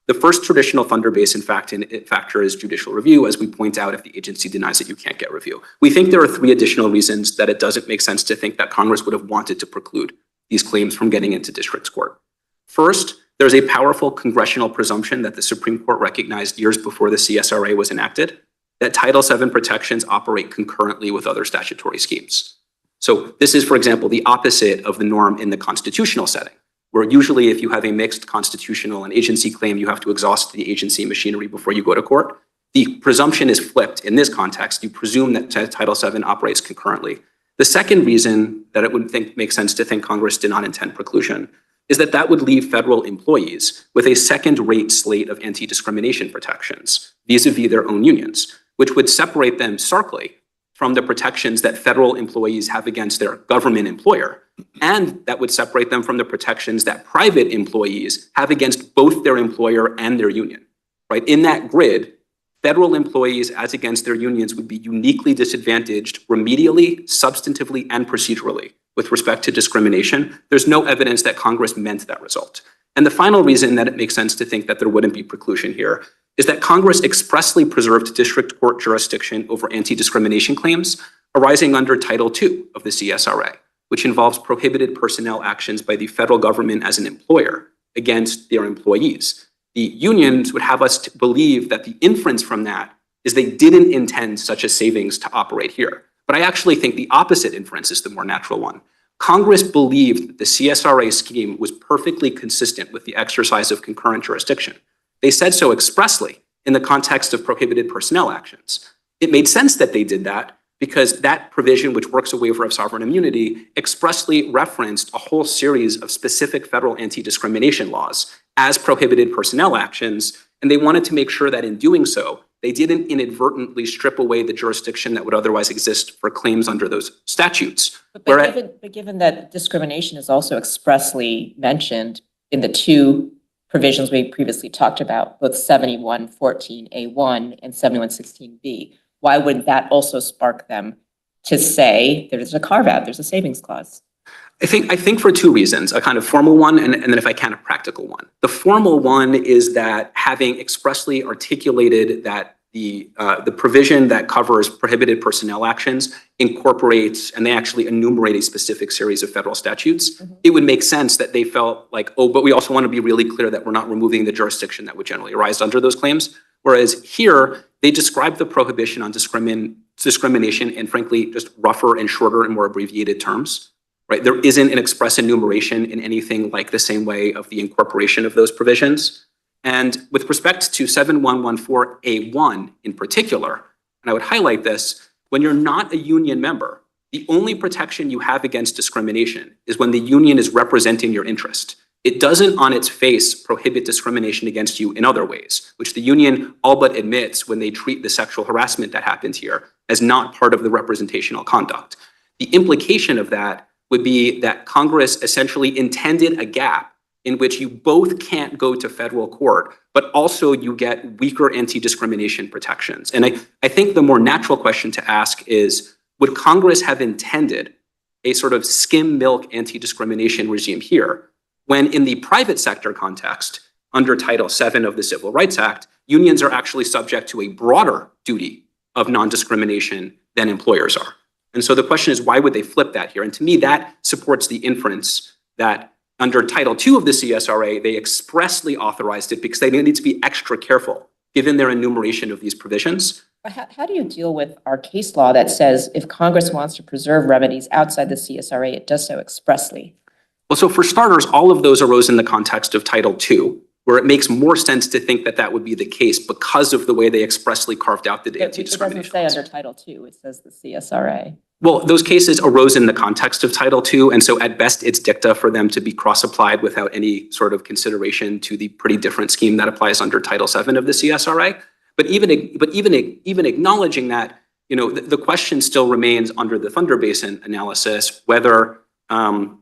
The first traditional Thunder Basin factor is judicial review. As we point out, if the agency denies it, you can't get review. We think there are 3 additional reasons that it doesn't make sense to think that Congress would have wanted to preclude these claims from getting into district court. First, there's a powerful congressional presumption that the Supreme Court recognized years before the CSRA was enacted, that Title VII protections operate concurrently with other statutory schemes. So this is, for example, the opposite of the norm in the constitutional setting, where usually if you have a mixed constitutional and agency claim, you have to exhaust the agency machinery before you go to court. The presumption is flipped in this context. You presume that Title VII operates concurrently. The second reason that it would make sense to think Congress did not intend preclusion is that would leave federal employees with a second-rate slate of anti-discrimination protections vis-a-vis their own unions, which would separate them starkly from the protections that federal employees have against their government employer, and that would separate them from the protections that private employees have against both their employer and their union, right? In that grid, federal employees as against their unions would be uniquely disadvantaged remedially, substantively, and procedurally with respect to discrimination. There's no evidence that Congress meant that result. And the final reason that it makes sense to think that there wouldn't be preclusion here is that Congress expressly preserved district court jurisdiction over anti-discrimination claims arising under Title II of the CSRA, which involves prohibited personnel actions by the federal government as an employer against their employees. The unions would have us believe that the inference from that is they didn't intend such a savings to operate here. But I actually think the opposite inference is the more natural one. Congress believed that the CSRA scheme was perfectly consistent with the exercise of concurrent jurisdiction. They said so expressly in the context of prohibited personnel actions. It made sense that they did that because that provision, which works a waiver of sovereign immunity, expressly referenced a whole series of specific federal anti-discrimination laws as prohibited personnel actions, and they wanted to make sure that in doing so, they didn't inadvertently strip away the jurisdiction that would otherwise exist for claims under those statutes. But given that discrimination is also expressly mentioned in the 2 provisions we previously talked about, both 7114A1 and 7116B, why would that also spark them to say there's a carve out, there's a savings clause? I think for two reasons, a kind of formal one and then if I can, a practical one. The formal one is that having expressly articulated that the provision that covers prohibited personnel actions incorporates, and they actually enumerate a specific series of federal statutes, it would make sense that they felt like, oh, but we also want to be really clear that we're not removing the jurisdiction that would generally arise under those claims. Whereas here, they describe the prohibition on discrimination in frankly just rougher and shorter and more abbreviated terms. Right? There isn't an express enumeration in anything like the same way of the incorporation of those provisions. And with respect to 7114A1 in particular, and I would highlight this, when you're not a union member, the only protection you have against discrimination is when the union is representing your interest. It doesn't on its face prohibit discrimination against you in other ways, which the union all but admits when they treat the sexual harassment that happened here as not part of the representational conduct. The implication of that would be that Congress essentially intended a gap in which you both can't go to federal court, but also you get weaker anti-discrimination protections. And I think the more natural question to ask is, would Congress have intended a sort of skim milk anti-discrimination regime here, when in the private sector context, under Title VII of the Civil Rights Act, unions are actually subject to a broader duty of non-discrimination than employers are? And so the question is, why would they flip that here? And to me, that supports the inference that under Title II of the CSRA, they expressly authorized it because they need to be extra careful given their enumeration of these provisions. How do you deal with our case law that says if Congress wants to preserve remedies outside the CSRA, it does so expressly? Well, so for starters, all of those arose in the context of Title II, where it makes more sense to think that that would be the case because of the way they expressly carved out the anti-discrimination. It doesn't say under Title II, it says the CSRA. Well, those cases arose in the context of Title II, and so at best it's dicta for them to be cross-applied without any sort of consideration to the pretty different scheme that applies under Title VII of the CSRA. But even acknowledging that, you know, the question still remains under the Thunder Basin analysis whether the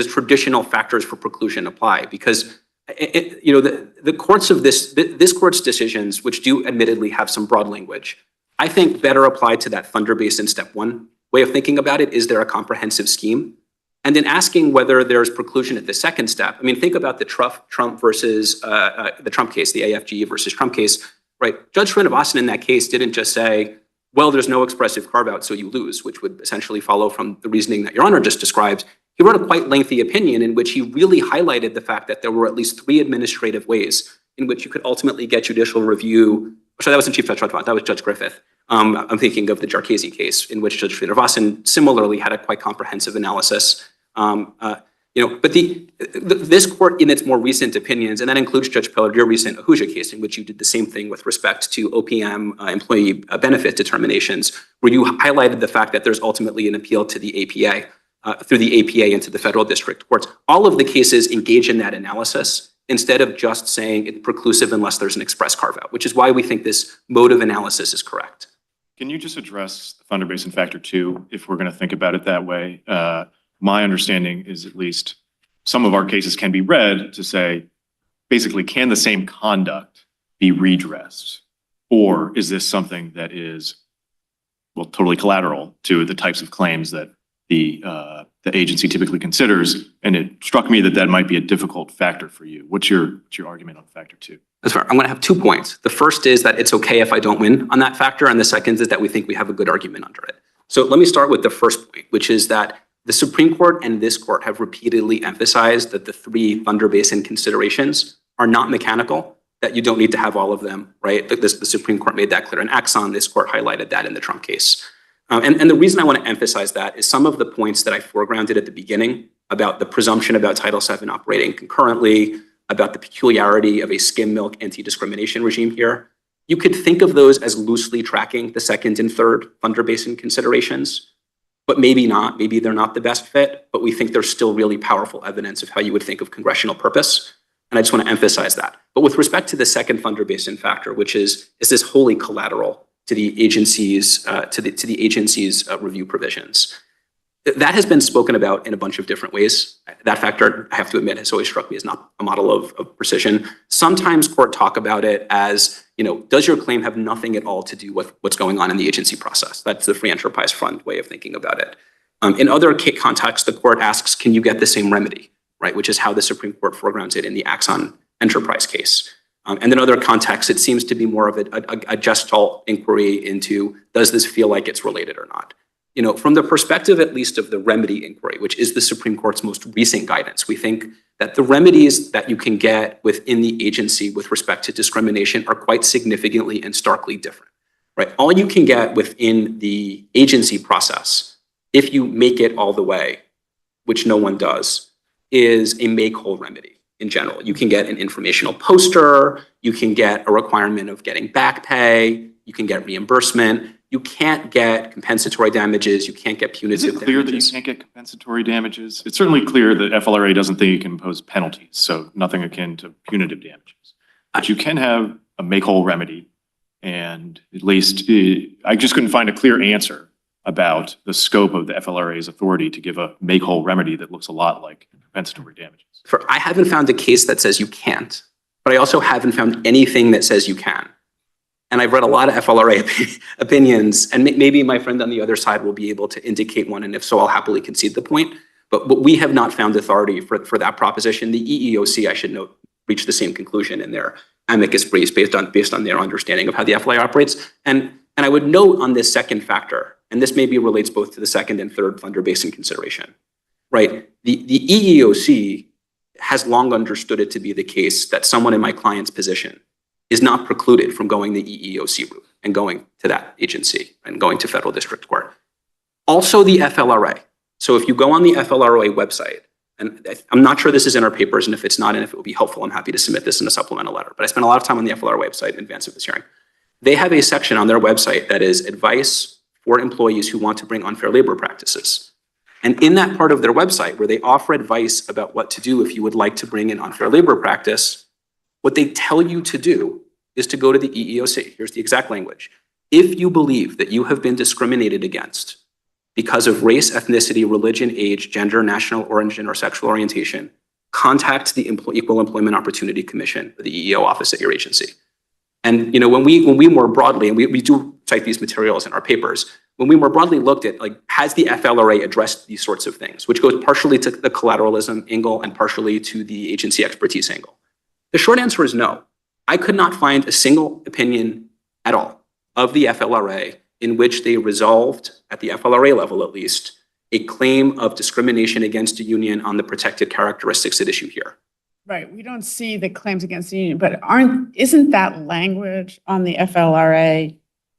traditional factors for preclusion apply, because the courts of this court's decisions, which do admittedly have some broad language, I think better applied to that Thunder Basin step one way of thinking about it. Is there a comprehensive scheme? And in asking whether there's preclusion at the second step, I mean, think about the Trump versus the Trump case, the AFG versus Trump case, right? Judge Srinivasan in that case didn't just say, well, there's no expressive carve out, so you lose, which would essentially follow from the reasoning that Your Honor just described. He wrote a quite lengthy opinion in which he really highlighted the fact that there were at least 3 administrative ways in which you could ultimately get judicial review. Sorry, that wasn't Chief Judge Rodvan, that was Judge Griffith. I'm thinking of the Jarchese case in which Judge Srinivasan similarly had a quite comprehensive analysis. But this court in its more recent opinions, and that includes Judge Pillard, your recent Ahuja case in which you did the same thing with respect to OPM employee benefit determinations, where you highlighted the fact that there's ultimately an appeal to the APA, through the APA into the federal district courts. All of the cases engage in that analysis instead of just saying it's preclusive unless there's an express carve out, which is why we think this mode of analysis is correct. Can you just address the Thunder Basin Factor 2 if we're going to think about it that way? My understanding is at least some of our cases can be read to say, basically, can the same conduct be redressed? Or is this something that is, well, totally collateral to the types of claims that the agency typically considers? And it struck me that that might be a difficult factor for you. What's your argument on Factor 2? That's fair. I'm going to have 2 points. The first is that it's okay if I don't win on that factor. And the second is that we think we have a good argument under it. So let me start with the first point, which is that the Supreme Court and this court have repeatedly emphasized that the 3 Thunder Basin considerations are not mechanical, that you don't need to have all of them, right? The Supreme Court made that clear. In Axon, this court highlighted that in the Trump case. And the reason I want to emphasize that is some of the points that I foregrounded at the beginning about the presumption about Title VII operating concurrently, about the peculiarity of a skim milk anti-discrimination regime here. You could think of those as loosely tracking the second and third Thunder Basin considerations, but maybe not. Maybe they're not the best fit, but we think there's still really powerful evidence of how you would think of congressional purpose. And I just want to emphasize that. But with respect to the second Thunder Basin factor, which is this wholly collateral to the agency's review provisions, that has been spoken about in a bunch of different ways. That factor, I have to admit, has always struck me as not a model of precision. Sometimes court talk about it as does your claim have nothing at all to do with what's going on in the agency process? That's the free enterprise fund way of thinking about it. In other contexts, the court asks, can you get the same remedy, right? Which is how the Supreme Court foregrounds it in the Axon Enterprise case. And in other contexts, it seems to be more of a gestalt inquiry into, does this feel like it's related or not? From the perspective, at least, of the remedy inquiry, which is the Supreme Court's most recent guidance, we think that the remedies that you can get within the agency with respect to discrimination are quite significantly and starkly different, right? All you can get within the agency process, if you make it all the way, which no one does, is a make-whole remedy in general. You can get an informational poster, you can get a requirement of getting back pay, you can get reimbursement. You can't get compensatory damages. You can't get punitive damages. Is it clear that you can't get compensatory damages? It's certainly clear that FLRA doesn't think you can impose penalties, so nothing akin to punitive damages. But you can have a make-whole remedy, and at least I just couldn't find a clear answer about the scope of the FLRA's authority to give a make-whole remedy that looks a lot like compensatory damages. I haven't found a case that says you can't, but I also haven't found anything that says you can. And I've read a lot of FLRA opinions, and maybe my friend on the other side will be able to indicate one, and if so, I'll happily concede the point. But we have not found authority for that proposition. The EEOC, I should note, reached the same conclusion in their amicus briefs based on their understanding of how the FLRA operates. And I would note on this second factor, and this maybe relates both to the second and third Thunder Basin consideration, right? The EEOC has long understood it to be the case that someone in my client's position is not precluded from going the EEOC route and going to that agency and going to federal district court. Also the FLRA. So if you go on the FLRA website, and I'm not sure this is in our papers, and if it's not, and if it would be helpful, I'm happy to submit this in a supplemental letter, but I spent a lot of time on the FLRA website in advance of this hearing. They have a section on their website that is advice for employees who want to bring unfair labor practices. And in that part of their website where they offer advice about what to do if you would like to bring in unfair labor practice, what they tell you to do is to go to the EEOC. Here's the exact language. If you believe that you have been discriminated against because of race, ethnicity, religion, age, gender, national origin, or sexual orientation, contact the Equal Employment Opportunity Commission, or the EEO office at your agency. And when we more broadly, and we do cite these materials in our papers, when we more broadly looked at, has the FLRA addressed these sorts of things, which goes partially to the collateralism angle and partially to the agency expertise angle. The short answer is no. I could not find a single opinion at all of the FLRA in which they resolved, at the FLRA level at least, a claim of discrimination against a union on the protected characteristics at issue here. Right, we don't see the claims against the union, but isn't that language on the FLRA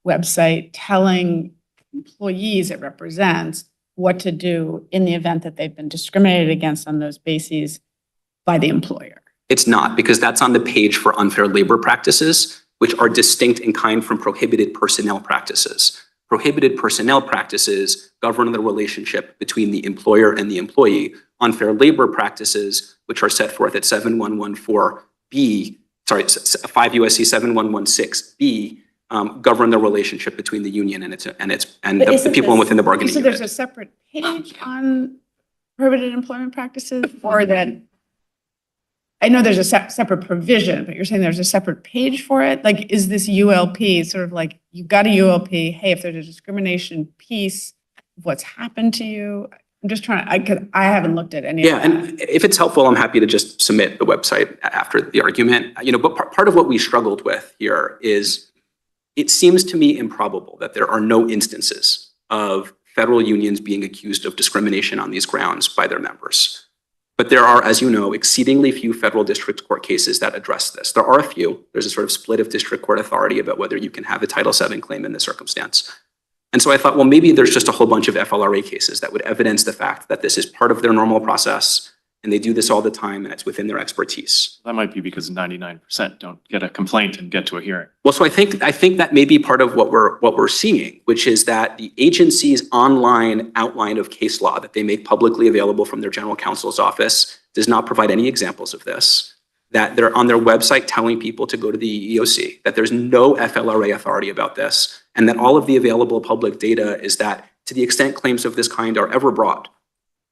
website telling employees it represents what to do in the event that they've been discriminated against on those bases by the employer? It's not, because that's on the page for unfair labor practices, which are distinct in kind from prohibited personnel practices. Prohibited personnel practices govern the relationship between the employer and the employee. Unfair labor practices, which are set forth at 7114B, 5 USC 7116B, govern the relationship between the union and the people within the bargaining unit. So there's a separate page on prohibited employment practices, or that I know there's a separate provision, but you're saying there's a separate page for it? Is this ULP sort of like, you've got a ULP, hey, if there's a discrimination piece of what's happened to you? I'm just trying to, because I haven't looked at any of that. And if it's helpful, I'm happy to just submit the website after the argument. But part of what we struggled with here is it seems to me improbable that there are no instances of federal unions being accused of discrimination on these grounds by their members. But there are, as you know, exceedingly few federal district court cases that address this. There are a few. There's a sort of split of district court authority about whether you can have a Title VII claim in this circumstance. And so I thought, well, maybe there's just a whole bunch of FLRA cases that would evidence the fact that this is part of their normal process, and they do this all the time, and it's within their expertise. That might be because 99% don't get a complaint and get to a hearing. Well, so I think that may be part of what we're seeing, which is that the agency's online outline of case law that they make publicly available from their general counsel's office does not provide any examples of this, that they're on their website telling people to go to the EEOC, that there's no FLRA authority about this, and that all of the available public data is that to the extent claims of this kind are ever brought,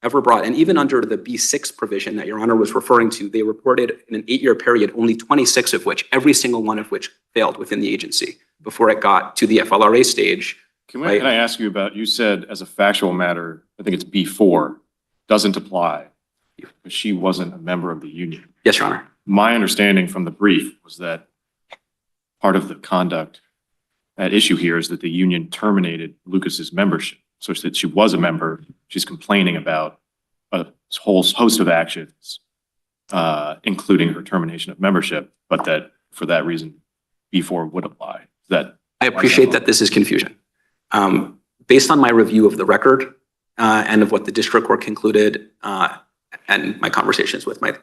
ever brought. And even under the B6 provision that Your Honor was referring to, they reported in an 8-year period, only 26 of which, every single one of which failed within the agency before it got to the FLRA stage. Can I ask you about, you said as a factual matter, I think it's B4, doesn't apply, but she wasn't a member of the union. Yes, Your Honor. My understanding from the brief was that part of the conduct at issue here is that the union terminated Lucas's membership, such that she was a member. She's complaining about a whole host of actions, including her termination of membership, but that for that reason, B4 would apply. I appreciate that this is confusion. Based on my review of the record and of what the district court concluded and my conversations with my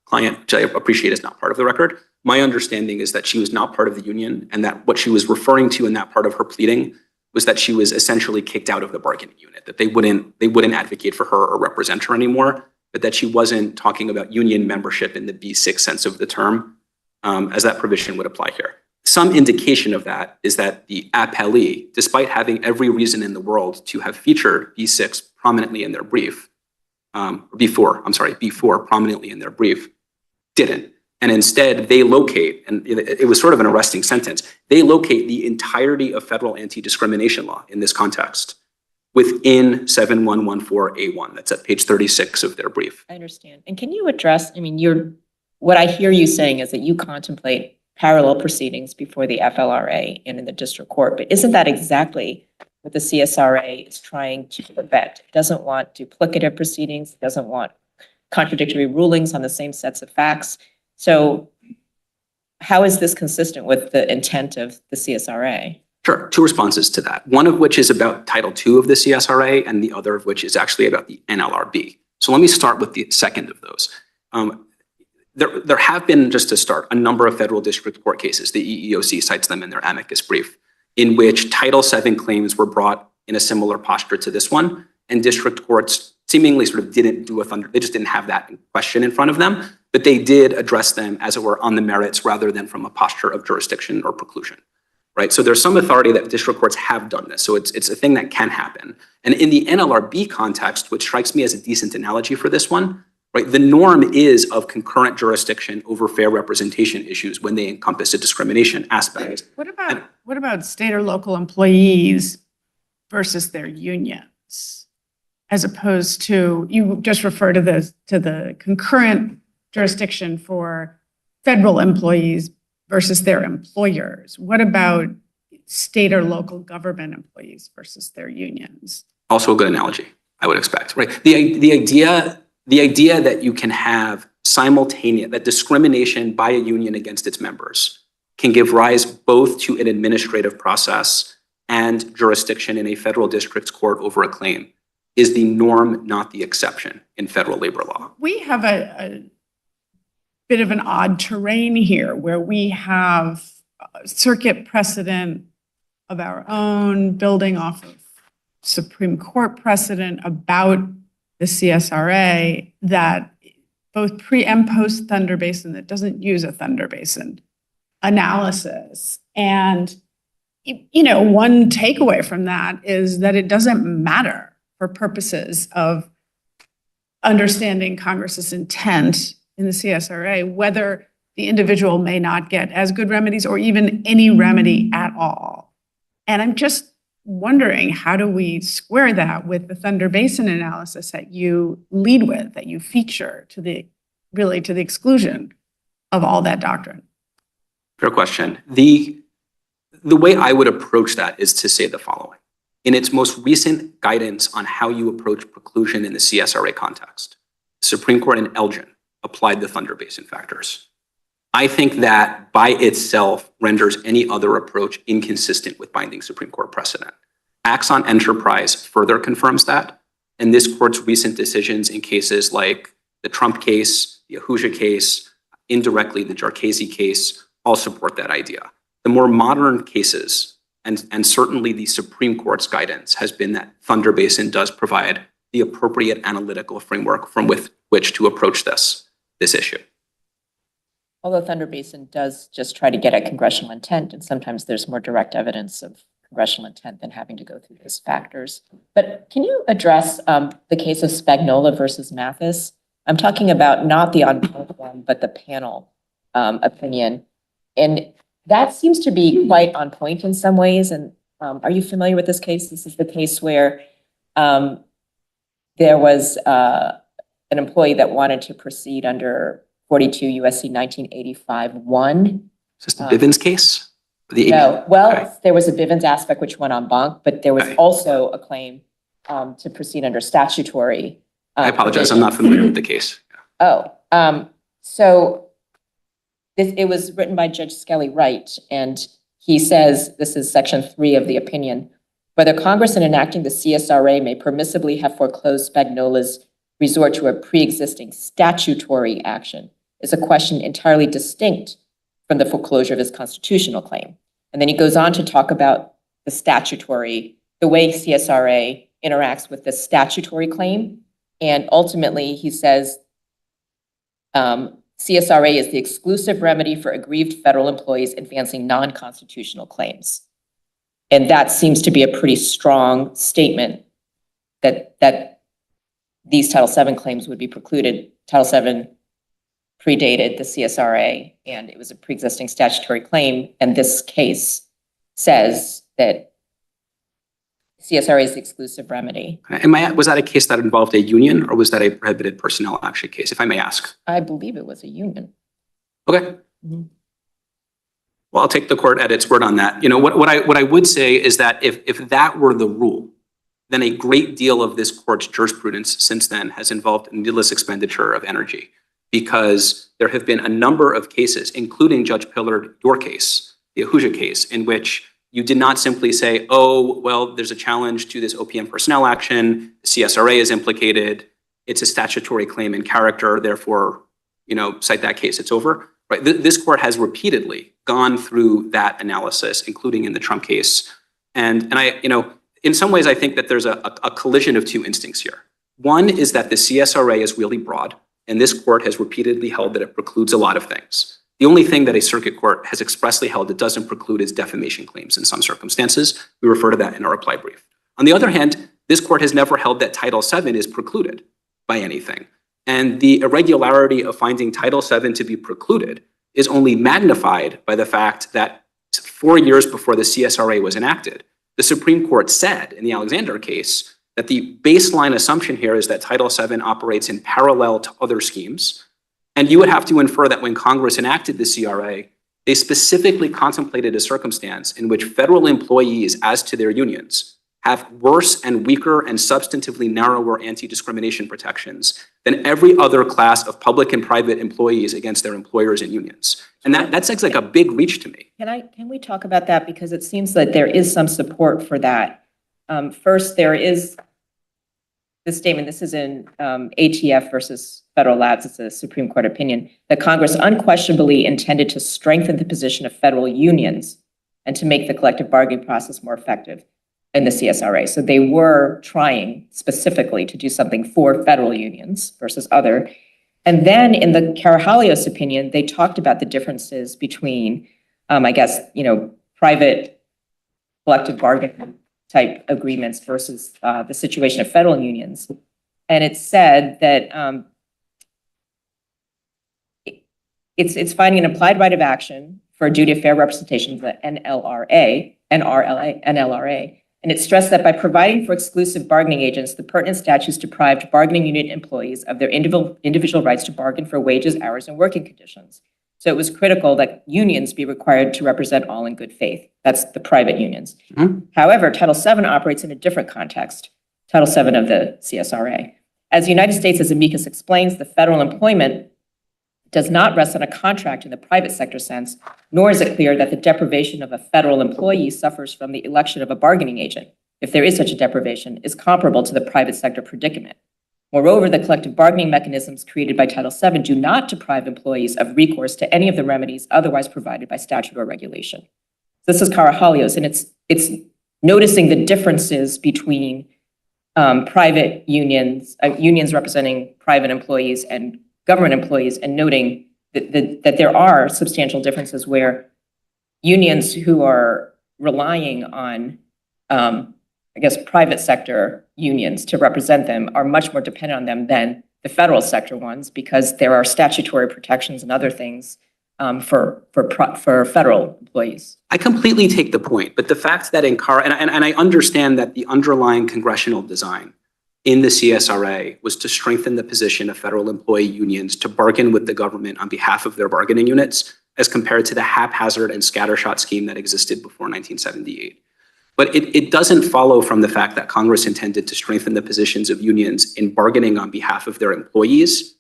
client, which I appreciate is not part of the record, my understanding is that she was not part of the union and that what she was referring to in that part of her pleading was that she was essentially kicked out of the bargaining unit, that they wouldn't advocate for her or represent her anymore, but that she wasn't talking about union membership in the B6 sense of the term, as that provision would apply here. Some indication of that is that the appellee, despite having every reason in the world to have featured B6 prominently in their brief, B4 prominently in their brief, didn't. And instead they locate, and it was sort of an arresting sentence, they locate the entirety of federal anti-discrimination law in this context within 7114A1. That's at page 36 of their brief. I understand. And can you address, what I hear you saying is that you contemplate parallel proceedings before the FLRA and in the district court, but isn't that exactly what the CSRA is trying to prevent? It doesn't want duplicative proceedings, it doesn't want contradictory rulings on the same sets of facts. So how is this consistent with the intent of the CSRA? Sure, two responses to that. One of which is about Title II of the CSRA and the other of which is actually about the NLRB. So let me start with the second of those. There have been, just to start, a number of federal district court cases, the EEOC cites them in their amicus brief, in which Title VII claims were brought in a similar posture to this one, and district courts seemingly sort of didn't do they just didn't have that question in front of them, but they did address them, as it were, on the merits rather than from a posture of jurisdiction or preclusion, right? So there's some authority that district courts have done this, so it's a thing that can happen. And in the NLRB context, which strikes me as a decent analogy for this one, right, the norm is of concurrent jurisdiction over fair representation issues when they encompass a discrimination aspect. What about state or local employees versus their unions? As opposed to, you just refer to the concurrent jurisdiction for federal employees versus their employers. What about state or local government employees versus their unions? Also a good analogy, I would expect, right? The idea that you can have that discrimination by a union against its members can give rise both to an administrative process and jurisdiction in a federal district court over a claim is the norm, not the exception in federal labor law. We have a bit of an odd terrain here where we have circuit precedent of our own building off of Supreme Court precedent about the CSRA that both pre and post Thunder Basin that doesn't use a Thunder Basin analysis. And, one takeaway from that is that it doesn't matter for purposes of understanding Congress's intent in the CSRA, whether the individual may not get as good remedies or even any remedy at all. And I'm just wondering, how do we square that with the Thunder Basin analysis that you lead with, that you feature to the exclusion of all that doctrine? Fair question. The way I would approach that is to say the following. In its most recent guidance on how you approach preclusion in the CSRA context, the Supreme Court in Elgin applied the Thunder Basin factors. I think that by itself renders any other approach inconsistent with binding Supreme Court precedent. Axon Enterprise further confirms that, and this court's recent decisions in cases like the Trump case, the Ahuja case, indirectly the Jarchese case, all support that idea. The more modern cases, and certainly the Supreme Court's guidance, has been that Thunder Basin does provide the appropriate analytical framework from which to approach this issue. Although Thunder Basin does just try to get at congressional intent, and sometimes there's more direct evidence of congressional intent than having to go through those factors. But can you address the case of Spagnola versus Mathis? I'm talking about not the en banc one, but the panel opinion. And that seems to be quite on point in some ways. And are you familiar with this case? This is the case where there was an employee that wanted to proceed under 42 USC 1985-1. Is this the Bivens case? No, well, Okay. there was a Bivens aspect which went en banc, but there was Okay. also a claim to proceed under statutory. I apologize, I'm not familiar with the case. Oh, so it was written by Judge Skelly Wright, and he says, this is section 3 of the opinion, whether Congress in enacting the CSRA may permissibly have foreclosed Spagnola's resort to a pre-existing statutory action is a question entirely distinct from the foreclosure of his constitutional claim. And then he goes on to talk about the statutory, the way CSRA interacts with the statutory claim. And ultimately, he says, CSRA is the exclusive remedy for aggrieved federal employees advancing non-constitutional claims. And that seems to be a pretty strong statement that these Title VII claims would be precluded. Title VII predated the CSRA, and it was a pre-existing statutory claim. And this case says that CSRA is the exclusive remedy. And was that a case that involved a union, or was that a prohibited personnel action case, if I may ask? I believe it was a union. Okay. Mhm. Well, I'll take the court at its word on that. You know, what I would say is that if that were the rule, then a great deal of this court's jurisprudence since then has involved needless expenditure of energy, because there have been a number of cases, including Judge Pillard, your case, the Ahuja case, in which you did not simply say, oh, well, there's a challenge to this OPM personnel action, the CSRA is implicated, it's a statutory claim in character, therefore, you know, cite that case, it's over. Right? This court has repeatedly gone through that analysis, including in the Trump case. And I, you know, in some ways, I think that there's a collision of two instincts here. One is that the CSRA is really broad, and this court has repeatedly held that it precludes a lot of things. The only thing that a circuit court has expressly held it doesn't preclude is defamation claims in some circumstances. We refer to that in our reply brief. On the other hand, this court has never held that Title VII is precluded by anything. And the irregularity of finding Title VII to be precluded is only magnified by the fact that 4 years before the CSRA was enacted, the Supreme Court said in the Alexander case that the baseline assumption here is that Title VII operates in parallel to other schemes. And you would have to infer that when Congress enacted the CRA, they specifically contemplated a circumstance in which federal employees, as to their unions, have worse and weaker and substantively narrower anti-discrimination protections than every other class of public and private employees against their employers and unions. And that seems like a big reach to me. Can we talk about that? Because it seems that there is some support for that. First, there is this statement, this is in ATF versus Federal Labs, it's a Supreme Court opinion, that Congress unquestionably intended to strengthen the position of federal unions and to make the collective bargaining process more effective in the CSRA. So they were trying specifically to do something for federal unions versus other. And then in the Carajalios opinion, they talked about the differences between, I guess, you know, private collective bargaining type agreements versus the situation of federal unions. And it said that it's finding an implied right of action for a duty of fair representation, the NLRA. And it stressed that by providing for exclusive bargaining agents, the pertinent statutes deprived bargaining unit employees of their individual rights to bargain for wages, hours, and working conditions. So it was critical that unions be required to represent all in good faith. That's the private unions. Mhm. However, Title VII operates in a different context, Title VII of the CSRA. As the United States, as amicus explains, the federal employment does not rest on a contract in the private sector sense, nor is it clear that the deprivation of a federal employee suffers from the election of a bargaining agent, if there is such a deprivation, is comparable to the private sector predicament. Moreover, the collective bargaining mechanisms created by Title VII do not deprive employees of recourse to any of the remedies otherwise provided by statute or regulation. This is Carajalios, and it's noticing the differences between private unions, unions representing private employees and government employees, and noting that there are substantial differences where unions who are relying on I guess, private sector unions to represent them are much more dependent on them than the federal sector ones, because there are statutory protections and other things for federal employees. I completely take the point, but the fact that in and I understand that the underlying congressional design in the CSRA was to strengthen the position of federal employee unions to bargain with the government on behalf of their bargaining units, as compared to the haphazard and scattershot scheme that existed before 1978. But it doesn't follow from the fact that Congress intended to strengthen the positions of unions in bargaining on behalf of their employees,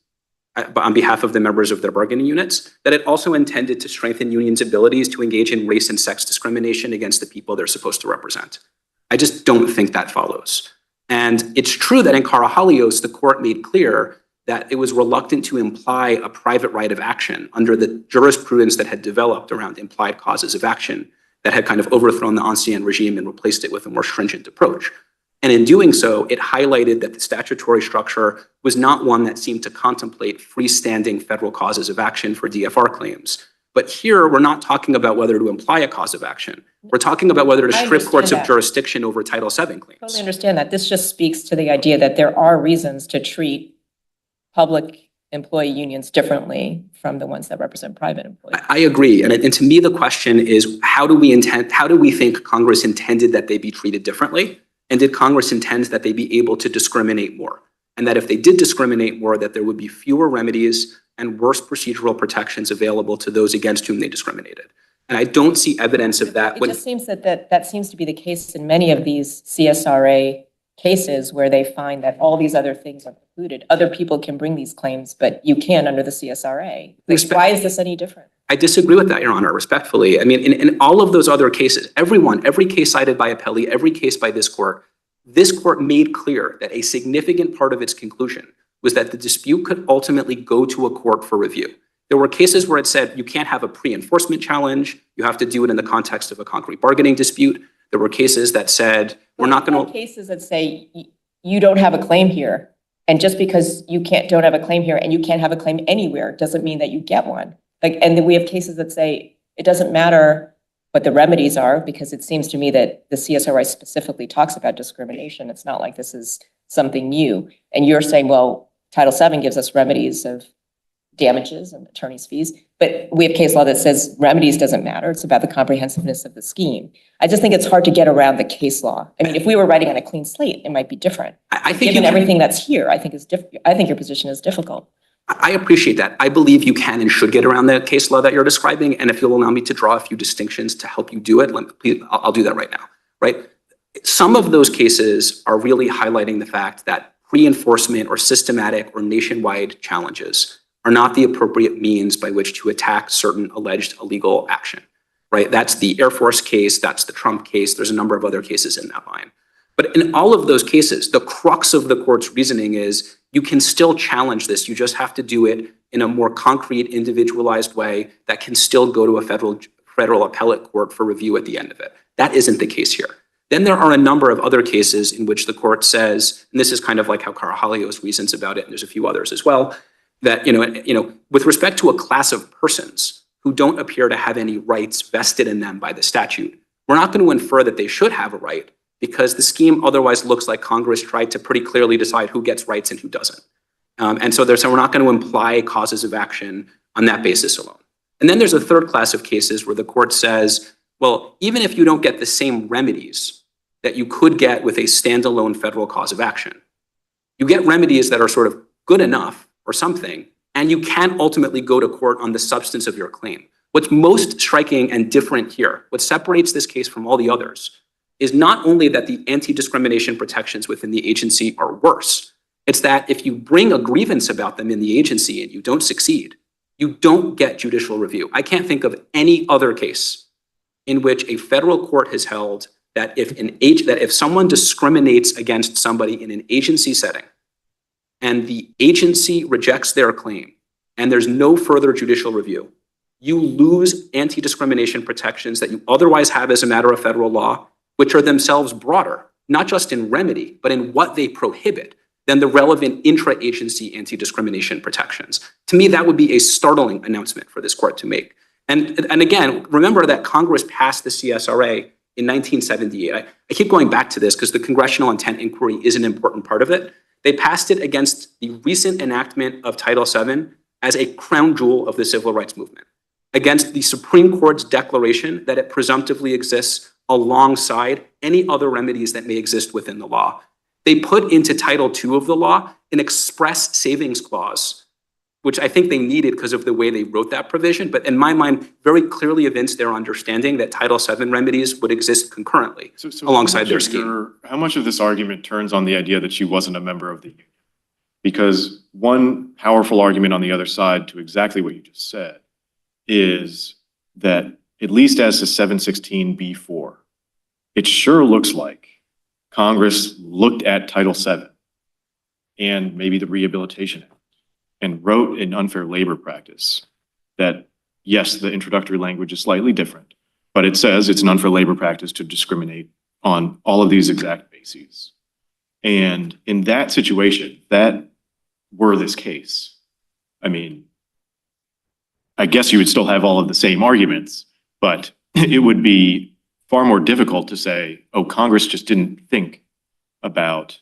on behalf of the members of their bargaining units, that it also intended to strengthen unions' abilities to engage in race and sex discrimination against the people they're supposed to represent. I just don't think that follows. And it's true that in Carajalios, the court made clear that it was reluctant to imply a private right of action under the jurisprudence that had developed around implied causes of action that had kind of overthrown the ancien regime and replaced it with a more stringent approach. And in doing so, it highlighted that the statutory structure was not one that seemed to contemplate freestanding federal causes of action for DFR claims. But here, we're not talking about whether to imply a cause of action. We're talking about whether to strip courts of jurisdiction over Title VII claims. I totally understand that. This just speaks to the idea that there are reasons to treat public employee unions differently from the ones that represent private employees. I agree. And to me, the question is, how do we think Congress intended that they be treated differently? And did Congress intend that they be able to discriminate more? And that if they did discriminate more, that there would be fewer remedies and worse procedural protections available to those against whom they discriminated. And I don't see evidence of that. It just seems that seems to be the case in many of these CSRA cases where they find that all these other things are precluded. Other people can bring these claims, but you can't under the CSRA. Why is this any different? I disagree with that, Your Honor, respectfully. I mean, in all of those other cases, every case cited by appellee, every case by this court made clear that a significant part of its conclusion was that the dispute could ultimately go to a court for review. There were cases where it said you can't have a pre-enforcement challenge, you have to do it in the context of a concrete bargaining dispute. There were cases that said, we're not going to... Cases that say you don't have a claim here, and just because you don't have a claim here and you can't have a claim anywhere doesn't mean that you get one. And then we have cases that say it doesn't matter what the remedies are, because it seems to me that the CSRA specifically talks about discrimination. It's not like this is something new. And you're saying, well, Title VII gives us remedies of damages and attorney's fees, but we have case law that says remedies doesn't matter. It's about the comprehensiveness of the scheme. I just think it's hard to get around the case law. I mean, if we were writing on a clean slate, it might be different. I think given everything that's here, I think your position is difficult. I appreciate that. I believe you can and should get around the case law that you're describing. And if you'll allow me to draw a few distinctions to help you do it, I'll do that right now, right? Some of those cases are really highlighting the fact that pre-enforcement or systematic or nationwide challenges are not the appropriate means by which to attack certain alleged illegal action, right? That's the Air Force case, that's the Trump case, there's a number of other cases in that line. But in all of those cases, the crux of the court's reasoning is you can still challenge this, you just have to do it in a more concrete, individualized way that can still go to a federal appellate court for review at the end of it. That isn't the case here. Then there are a number of other cases in which the court says, and this is kind of like how Carajalios reasons about it, and there's a few others as well, that, with respect to a class of persons who don't appear to have any rights vested in them by the statute, we're not going to infer that they should have a right because the scheme otherwise looks like Congress tried to pretty clearly decide who gets rights and who doesn't. And so we're not going to imply causes of action on that basis alone. And then there's a third class of cases where the court says, well, even if you don't get the same remedies that you could get with a standalone federal cause of action, you get remedies that are sort of good enough or something, and you can ultimately go to court on the substance of your claim. What's most striking and different here, what separates this case from all the others, is not only that the anti-discrimination protections within the agency are worse, it's that if you bring a grievance about them in the agency and you don't succeed, you don't get judicial review. I can't think of any other case in which a federal court has held that if someone discriminates against somebody in an agency setting, and the agency rejects their claim, and there's no further judicial review, you lose anti-discrimination protections that you otherwise have as a matter of federal law, which are themselves broader, not just in remedy, but in what they prohibit than the relevant intra-agency anti-discrimination protections. To me, that would be a startling announcement for this court to make. And again, remember that Congress passed the CSRA in 1978. I keep going back to this because the congressional intent inquiry is an important part of it. They passed it against the recent enactment of Title VII as a crown jewel of the civil rights movement, against the Supreme Court's declaration that it presumptively exists alongside any other remedies that may exist within the law. They put into Title II of the law an express savings clause, which I think they needed because of the way they wrote that provision, but in my mind, very clearly evinced their understanding that Title VII remedies would exist concurrently alongside their scheme. How much of this argument turns on the idea that she wasn't a member of the union? Because one powerful argument on the other side to exactly what you just said is that, at least as to 716B4, it sure looks like Congress looked at Title VII and maybe the Rehabilitation Act and wrote an unfair labor practice that, yes, the introductory language is slightly different, but it says it's an unfair labor practice to discriminate on all of these exact bases. And in that situation, that were this case, I mean, I guess you would still have all of the same arguments, but it would be far more difficult to say, oh, Congress just didn't think about,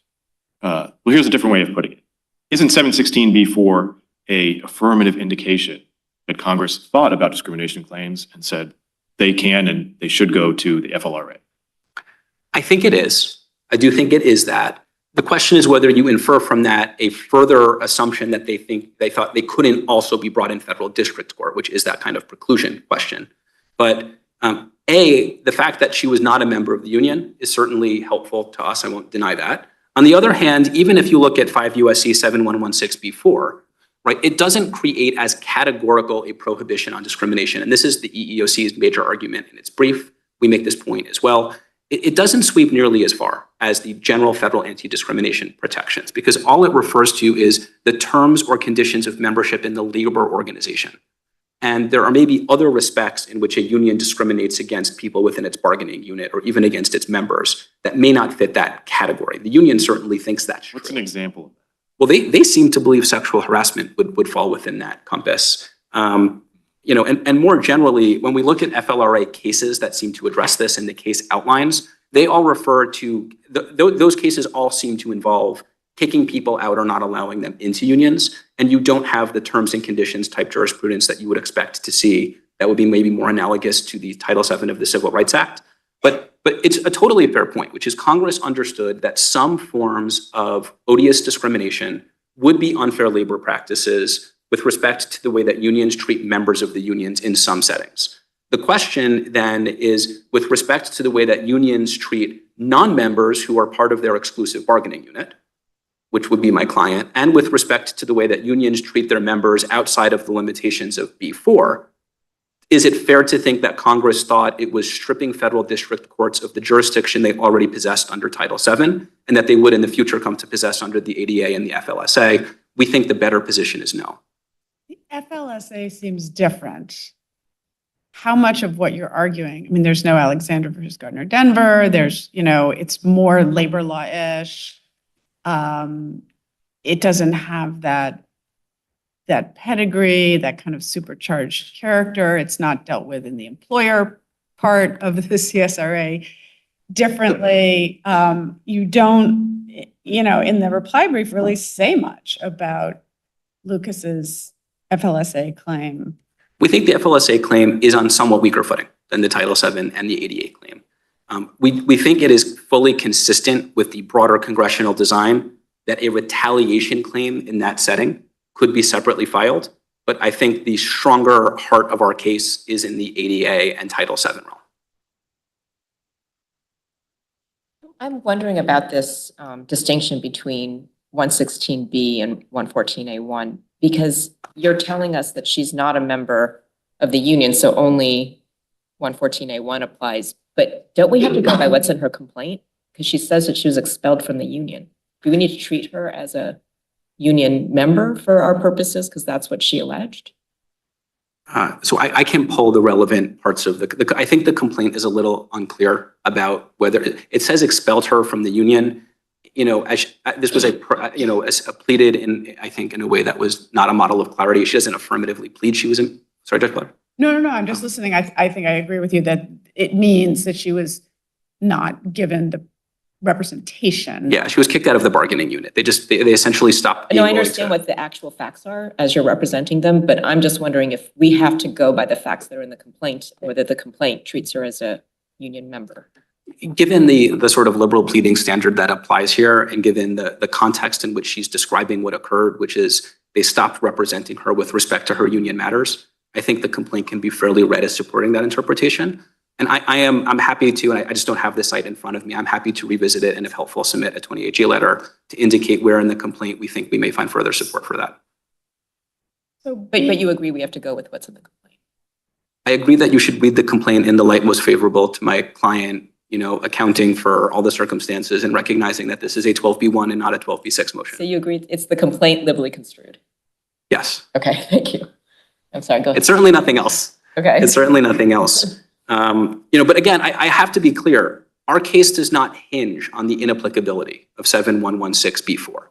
well, here's a different way of putting it. Isn't 716B4 a affirmative indication that Congress thought about discrimination claims and said they can and they should go to the FLRA? I think it is. I do think it is that. The question is whether you infer from that a further assumption that they thought they couldn't also be brought in federal district court, which is that kind of preclusion question. But the fact that she was not a member of the union is certainly helpful to us. I won't deny that. On the other hand, even if you look at 5 USC 7116B4, right, it doesn't create as categorical a prohibition on discrimination. And this is the EEOC's major argument in its brief. We make this point as well. It doesn't sweep nearly as far as the general federal anti-discrimination protections, because all it refers to is the terms or conditions of membership in the labor organization. And there are maybe other respects in which a union discriminates against people within its bargaining unit or even against its members that may not fit that category. The union certainly thinks that's true. What's an example of that? Well, they seem to believe sexual harassment would fall within that compass. You know, and more generally, when we look at FLRA cases that seem to address this in the case outlines, they all refer to, those cases all seem to involve kicking people out or not allowing them into unions, and you don't have the terms and conditions type jurisprudence that you would expect to see that would be maybe more analogous to the Title VII of the Civil Rights Act. But it's a totally fair point, which is Congress understood that some forms of odious discrimination would be unfair labor practices with respect to the way that unions treat members of the unions in some settings. The question then is with respect to the way that unions treat non-members who are part of their exclusive bargaining unit, which would be my client, and with respect to the way that unions treat their members outside of the limitations of B4, is it fair to think that Congress thought it was stripping federal district courts of the jurisdiction they already possessed under Title VII, and that they would in the future come to possess under the ADA and the FLSA? We think the better position is no. The FLSA seems different. How much of what you're arguing, I mean, there's no Alexander versus Gardner Denver, there's, you know, it's more labor law-ish. It doesn't have that pedigree, that kind of supercharged character. It's not dealt with in the employer part of the CSRA differently. You don't, you know, in the reply brief really say much about Lucas's FLSA claim. We think the FLSA claim is on somewhat weaker footing than the Title VII and the ADA claim. We think it is fully consistent with the broader congressional design that a retaliation claim in that setting could be separately filed. But I think the stronger heart of our case is in the ADA and Title VII realm. I'm wondering about this distinction between 116B and 114A1, because you're telling us that she's not a member of the union, so only 114A1 applies. But don't we have to go by what's in her complaint? Because she says that she was expelled from the union. Do we need to treat her as a union member for our purposes? Because that's what she alleged. So I can pull the relevant parts of I think the complaint is a little unclear about whether it says expelled her from the union. You know, this was pleaded in, I think, in a way that was not a model of clarity. She doesn't affirmatively plead. She was sorry, Judge Clark. No, I'm just listening. I think I agree with you that it means that she was not given the representation. Yeah, she was kicked out of the bargaining unit. They essentially stopped. No, I being willing understand to- what the actual facts are as you're representing them, but I'm just wondering if we have to go by the facts that are in the complaint, or whether the complaint treats her as a union member. Given the sort of liberal pleading standard that applies here, and given the context in which she's describing what occurred, which is they stopped representing her with respect to her union matters, I think the complaint can be fairly read as supporting that interpretation. And I'm happy to, and I just don't have the site in front of me, I'm happy to revisit it and if helpful, submit a 28J letter to indicate where in the complaint we think we may find further support for that. But you agree we have to go with what's in the complaint? I agree that you should read the complaint in the light most favorable to my client, accounting for all the circumstances and recognizing that this is a 12B1 and not a 12B6 motion. So you agree it's the complaint liberally construed? Yes. Okay, thank you. I'm sorry, go ahead. It's certainly nothing else. Okay. It's certainly nothing else. But again, I have to be clear. Our case does not hinge on the inapplicability of 7116B4.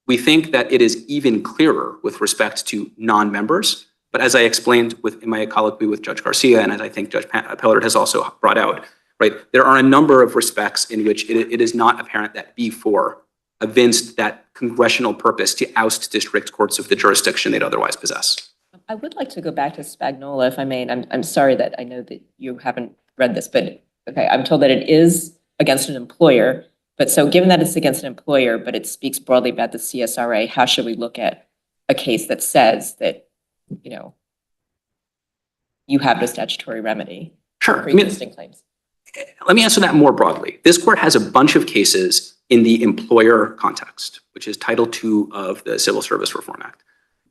We think that it is even clearer with respect to non-members. But as I explained in my colloquy with Judge Garcia, and as I think Judge Pellert has also brought out, right, there are a number of respects in which it is not apparent that B4 evinced that congressional purpose to oust district courts of the jurisdiction they'd otherwise possess. I would like to go back to Spagnola, if I may, and I'm sorry that I know that you haven't read this, but okay, I'm told that it is against an employer. But so given that it's against an employer, but it speaks broadly about the CSRA, how should we look at a case that says that, you have no statutory remedy Sure. for existing claims? Let me answer that more broadly. This court has a bunch of cases in the employer context, which is Title II of the Civil Service Reform Act.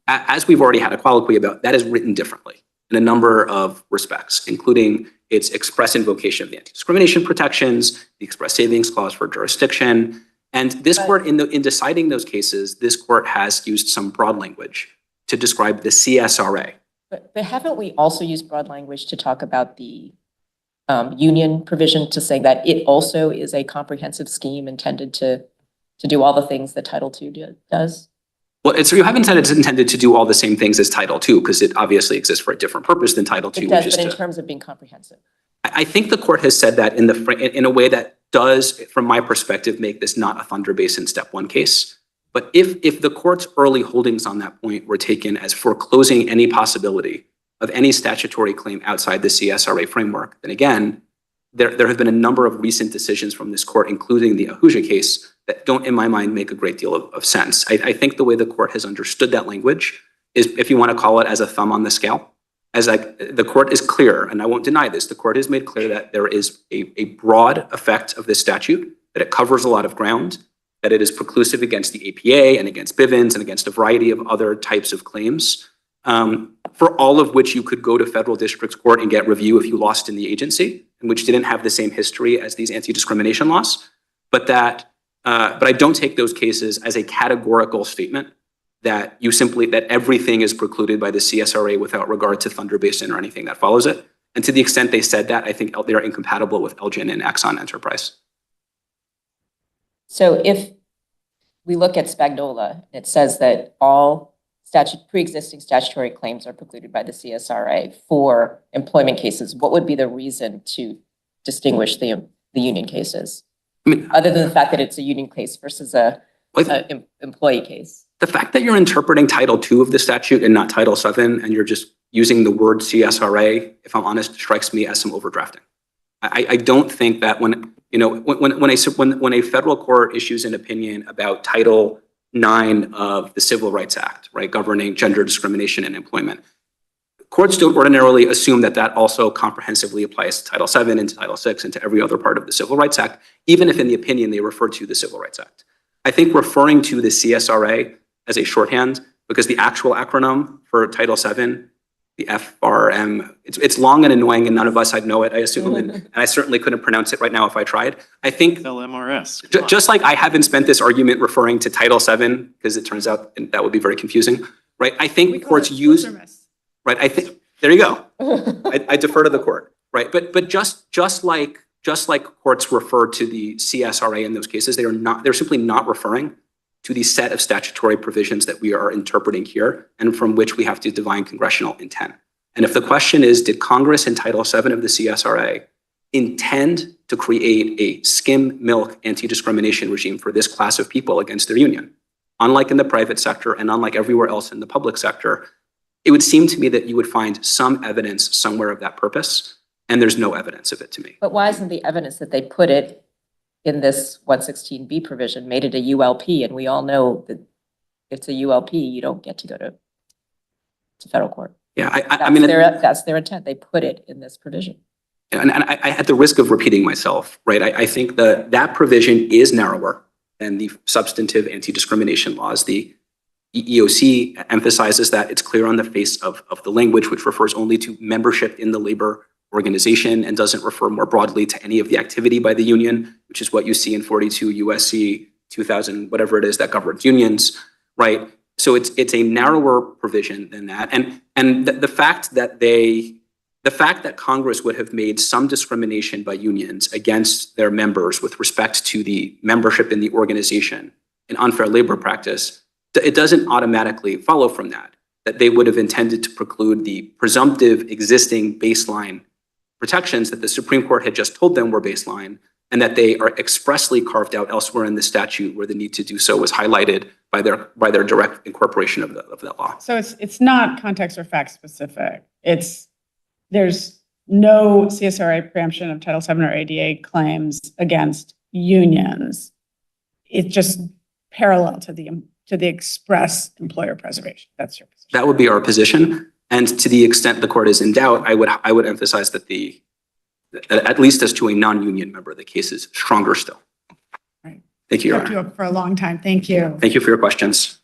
As we've already had a colloquy about, that is written differently in a number of respects, including its express invocation of the anti-discrimination protections, the express savings clause for jurisdiction. And this court, in deciding those cases, this court has used some broad language to describe the CSRA. But haven't we also used broad language to talk about the union provision, to say that it also is a comprehensive scheme intended to do all the things that Title II does? Well, you haven't said it's intended to do all the same things as Title II, because it obviously exists for a different purpose than Title II. It does, but in terms of being comprehensive. I think the court has said that in a way that does, from my perspective, make this not a Thunder Basin Step 1 case. But if the court's early holdings on that point were taken as foreclosing any possibility of any statutory claim outside the CSRA framework, then again, there have been a number of recent decisions from this court, including the Ahuja case, that don't, in my mind, make a great deal of sense. I think the way the court has understood that language is, if you want to call it, as a thumb on the scale. The court is clear, and I won't deny this, the court has made clear that there is a broad effect of this statute, that it covers a lot of ground, that it is preclusive against the APA and against Bivens and against a variety of other types of claims, for all of which you could go to federal district court and get review if you lost in the agency, and which didn't have the same history as these anti-discrimination laws. But I don't take those cases as a categorical statement that that everything is precluded by the CSRA without regard to Thunder Basin or anything that follows it. And to the extent they said that, I think they are incompatible with Elgin and Exxon Enterprise. So if we look at Spagnola, it says that all pre-existing statutory claims are precluded by the CSRA for employment cases. What would be the reason to distinguish the union cases? Other than the fact that it's a union case versus a employee case. The fact that you're interpreting Title II of the statute and not Title VII, and you're just using the word CSRA, if I'm honest, strikes me as some overdrafting. I don't think that when a federal court issues an opinion about Title IX of the Civil Rights Act, right, governing gender discrimination in employment, courts don't ordinarily assume that also comprehensively applies to Title VII and to Title VI and to every other part of the Civil Rights Act, even if in the opinion they refer to the Civil Rights Act. I think referring to the CSRA as a shorthand, because the actual acronym for Title VII, the FRM, it's long and annoying and none of us I'd know it, I assume, and I certainly couldn't pronounce it right now if I tried. I think LMRS. Just like I haven't spent this argument referring to Title VII, because it turns out that would be very confusing, right? I think courts use, right? I think, there you go. I defer to the court, right? But just like courts refer to the CSRA in those cases, they're simply not referring to the set of statutory provisions that we are interpreting here and from which we have to divine congressional intent. And if the question is, did Congress in Title VII of the CSRA intend to create a skim milk anti-discrimination regime for this class of people against their union. Unlike in the private sector and unlike everywhere else in the public sector, it would seem to me that you would find some evidence somewhere of that purpose, and there's no evidence of it to me. But why isn't the evidence that they put it in this 116B provision, made it a ULP, and we all know that if it's a ULP, you don't get to go to federal court. Yeah, I mean, That's their intent. They put it in this provision. and I, at the risk of repeating myself, right, I think that provision is narrower than the substantive anti-discrimination laws. The EEOC emphasizes that it's clear on the face of the language, which refers only to membership in the labor organization and doesn't refer more broadly to any of the activity by the union, which is what you see in 42 USC 2000, whatever it is that governs unions, right? So it's a narrower provision than that. And the fact that Congress would have made some discrimination by unions against their members with respect to the membership in the organization an unfair labor practice, it doesn't automatically follow from that they would have intended to preclude the presumptive existing baseline protections that the Supreme Court had just told them were baseline, and that they are expressly carved out elsewhere in the statute where the need to do so was highlighted by their direct incorporation of that law. So it's not context or fact specific. There's no CSRA preemption of Title VII or ADA claims against unions. It's just parallel to the express employer preservation. That's your position. That would be our position. And to the extent the court is in doubt, I would emphasize that at least as to a non-union member, the case is stronger still. Right. Thank you, Your Kept Honor. you up for a long time. Thank you. Thank you for your questions.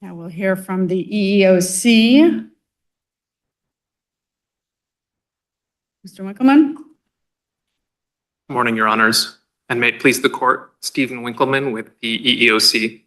Now we'll hear from the EEOC. Mr. Winkleman. Good morning, Your Honors, and may it please the court, Stephen Winkleman with the EEOC.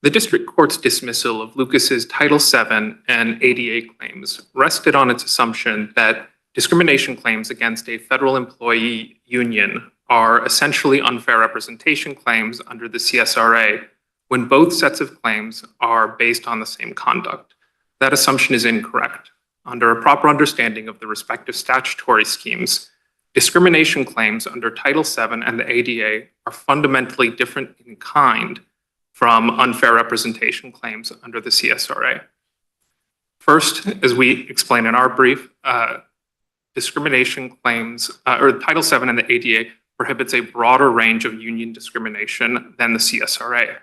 The district court's dismissal of Lucas's Title VII and ADA claims rested on its assumption that discrimination claims against a federal employee union are essentially unfair representation claims under the CSRA when both sets of claims are based on the same conduct. That assumption is incorrect. Under a proper understanding of the respective statutory schemes, discrimination claims under Title VII and the ADA are fundamentally different in kind from unfair representation claims under the CSRA. First, as we explain in our brief, discrimination claims, or Title VII and the ADA prohibits a broader range of union discrimination than the CSRA.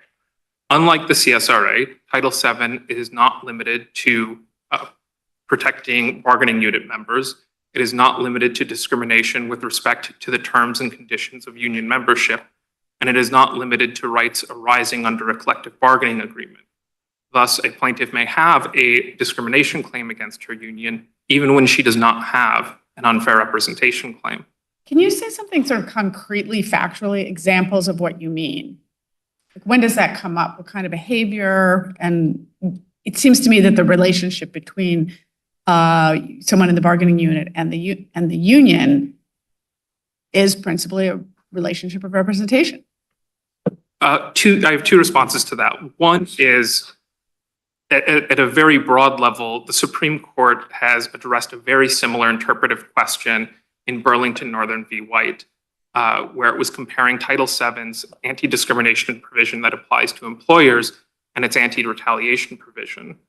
Unlike the CSRA, Title VII is not limited to protecting bargaining unit members. It is not limited to discrimination with respect to the terms and conditions of union membership, and it is not limited to rights arising under a collective bargaining agreement. Thus, a plaintiff may have a discrimination claim against her union, even when she does not have an unfair representation claim. Can you say something sort of concretely, factually, examples of what you mean? Like, when does that come up? What kind of behavior? And it seems to me that the relationship between someone in the bargaining unit and the union is principally a relationship of representation. I have two responses to that. One is, at a very broad level, the Supreme Court has addressed a very similar interpretive question in Burlington Northern v. White, where it was comparing Title VII's anti-discrimination provision that applies to employers and its anti-retaliation provision.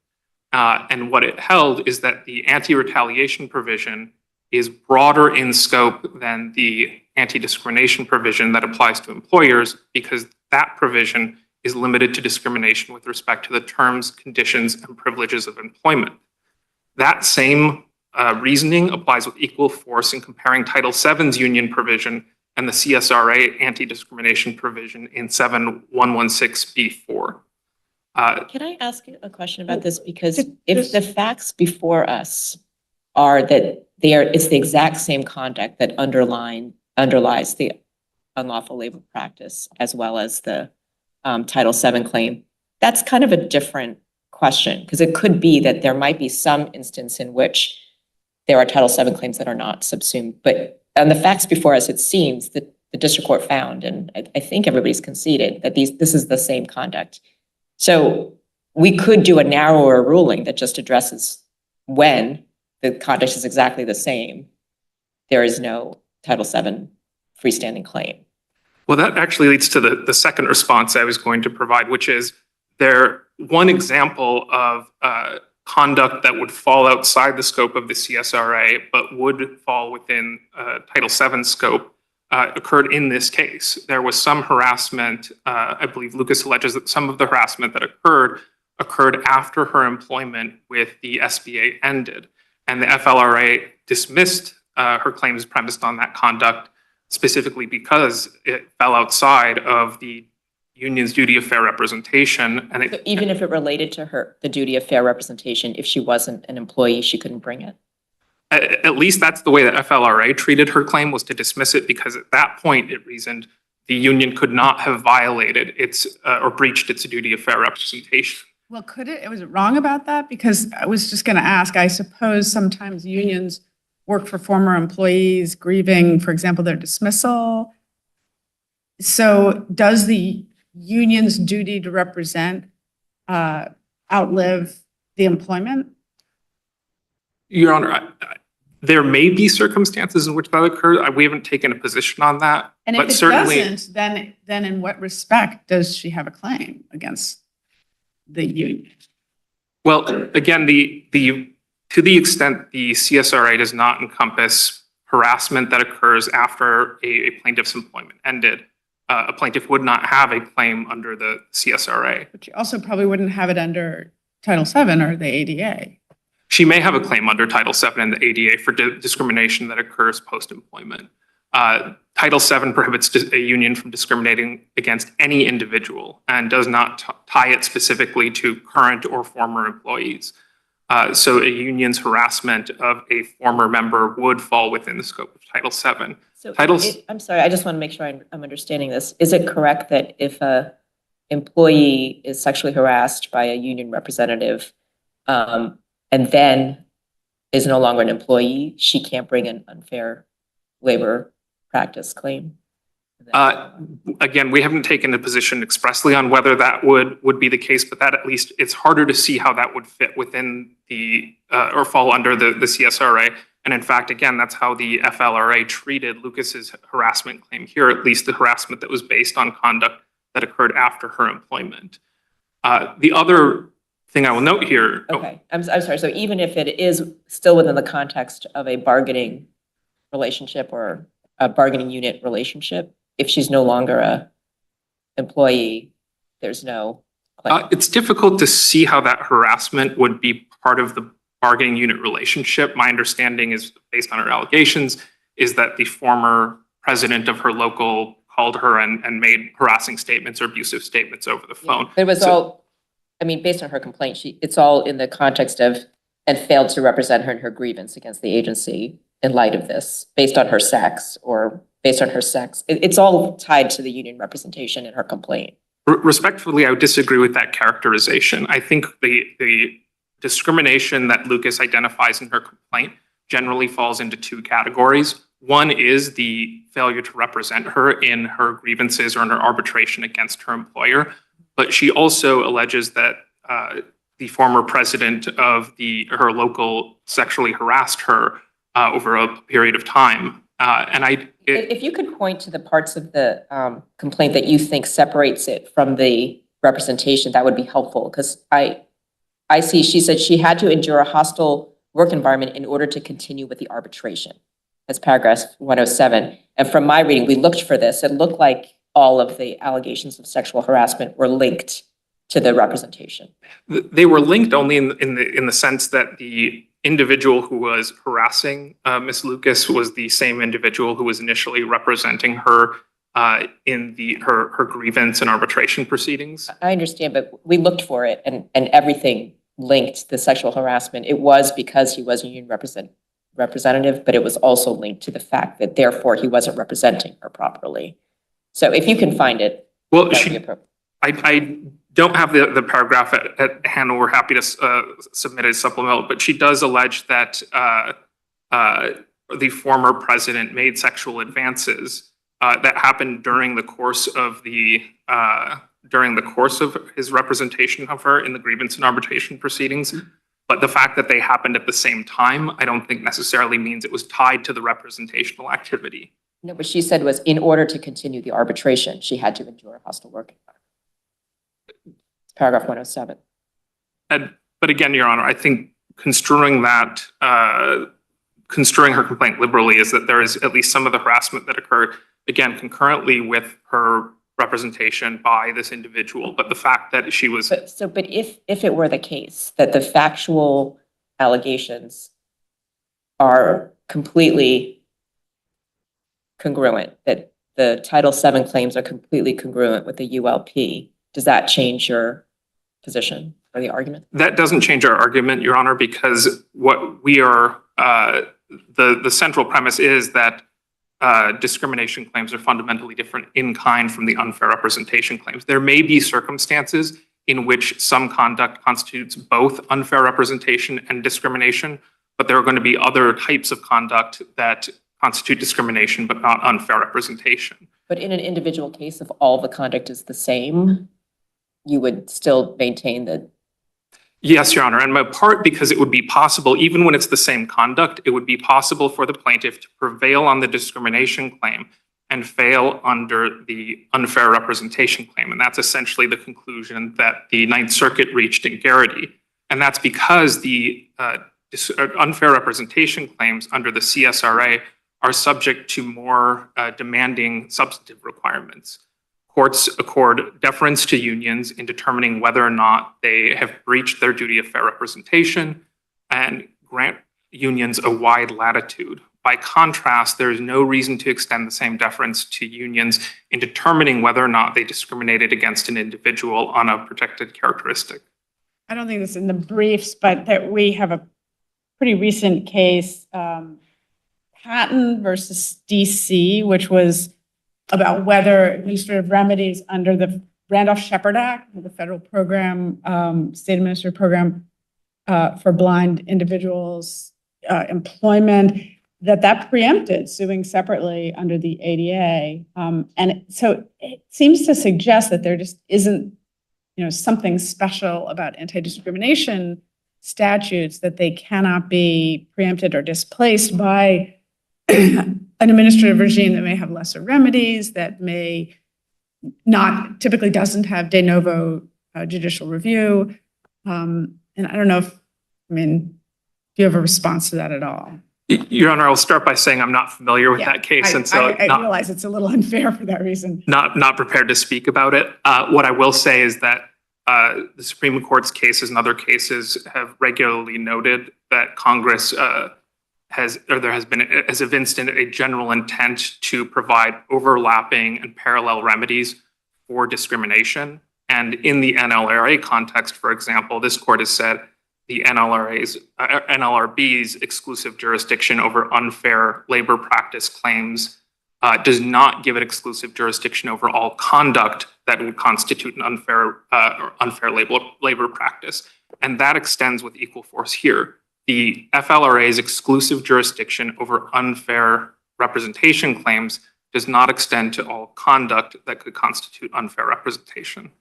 And what it held is that the anti-retaliation provision is broader in scope than the anti-discrimination provision that applies to employers, because that provision is limited to discrimination with respect to the terms, conditions, and privileges of employment. That same reasoning applies with equal force in comparing Title VII's union provision and the CSRA anti-discrimination provision in 7116B4. Can I ask you a question about this? Because if the facts before us are that it's the exact same conduct that underlies the unlawful labor practice as well as the Title VII claim, that's kind of a different question, because it could be that there might be some instance in which there are Title VII claims that are not subsumed. But on the facts before us, it seems that the district court found, and I think everybody's conceded, that this is the same conduct. So we could do a narrower ruling that just addresses when the context is exactly the same. There is no Title VII freestanding claim. Well, that actually leads to the second response I was going to provide, which is one example of conduct that would fall outside the scope of the CSRA, but would fall within Title VII scope, occurred in this case. There was some harassment, I believe Lucas alleges that some of the harassment that occurred after her employment with the SBA ended. And the FLRA dismissed her claims premised on that conduct, specifically because it fell outside of the union's duty of fair representation. And So even if it related to the duty of fair representation, if she wasn't an employee, she couldn't bring it? At least that's the way that FLRA treated her claim, was to dismiss it, because at that point it reasoned the union could not have violated its or breached its duty of fair representation. Well, could it? Was it wrong about that? Because I was just going to ask, I suppose sometimes unions work for former employees grieving, for example, their dismissal. So does the union's duty to represent outlive the employment? Your Honor, there may be circumstances in which that occurs. We haven't taken a position on that. And but if it certainly, doesn't, then in what respect does she have a claim against the union? well, again, to the extent the CSRA does not encompass harassment that occurs after a plaintiff's employment ended, a plaintiff would not have a claim under the CSRA. But you also probably wouldn't have it under Title VII or the ADA. She may have a claim under Title VII and the ADA for discrimination that occurs post-employment. Title VII prohibits a union from discriminating against any individual and does not tie it specifically to current or former employees. So a union's harassment of a former member would fall within the scope of Title VII. So I'm sorry, I just want to make sure I'm understanding this. Is it correct that if a employee is sexually harassed by a union representative and then is no longer an employee, she can't bring an unfair labor practice claim? Again, we haven't taken a position expressly on whether that would be the case, but that at least it's harder to see how that would fit within the or fall under the CSRA. And in fact, again, that's how the FLRA treated Lucas's harassment claim here, at least the harassment that was based on conduct that occurred after her employment. The other thing I will note here. Okay, I'm sorry. So even if it is still within the context of a bargaining relationship or a bargaining unit relationship, if she's no longer a employee, there's no claim. It's difficult to see how that harassment would be part of the bargaining unit relationship. My understanding is, based on her allegations, is that the former president of her local called her and made harassing statements or abusive statements over the phone. It was all, I mean, based on her complaint, it's all in the context of, and failed to represent her in her grievance against the agency in light of this, based on her sex or based on her sex. It's all tied to the union representation in her complaint. Respectfully, I would disagree with that characterization. I think the discrimination that Lucas identifies in her complaint generally falls into two categories. One is the failure to represent her in her grievances or in her arbitration against her employer. But she also alleges that the former president of her local sexually harassed her over a period of time. If you could point to the parts of the complaint that you think separates it from the representation, that would be helpful. Because I see she said she had to endure a hostile work environment in order to continue with the arbitration. That's paragraph 107. And from my reading, we looked for this. It looked like all of the allegations of sexual harassment were linked to the representation. They were linked only in the sense that the individual who was harassing Ms. Lucas was the same individual who was initially representing her in her grievance and arbitration proceedings. I understand, but we looked for it and everything linked the sexual harassment. It was because he was a union representative, but it was also linked to the fact that therefore he wasn't representing her properly. So if you can find it, well, I don't have the paragraph at hand. We're happy to submit a supplemental, but she does allege that the former president made sexual advances that happened during the course of the during the course of his representation of her in the grievance and arbitration proceedings. But the fact that they happened at the same time, I don't think necessarily means it was tied to the representational activity. No, what she said was in order to continue the arbitration, she had to endure a hostile work environment. It's paragraph 107. But again, Your Honor, I think construing that, construing her complaint liberally is that there is at least some of the harassment that occurred, again, concurrently with her representation by this individual. But the fact that she was... But if it were the case that the factual allegations are completely congruent, that the Title VII claims are completely congruent with the ULP, does that change your position or the argument? That doesn't change our argument, Your Honor, because what we are, the central premise is that discrimination claims are fundamentally different in kind from the unfair representation claims. There may be circumstances in which some conduct constitutes both unfair representation and discrimination, but there are going to be other types of conduct that constitute discrimination but not unfair representation. But in an individual case, if all the conduct is the same, you would still maintain that? Yes, Your Honor, and my part because it would be possible, even when it's the same conduct, it would be possible for the plaintiff to prevail on the discrimination claim and fail under the unfair representation claim. And that's essentially the conclusion that the Ninth Circuit reached in Garrity. And that's because the unfair representation claims under the CSRA are subject to more demanding substantive requirements. Courts accord deference to unions in determining whether or not they have breached their duty of fair representation and grant unions a wide latitude. By contrast, there is no reason to extend the same deference to unions in determining whether or not they discriminated against an individual on a protected characteristic. I don't think this is in the briefs, but that we have a pretty recent case, Patton versus DC, which was about whether administrative remedies under the Randolph-Shepard Act, the federal program, state administrative program for blind individuals, employment, that preempted suing separately under the ADA. And so it seems to suggest that there just isn't, something special about anti-discrimination statutes, that they cannot be preempted or displaced by an administrative regime that may have lesser remedies, that may not, typically doesn't have de novo judicial review. And I don't know if, do you have a response to that at all? Your Honor, I'll start by saying I'm not familiar with that case. And so I realize it's a little unfair for that reason. Not prepared to speak about it. What I will say is that the Supreme Court's cases and other cases have regularly noted that Congress has evinced a general intent to provide overlapping and parallel remedies for discrimination. And in the NLRA context, for example, this court has said the NLRB's exclusive jurisdiction over unfair labor practice claims does not give it exclusive jurisdiction over all conduct that would constitute an unfair labor practice. And that extends with equal force here. The FLRA's exclusive jurisdiction over unfair representation claims does not extend to all conduct that could constitute unfair representation.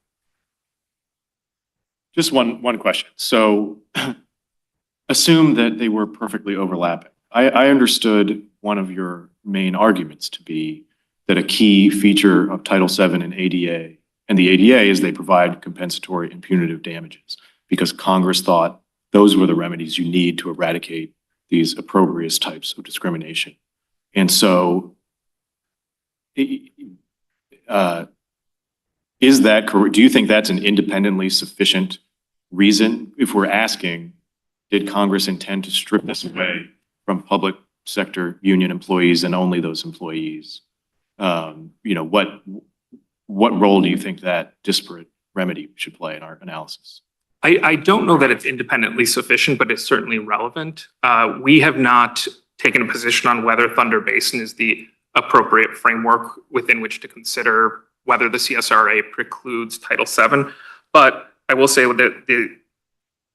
Just one question. So assume that they were perfectly overlapping. I understood one of your main arguments to be that a key feature of Title VII and ADA, and the ADA is they provide compensatory and punitive damages because Congress thought those were the remedies you need to eradicate these opprobrious types of discrimination. And so is that correct? Do you think that's an independently sufficient reason? If we're asking, did Congress intend to strip this away from public sector union employees and only those employees? What role do you think that disparate remedy should play in our analysis? I don't know that it's independently sufficient, but it's certainly relevant. We have not taken a position on whether Thunder Basin is the appropriate framework within which to consider whether the CSRA precludes Title VII. But I will say that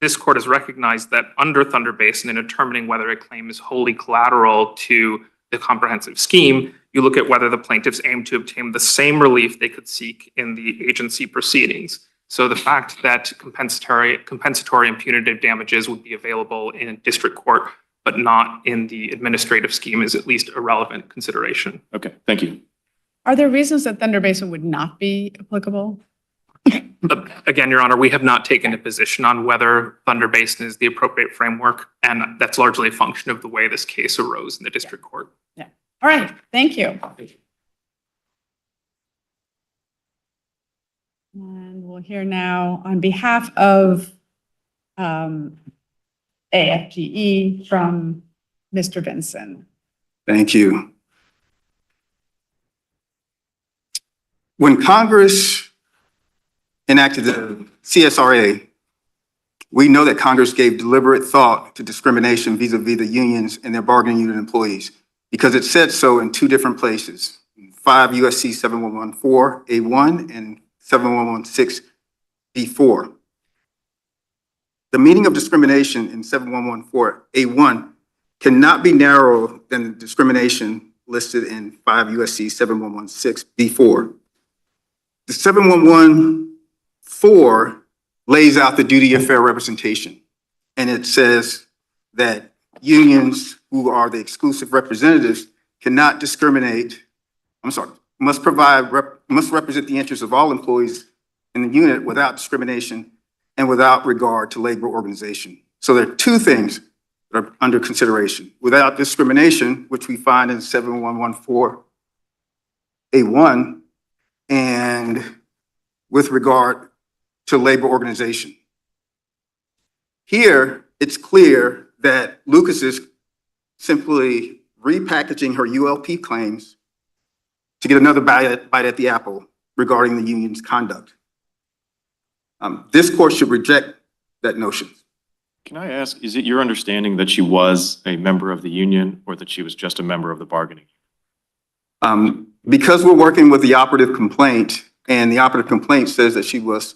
this court has recognized that under Thunder Basin, in determining whether a claim is wholly collateral to the comprehensive scheme, you look at whether the plaintiffs aim to obtain the same relief they could seek in the agency proceedings. So the fact that compensatory and punitive damages would be available in a district court, but not in the administrative scheme, is at least a relevant consideration. Okay, thank you. Are there reasons that Thunder Basin would not be applicable? But again, Your Honor, we have not taken a position on whether Thunder Basin is the appropriate framework, and that's largely a function of the way this case arose in the district court. Yeah. All right. Thank you. And we'll hear now on behalf of AFGE from Mr. Vinson. Thank you. When Congress enacted the CSRA, we know that Congress gave deliberate thought to discrimination vis-a-vis the unions and their bargaining unit employees, because it said so in two different places, 5 USC 7114A1 and 7116B4. The meaning of discrimination in 7114A1 cannot be narrower than the discrimination listed in 5 USC 7116B4. The 7114 lays out the duty of fair representation, and it says that unions who are the exclusive representatives cannot discriminate, must represent the interests of all employees in the unit without discrimination and without regard to labor organization. So there are two things that are under consideration. Without discrimination, which we find in 7114A1, and with regard to labor organization. Here, it's clear that Lucas is simply repackaging her ULP claims to get another bite at the apple regarding the union's conduct. This court should reject that notion. Can I ask, is it your understanding that she was a member of the union or that she was just a member of the bargaining? Because we're working with the operative complaint, and the operative complaint says that she was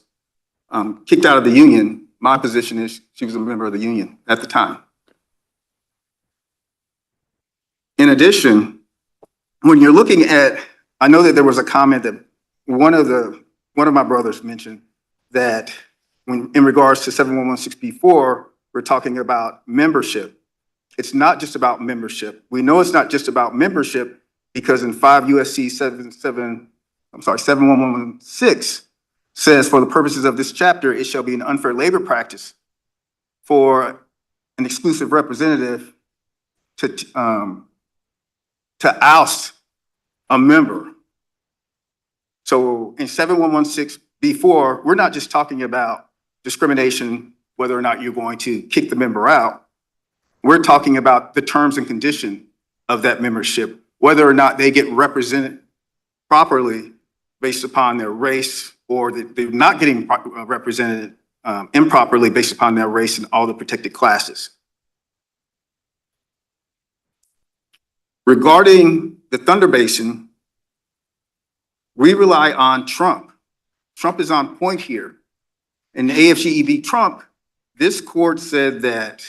kicked out of the union, my position is she was a member of the union at the time. In addition, when you're looking at, I know that there was a comment that one of my brothers mentioned that when in regards to 7116B4, we're talking about membership. It's not just about membership. We know it's not just about membership because in 5 USC 7116 says, for the purposes of this chapter, it shall be an unfair labor practice for an exclusive representative to oust a member. So in 7116B4, we're not just talking about discrimination, whether or not you're going to kick the member out. We're talking about the terms and condition of that membership, whether or not they get represented properly based upon their race, or that they're not getting represented improperly based upon their race and all the protected classes. Regarding the Thunder Basin, we rely on Trump. Trump is on point here. In the AFGE v. Trump, this court said that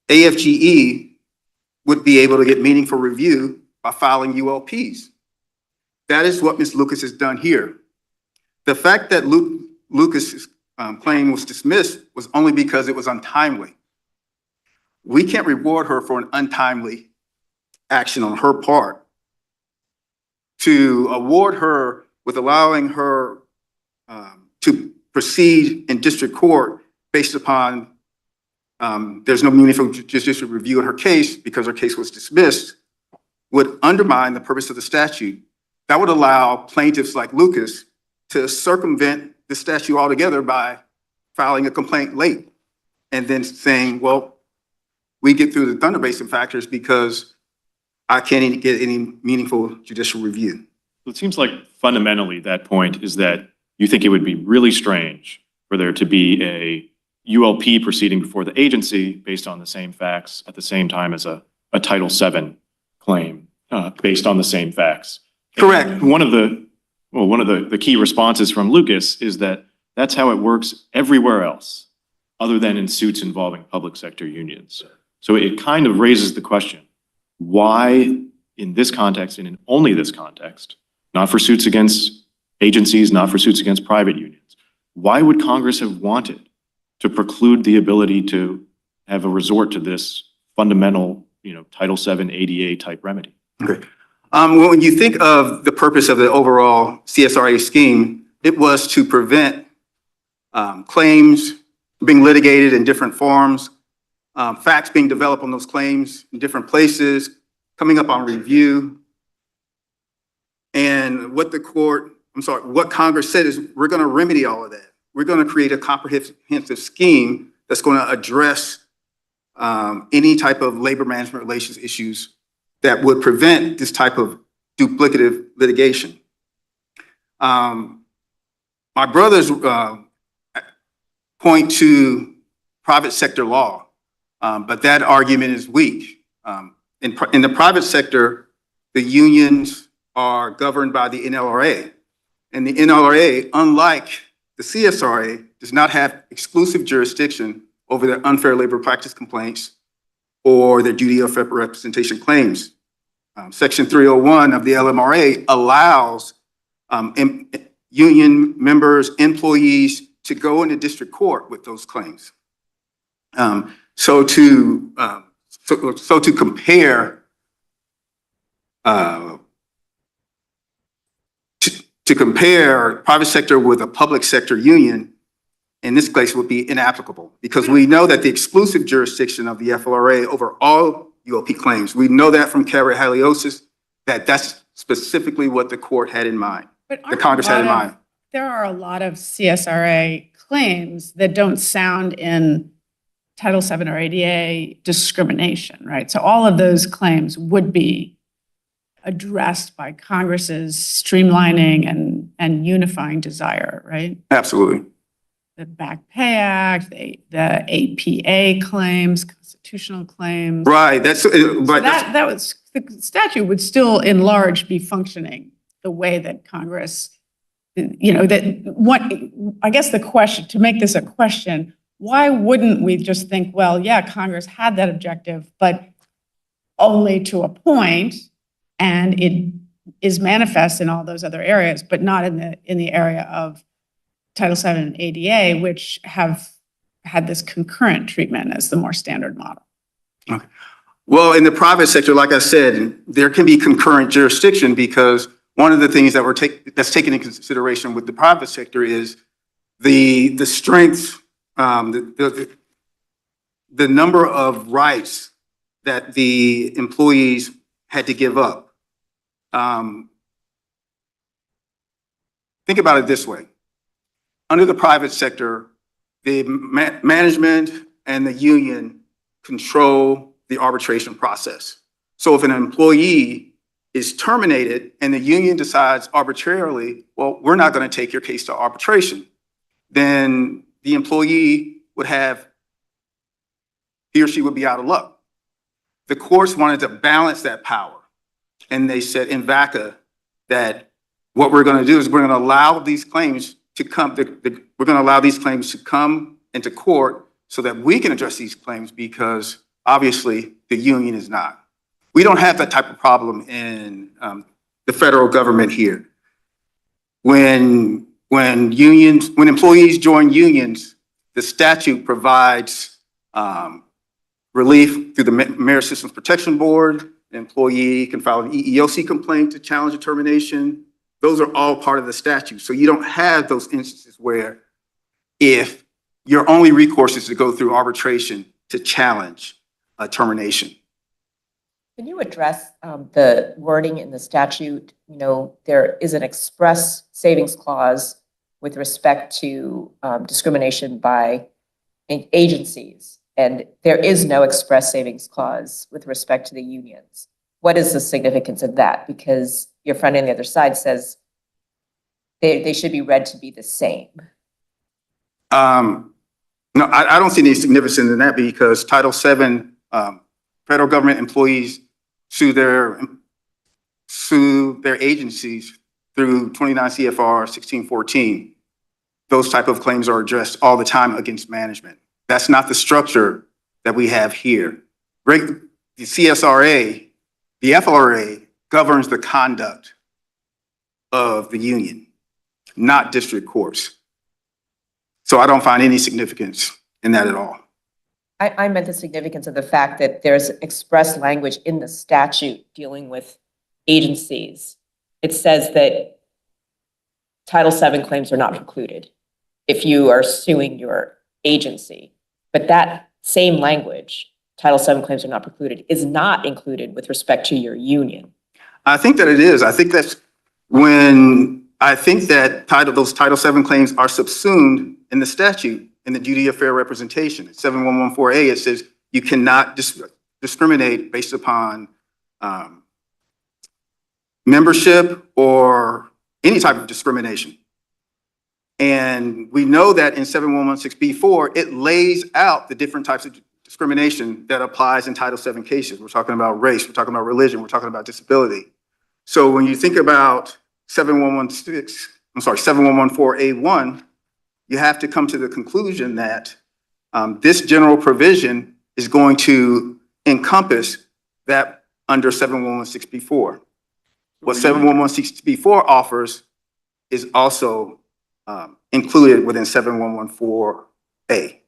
AFGE would be able to get meaningful review by filing ULPs. That is what Ms. Lucas has done here. The fact that Lucas's claim was dismissed was only because it was untimely. We can't reward her for an untimely action on her part. To award her with allowing her to proceed in district court based upon there's no meaningful judicial review in her case because her case was dismissed would undermine the purpose of the statute. That would allow plaintiffs like Lucas to circumvent the statute altogether by filing a complaint late and then saying, well, we get through the Thunder Basin factors because I can't get any meaningful judicial review. It seems like fundamentally that point is that you think it would be really strange for there to be a ULP proceeding before the agency based on the same facts at the same time as a Title VII claim based on the same facts. Correct. And one of the key responses from Lucas is that that's how it works everywhere else other than in suits involving public sector unions. So it kind of raises the question, why in this context and in only this context, not for suits against agencies, not for suits against private unions, why would Congress have wanted to preclude the ability to have a resort to this fundamental, Title VII ADA type remedy? Okay. When you think of the purpose of the overall CSRA scheme, it was to prevent claims being litigated in different forms, facts being developed on those claims in different places, coming up on review. And what what Congress said is we're going to remedy all of that. We're going to create a comprehensive scheme that's going to address any type of labor management relations issues that would prevent this type of duplicative litigation. My brothers point to private sector law, but that argument is weak. In the private sector, the unions are governed by the NLRA, and the NLRA, unlike the CSRA, does not have exclusive jurisdiction over their unfair labor practice complaints or their duty of fair representation claims. Section 301 of the LMRA allows union members, employees to go into district court with those claims. So to compare private sector with a public sector union in this case would be inapplicable, because we know that the exclusive jurisdiction of the FLRA over all ULP claims, we know that from Carey-Haliosis, that's specifically what the court had in mind, the Congress had in mind. There are a lot of CSRA claims that don't sound in Title VII or ADA discrimination, right? So all of those claims would be addressed by Congress's streamlining and unifying desire, right? Absolutely. The Back Pay Act, the APA claims, constitutional claims. Right. So the statute would still in large be functioning the way that Congress, I guess the question, to make this a question, why wouldn't we just think, well, yeah, Congress had that objective, but only to a point, and it is manifest in all those other areas, but not in the area of Title VII and ADA, which have had this concurrent treatment as the more standard model. Okay. Well, in the private sector, like I said, there can be concurrent jurisdiction, because one of the things that that's taken into consideration with the private sector is the strength, the number of rights that the employees had to give up. Think about it this way. Under the private sector, the management and the union control the arbitration process. So if an employee is terminated and the union decides arbitrarily, well, we're not going to take your case to arbitration, then the employee he or she would be out of luck. The courts wanted to balance that power. And they said in VACA that what we're going to do is we're going to allow these claims to come, we're going to allow these claims to come into court so that we can address these claims, because obviously the union is not. We don't have that type of problem in the federal government here. When employees join unions, the statute provides relief through the Merit Systems Protection Board. The employee can file an EEOC complaint to challenge a termination. Those are all part of the statute. So you don't have those instances where if your only recourse is to go through arbitration to challenge a termination. Can you address the wording in the statute? There is an express savings clause with respect to discrimination by agencies, and there is no express savings clause with respect to the unions. What is the significance of that? Because your friend on the other side says they should be read to be the same. No, I don't see any significance in that, because Title VII, federal government employees sue their agencies through 29 CFR 1614. Those type of claims are addressed all the time against management. That's not the structure that we have here. The CSRA, the FLRA governs the conduct of the union, not district courts. So I don't find any significance in that at all. I meant the significance of the fact that there's express language in the statute dealing with agencies. It says that Title VII claims are not precluded if you are suing your agency. But that same language, Title VII claims are not precluded, is not included with respect to your union. I think that it is. I think that's when I think that those Title VII claims are subsumed in the statute in the duty of fair representation. 7114A, it says you cannot discriminate based upon membership or any type of discrimination. And we know that in 7116B4, it lays out the different types of discrimination that applies in Title VII cases. We're talking about race, we're talking about religion, we're talking about disability. So when you think about 7114A1, you have to come to the conclusion that this general provision is going to encompass that under 7116B4. What 7116B4 offers is also included within 7114A.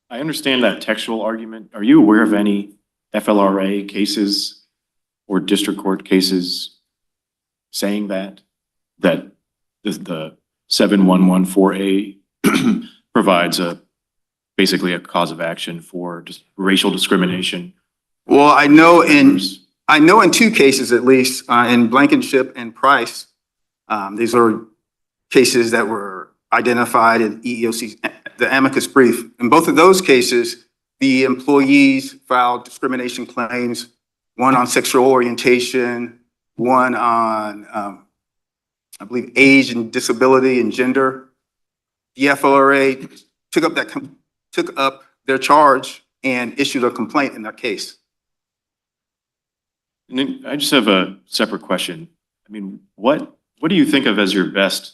I understand that textual argument. Are you aware of any FLRA cases or district court cases saying that the 7114A provides basically a cause of action for just racial discrimination? Well, I know in two cases at least, in Blankenship and Price, these are cases that were identified in EEOC's, the amicus brief. In both of those cases, the employees filed discrimination claims, one on sexual orientation, one on, I believe, age and disability and gender. The FLRA took up their charge and issued a complaint in that case. And then I just have a separate question. I mean, what do you think of as your best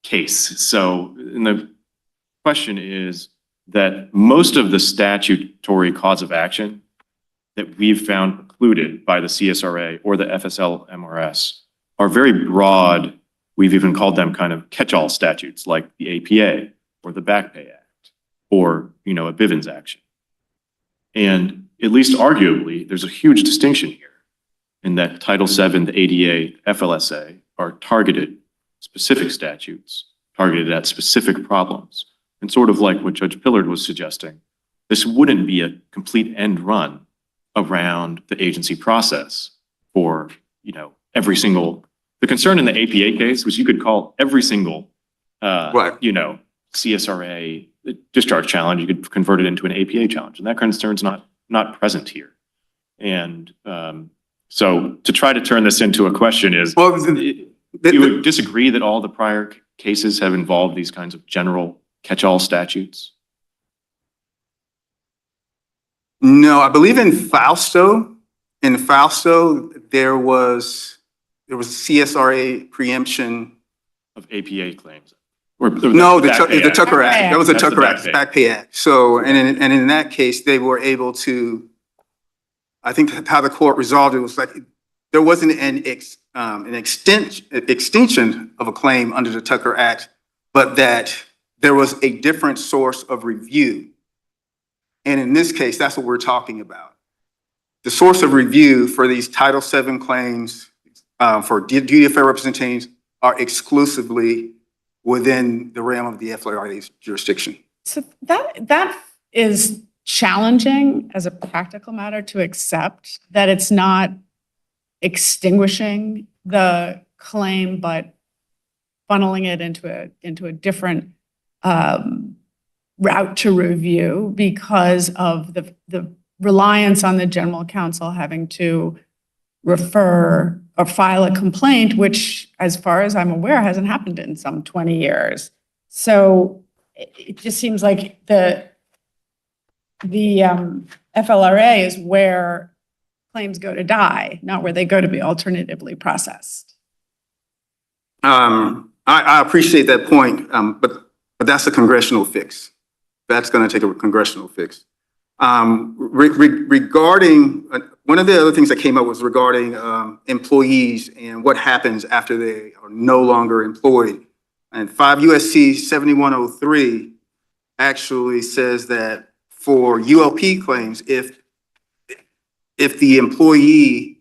case? So, and the question is that most of the statutory cause of action that we've found precluded by the CSRA or the FSL-MRS are very broad. We've even called them kind of catch-all statutes like the APA or the Back Pay Act or, a Bivens action. And at least arguably, there's a huge distinction here in that Title VII, the ADA, FLSA are targeted specific statutes, targeted at specific problems. And sort of like what Judge Pillard was suggesting, this wouldn't be a complete end run around the agency process for, every single, the concern in the APA case was you could call every single, CSRA discharge challenge, you could convert it into an APA challenge. And that concern's not present here. And so to try to turn this into a question is, you would disagree that all the prior cases have involved these kinds of general catch-all statutes? No, I believe in Fausto, there was CSRA preemption Of APA claims? No, the Tucker Act. That was the Tucker Act, Back Pay Act. So, and in that case, they were able to, I think how the court resolved it was like, there wasn't an extension of a claim under the Tucker Act, but that there was a different source of review. And in this case, that's what we're talking about. The source of review for these Title VII claims for duty of fair representation are exclusively within the realm of the FLRA's jurisdiction. So that is challenging as a practical matter to accept that it's not extinguishing the claim, but funneling it into a different route to review because of the reliance on the general counsel having to refer or file a complaint, which, as far as I'm aware, hasn't happened in some 20 years. So it just seems like the FLRA is where claims go to die, not where they go to be alternatively processed. I appreciate that point, but that's a congressional fix. That's going to take a congressional fix. Regarding one of the other things that came up was regarding employees and what happens after they are no longer employed. And 5 USC 7103 actually says that for ULP claims, if the employee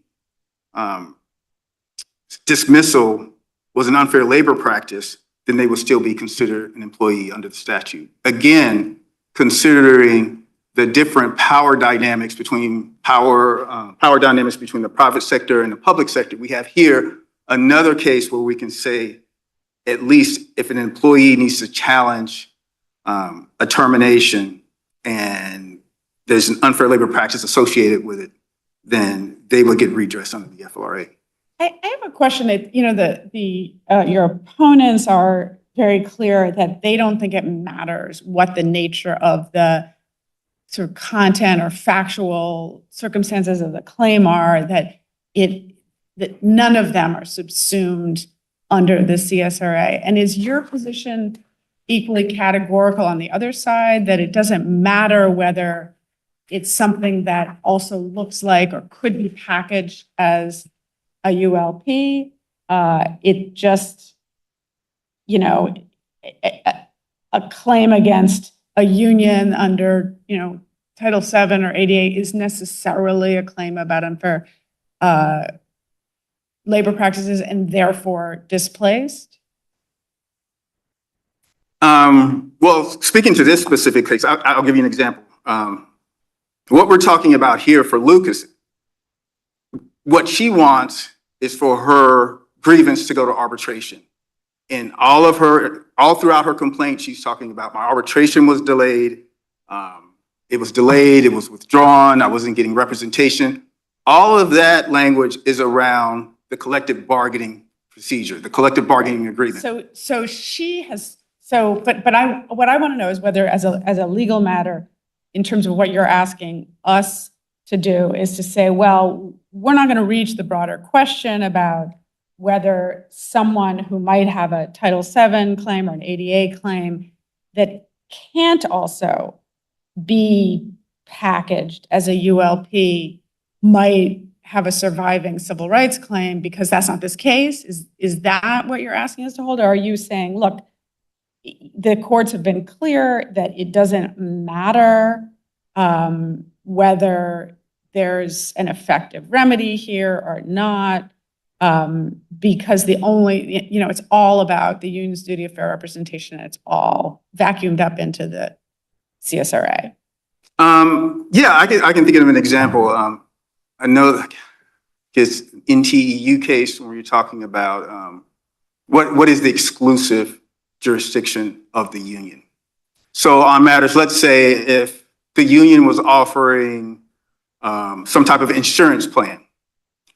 dismissal was an unfair labor practice, then they would still be considered an employee under the statute. Again, considering the different power dynamics between the private sector and the public sector, we have here another case where we can say, at least if an employee needs to challenge a termination and there's an unfair labor practice associated with it, then they will get redress under the FLRA. I have a question that, your opponents are very clear that they don't think it matters what the nature of the sort of content or factual circumstances of the claim are, that none of them are subsumed under the CSRA. And is your position equally categorical on the other side, that it doesn't matter whether it's something that also looks like or could be packaged as a ULP? It just, a claim against a union under, Title VII or 88 is necessarily a claim about unfair labor practices and therefore displaced? Well, speaking to this specific case, I'll give you an example. What we're talking about here for Lucas, what she wants is for her grievance to go to arbitration. And all throughout her complaint, she's talking about my arbitration was delayed. It was delayed, it was withdrawn, I wasn't getting representation. All of that language is around the collective bargaining procedure, the collective bargaining agreement. So she has, what I want to know is whether as a legal matter, in terms of what you're asking us to do, is to say, well, we're not going to reach the broader question about whether someone who might have a Title VII claim or an ADA claim that can't also be packaged as a ULP might have a surviving civil rights claim, because that's not this case. Is that what you're asking us to hold? Or are you saying, look, the courts have been clear that it doesn't matter whether there's an effective remedy here or not, because it's all about the union's duty of fair representation, and it's all vacuumed up into the CSRA? Yeah, I can think of an example. I know this NTEU case where you're talking about what is the exclusive jurisdiction of the union. So on matters, let's say if the union was offering some type of insurance plan,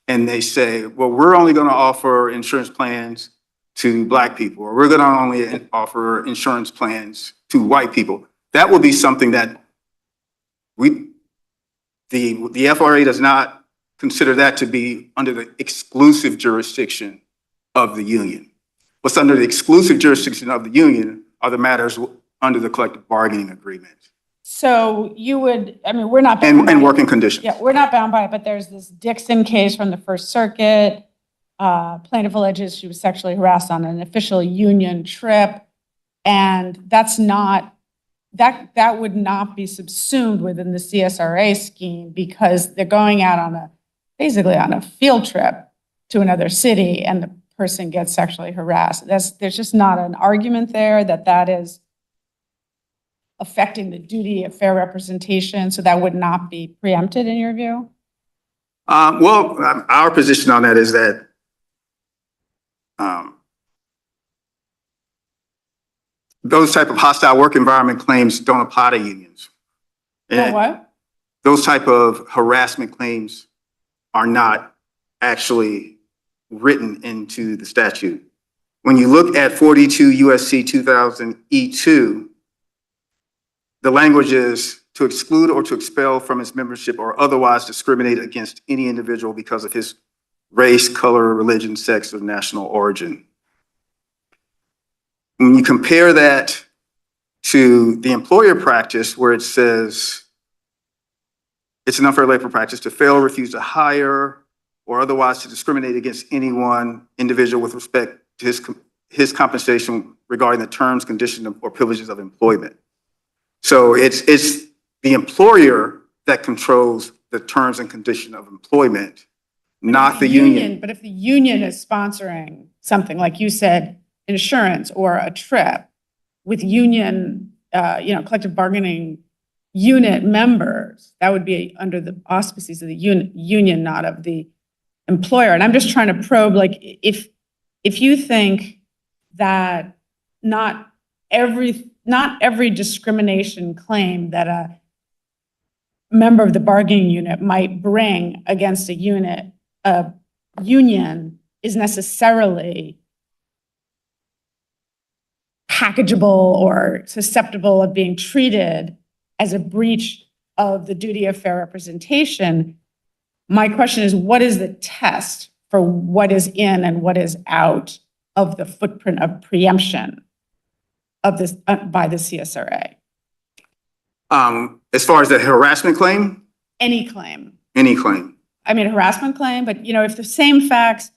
and they say, well, we're only going to offer insurance plans to Black people, or we're going to only offer insurance plans to white people. That would be something that the FRA does not consider that to be under the exclusive jurisdiction of the union. What's under the exclusive jurisdiction of the union are the matters under the collective bargaining agreement. So you would, we're not bound by and it. working conditions. Yeah, we're not bound by it, but there's this Dixon case from the First Circuit. Plaintiff alleges she was sexually harassed on an official union trip, and that would not be subsumed within the CSRA scheme, because they're going out basically on a field trip to another city, and the person gets sexually harassed. There's just not an argument there that is affecting the duty of fair representation, so that would not be preempted in your view? Well, our position on that is that those type of hostile work environment claims don't apply to unions. And what? Those type of harassment claims are not actually written into the statute. When you look at 42 USC 2000 E2, the language is to exclude or to expel from its membership or otherwise discriminate against any individual because of his race, color, religion, sex, or national origin. When you compare that to the employer practice where it says it's an unfair labor practice to fail or refuse to hire or otherwise to discriminate against any one individual with respect to his compensation regarding the terms, conditions, or privileges of employment. So it's the employer that controls the terms and condition of employment, not the union. But if the union is sponsoring something, like you said, insurance or a trip with union, collective bargaining unit members, that would be under the auspices of the union, not of the employer. And I'm just trying to probe, like, if you think that not every discrimination claim that a member of the bargaining unit might bring against a union is necessarily packageable or susceptible of being treated as a breach of the duty of fair representation. My question is, what is the test for what is in and what is out of the footprint of preemption of this by the CSRA? As far as the harassment claim? Any claim. Any claim. I mean, harassment claim, but if the same facts,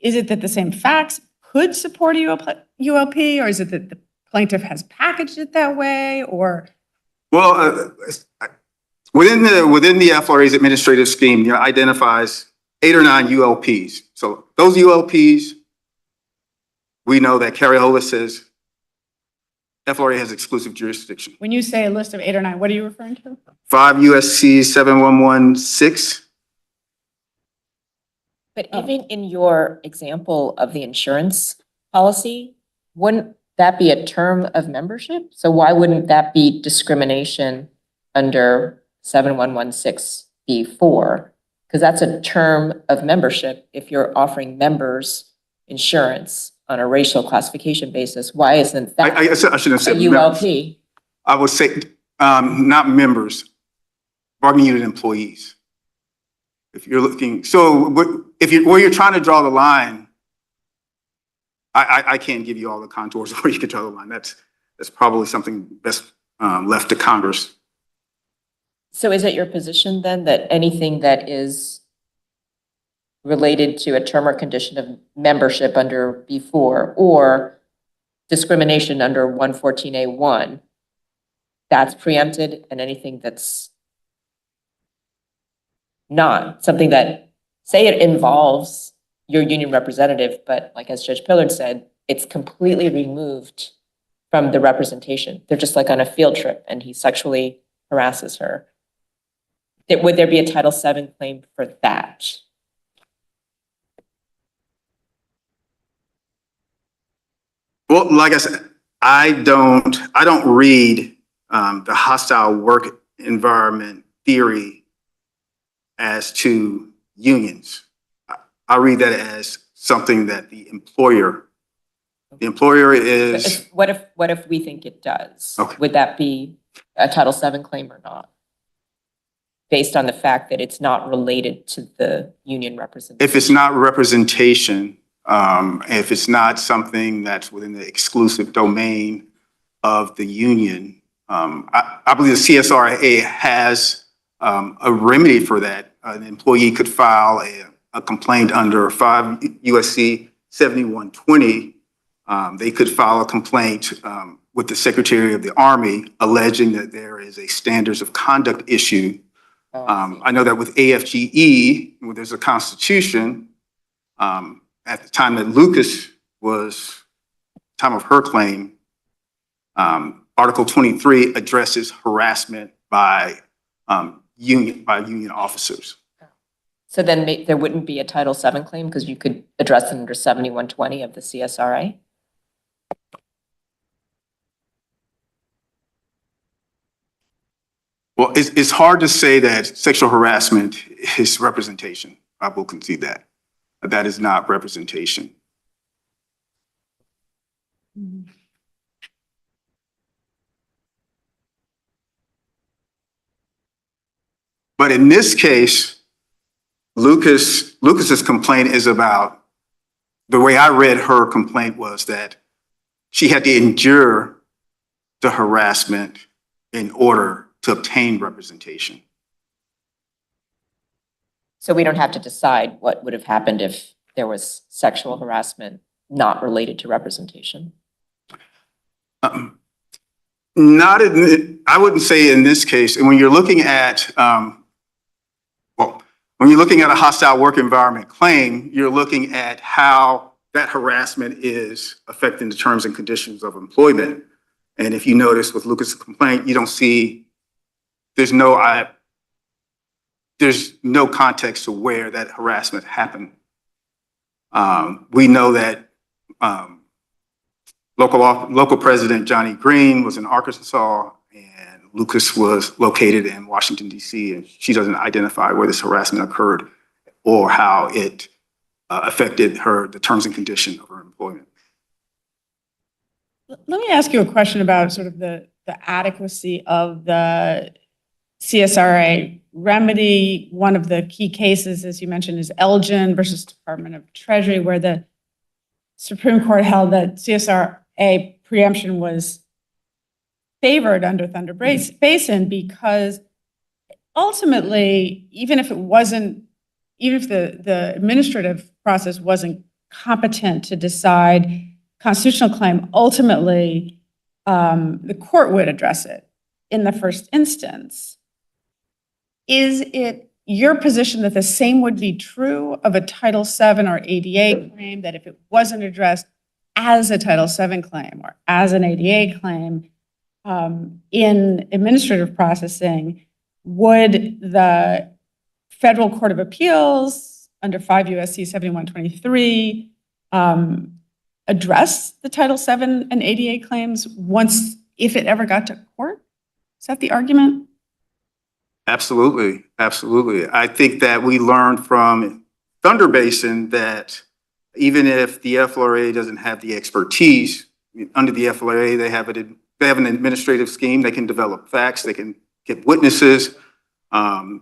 is it that the same facts could support a ULP, or is it that the plaintiff has packaged it that way, or? Well, within the FLRA's administrative scheme, identifies 8 or 9 ULPs. So those ULPs, we know that Carrie Hollis says FLRA has exclusive jurisdiction. When you say a list of 8 or 9, what are you referring to? 5 USC 7116. But even in your example of the insurance policy, wouldn't that be a term of membership? So why wouldn't that be discrimination under 7116B4? Because that's a term of membership. If you're offering members insurance on a racial classification basis, why isn't that I shouldn't have said a ULP? I would say not members, bargaining unit employees. If you're looking, so where you're trying to draw the line, I can't give you all the contours of where you can draw the line. That's probably something best left to Congress. So is it your position then that anything that is related to a term or condition of membership under B4 or discrimination under 114A1, that's preempted, and anything that's not something that, say it involves your union representative, but like as Judge Pillard said, it's completely removed from the representation. They're just like on a field trip and he sexually harasses her. Would there be a Title VII claim for that? Well, like I said, I don't read the hostile work environment theory as to unions. I read that as something that the employer is. What if we think it does? Okay. Would that be a Title VII claim or not? Based on the fact that it's not related to the union representation? If it's not representation, if it's not something that's within the exclusive domain of the union, I believe the CSRA has a remedy for that. An employee could file a complaint under 5 USC 7120. They could file a complaint with the Secretary of the Army alleging that there is a standards of conduct issue. I know that with AFGE, where there's a constitution, at the time that Lucas was, time of her claim, Article 23 addresses harassment by union officers. So then there wouldn't be a Title VII claim because you could address it under 7120 of the CSRA? Well, it's hard to say that sexual harassment is representation. I will concede that. But that is not representation. But in this case, Lucas's complaint is about, the way I read her complaint was that she had to endure the harassment in order to obtain representation. So we don't have to decide what would have happened if there was sexual harassment not related to representation. Not in, I wouldn't say in this case. And when you're looking at, when you're looking at a hostile work environment claim, you're looking at how that harassment is affecting the terms and conditions of employment. And if you notice with Lucas' complaint, you don't see, there's no context to where that harassment happened. We know that local president Johnny Green was in Arkansas and Lucas was located in Washington, D.C., and she doesn't identify where this harassment occurred or how it affected the terms and conditions of her employment. Let me ask you a question about sort of the adequacy of the CSRA remedy. One of the key cases, as you mentioned, is Elgin versus Department of Treasury, where the Supreme Court held that CSRA preemption was favored under Thunder Basin because ultimately, even if the administrative process wasn't competent to decide constitutional claim, ultimately, the court would address it in the first instance. Is it your position that the same would be true of a Title VII or ADA claim, that if it wasn't addressed as a Title VII claim or as an ADA claim in administrative processing, would the Federal Court of Appeals under 5 USC 7123 address the Title VII and ADA claims if it ever got to court? Is that the argument? Absolutely, absolutely. I think that we learned from Thunder Basin that even if the FLRA doesn't have the expertise, under the FLRA, they have an administrative scheme. They can develop facts, they can get witnesses, have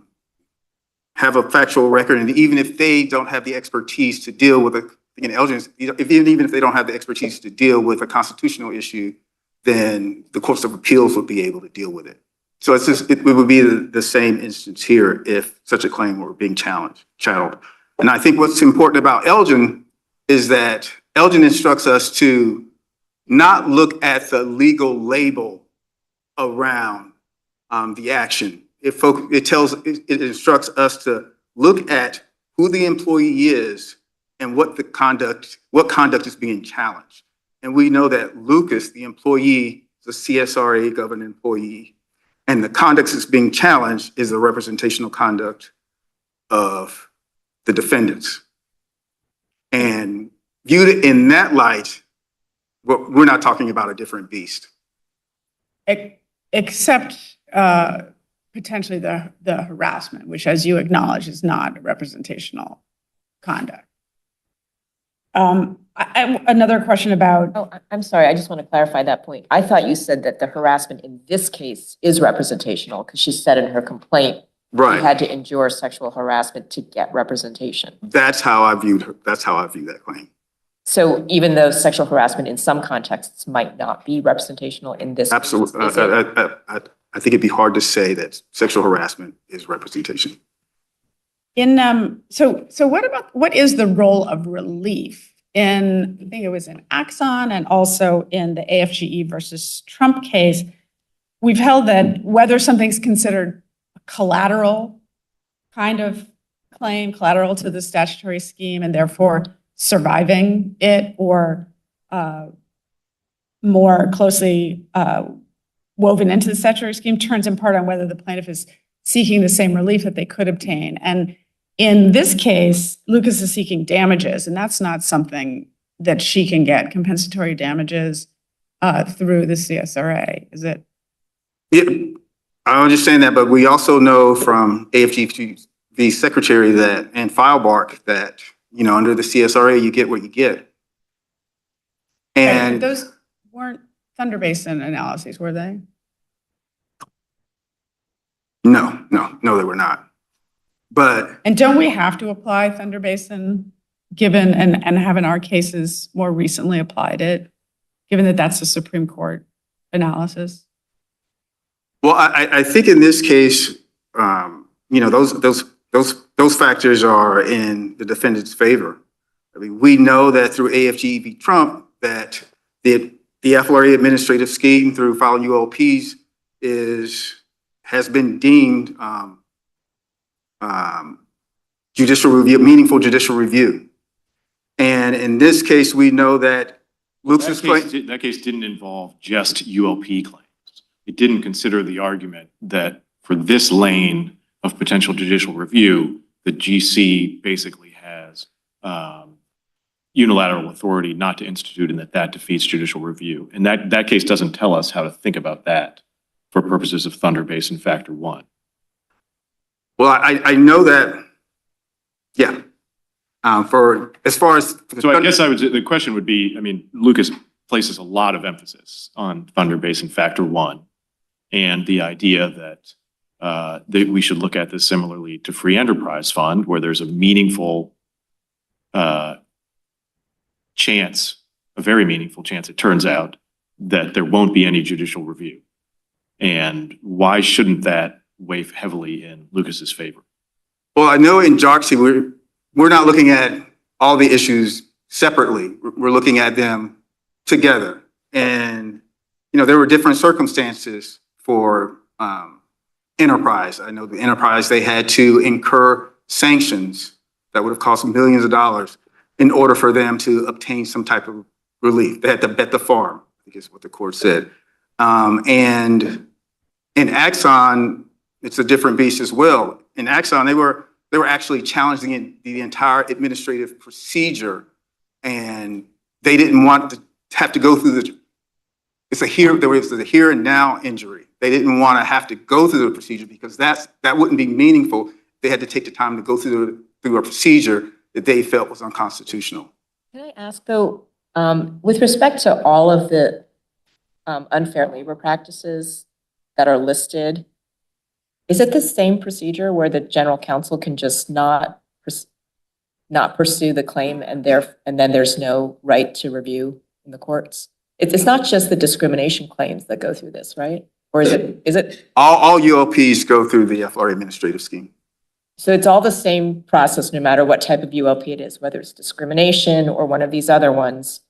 a factual record, and even if they don't have the expertise to deal with even if they don't have the expertise to deal with a constitutional issue, then the courts of appeals would be able to deal with it. So it would be the same instance here if such a claim were being challenged. And I think what's important about Elgin is that Elgin instructs us to not look at the legal label around the action. It instructs us to look at who the employee is and what conduct is being challenged. And we know that Lucas, the employee, is a CSRA governed employee, and the conduct that's being challenged is the representational conduct of the defendants. And viewed in that light, we're not talking about a different beast. Except potentially the harassment, which, as you acknowledge, is not representational conduct. Another question about... Oh, I'm sorry, I just want to clarify that point. I thought you said that the harassment in this case is representational because she said in her complaint Right. she had to endure sexual harassment to get representation. That's how I view that claim. So even though sexual harassment in some contexts might not be representational in this case, Absolutely. is it? I think it'd be hard to say that sexual harassment is representation. So what is the role of relief in, I think it was in Axon and also in the AFGE versus Trump case? We've held that whether something's considered a collateral kind of claim, collateral to the statutory scheme, and therefore surviving it, or more closely woven into the statutory scheme, turns in part on whether the plaintiff is seeking the same relief that they could obtain. And in this case, Lucas is seeking damages, and that's not something that she can get, compensatory damages through the CSRA, is it? Yeah, I understand that, but we also know from AFGE secretary that, and FileBark, that, you know, under the CSRA, you get what you get. And Right, those weren't Thunder Basin analyses, were they? no, they were not. But And don't we have to apply Thunder Basin, given, and haven't our cases more recently applied it, given that that's the Supreme Court analysis? well, I think in this case, you know, those those factors are in the defendant's favor. I mean, we know that through AFG v. Trump that the FLRA administrative scheme through filing ULPs has been deemed judicial review, meaningful judicial review. And in this case, we know that Lucas's claim. That case didn't involve just ULP claims. It didn't consider the argument that for this lane of potential judicial review, the GC basically has unilateral authority not to institute, and that defeats judicial review. And that case doesn't tell us how to think about that for purposes of Thunder Basin Factor 1. Well, I know that, yeah. As far as so I guess the question would be, I mean, Lucas places a lot of emphasis on Thunder Basin Factor 1 and the idea that we should look at this similarly to Free Enterprise Fund, where there's a meaningful chance, a very meaningful chance, it turns out, that there won't be any judicial review. And why shouldn't that weigh heavily in Lucas's favor? Well, I know in JOXI, we're not looking at all the issues separately. We're looking at them together. And, you know, there were different circumstances for Enterprise. I know the Enterprise, they had to incur sanctions that would have cost millions of dollars in order for them to obtain some type of relief. They had to bet the farm, I think is what the court said. And in Axon, it's a different beast as well. In Axon, they were actually challenging the entire administrative procedure, and they didn't want to have to go through there was a here and now injury. They didn't want to have to go through the procedure because that wouldn't be meaningful. They had to take the time to go through a procedure that they felt was unconstitutional. Can I ask though, with respect to all of the unfair labor practices that are listed, is it the same procedure where the general counsel can just not pursue the claim and then there's no right to review in the courts? It's not just the discrimination claims that go through this, right? Or is it? All ULPs go through the FLRA administrative scheme. So it's all the same process, no matter what type of ULP it is, whether it's discrimination or one of these other ones.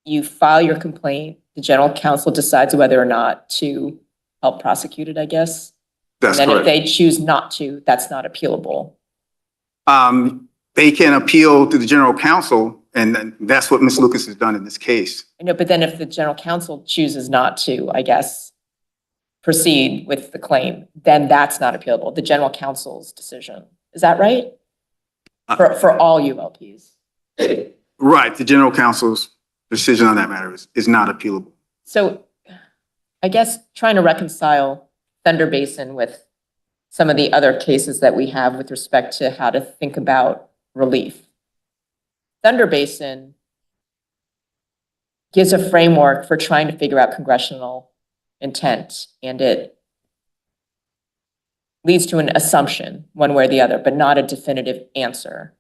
You file your complaint, the general counsel decides whether or not to help prosecute it, I guess. That's and then correct. If they choose not to, that's not appealable. They can appeal to the general counsel, and that's what Ms. Lucas has done in this case. I know, but then if the general counsel chooses not to, I guess, proceed with the claim, then that's not appealable, the general counsel's decision. Is that right? For all ULPs? Right, the general counsel's decision on that matter is not appealable. So I guess trying to reconcile Thunder Basin with some of the other cases that we have with respect to how to think about relief. Thunder Basin gives a framework for trying to figure out congressional intent, and it leads to an assumption one way or the other, but not a definitive answer.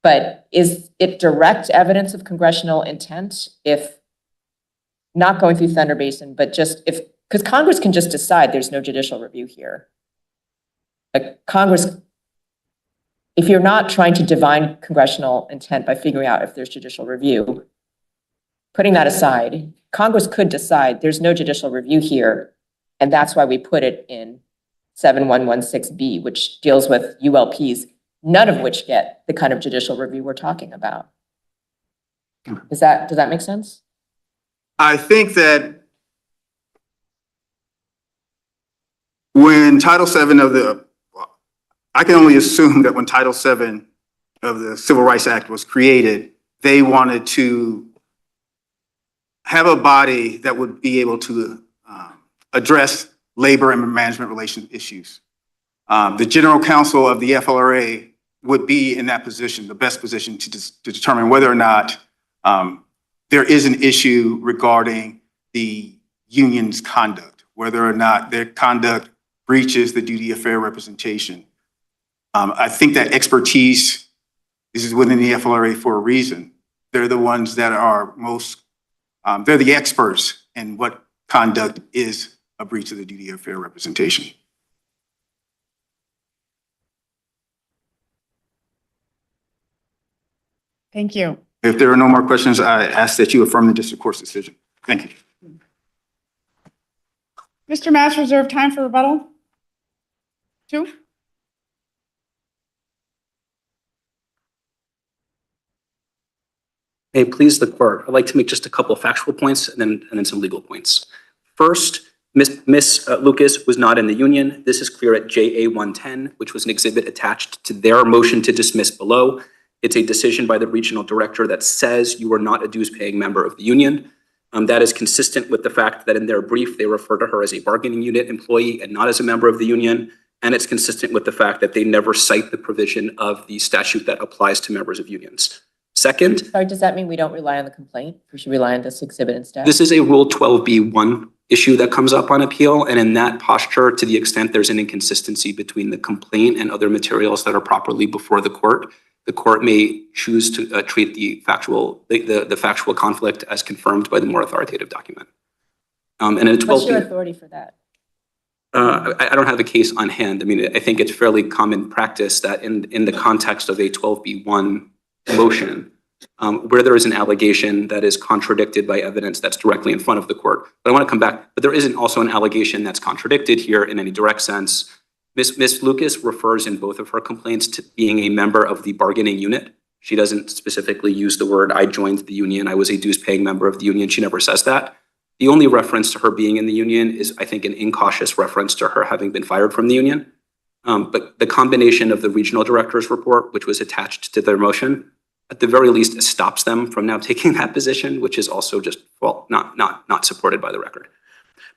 But is it direct evidence of congressional intent if not going through Thunder Basin, but just because Congress can just decide there's no judicial review here. Like Congress, if you're not trying to divine congressional intent by figuring out if there's judicial review, putting that aside, Congress could decide there's no judicial review here, and that's why we put it in 7116B, which deals with ULPs, none of which get the kind of judicial review we're talking about. Does that make sense? I think that when Title VII I can only assume that when Title VII of the Civil Rights Act was created, they wanted to have a body that would be able to address labor and management relations issues. The general counsel of the FLRA would be in that position, the best position to determine whether or not there is an issue regarding the union's conduct, whether or not their conduct breaches the duty of fair representation. I think that expertise is within the FLRA for a reason. They're the ones that are they're the experts in what conduct is a breach of the duty of fair representation. Thank you. If there are no more questions, I ask that you affirm the district court's decision. Thank you. Mr. Matz, reserve time for rebuttal. 2. May it please the court, I'd like to make just a couple of factual points and then some legal points. First, Ms. Lucas was not in the union. This is clear at JA 110, which was an exhibit attached to their motion to dismiss below. It's a decision by the regional director that says you are not a dues-paying member of the union. That is consistent with the fact that in their brief, they refer to her as a bargaining unit employee and not as a member of the union. And it's consistent with the fact that they never cite the provision of the statute that applies to members of unions. Second, Sorry, does that mean we don't rely on the complaint? We should rely on this exhibit instead? this is a Rule 12b1 issue that comes up on appeal. And in that posture, to the extent there's an inconsistency between the complaint and other materials that are properly before the court may choose to treat the factual conflict as confirmed by the more authoritative document. And in a 12b, What's your authority for that? I don't have a case on hand. I mean, I think it's fairly common practice that in the context of a 12b1 motion, where there is an allegation that is contradicted by evidence that's directly in front of the court. But I want to come back, but there isn't also an allegation that's contradicted here in any direct sense. Ms. Lucas refers in both of her complaints to being a member of the bargaining unit. She doesn't specifically use the word, I joined the union, I was a dues-paying member of the union. She never says that. The only reference to her being in the union is, I think, an incautious reference to her having been fired from the union. But the combination of the regional director's report, which was attached to their motion, at the very least stops them from now taking that position, which is also just, well, not supported by the record.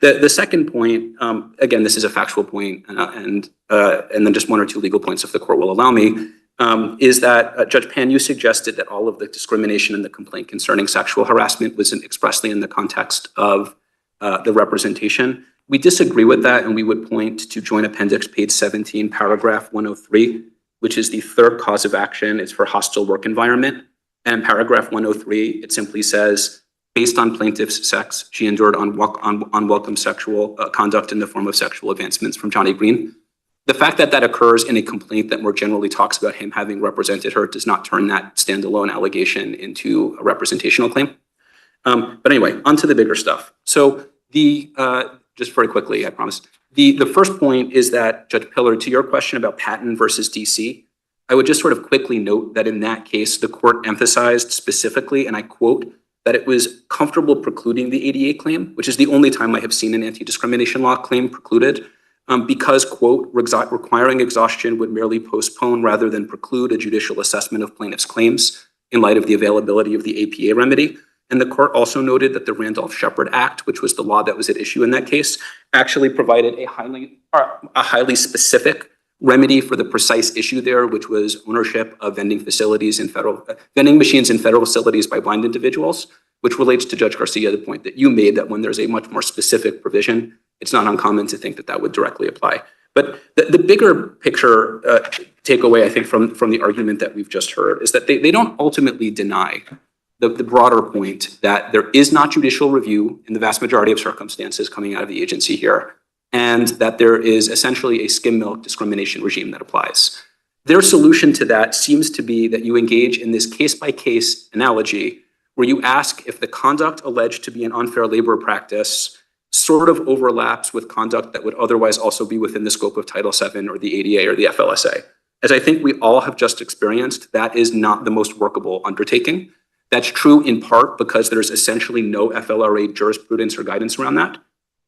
The second point, again, this is a factual point, and then just one or two legal points if the court will allow me, is that Judge Pan, you suggested that all of the discrimination in the complaint concerning sexual harassment was expressly in the context of the representation. We disagree with that, and we would point to Joint Appendix page 17, paragraph 103, which is the third cause of action. It's for hostile work environment. And paragraph 103, it simply says, based on plaintiff's sex, she endured unwelcome sexual conduct in the form of sexual advancements from Johnny Green. The fact that that occurs in a complaint that more generally talks about him having represented her does not turn that standalone allegation into a representational claim. But anyway, on to the bigger stuff. So just very quickly, I promise. The first point is that, Judge Pillar, to your question about Patton versus DC, I would just sort of quickly note that in that case, the court emphasized specifically, and I quote, that it was comfortable precluding the ADA claim, which is the only time I have seen an anti-discrimination law claim precluded, because, quote, requiring exhaustion would merely postpone rather than preclude a judicial assessment of plaintiff's claims in light of the availability of the APA remedy. And the court also noted that the Randolph-Shepard Act, which was the law that was at issue in that case, actually provided a highly specific remedy for the precise issue there, which was ownership of vending machines in federal facilities by blind individuals, which relates to Judge Garcia, the point that you made that when there's a much more specific provision, it's not uncommon to think that that would directly apply. But the bigger picture takeaway, I think, from the argument that we've just heard is that they don't ultimately deny the broader point that there is not judicial review in the vast majority of circumstances coming out of the agency here, and that there is essentially a skim milk discrimination regime that applies. Their solution to that seems to be that you engage in this case-by-case analogy where you ask if the conduct alleged to be an unfair labor practice sort of overlaps with conduct that would otherwise also be within the scope of Title VII or the ADA or the FLSA. As I think we all have just experienced, that is not the most workable undertaking. That's true in part because there's essentially no FLRA jurisprudence or guidance around that.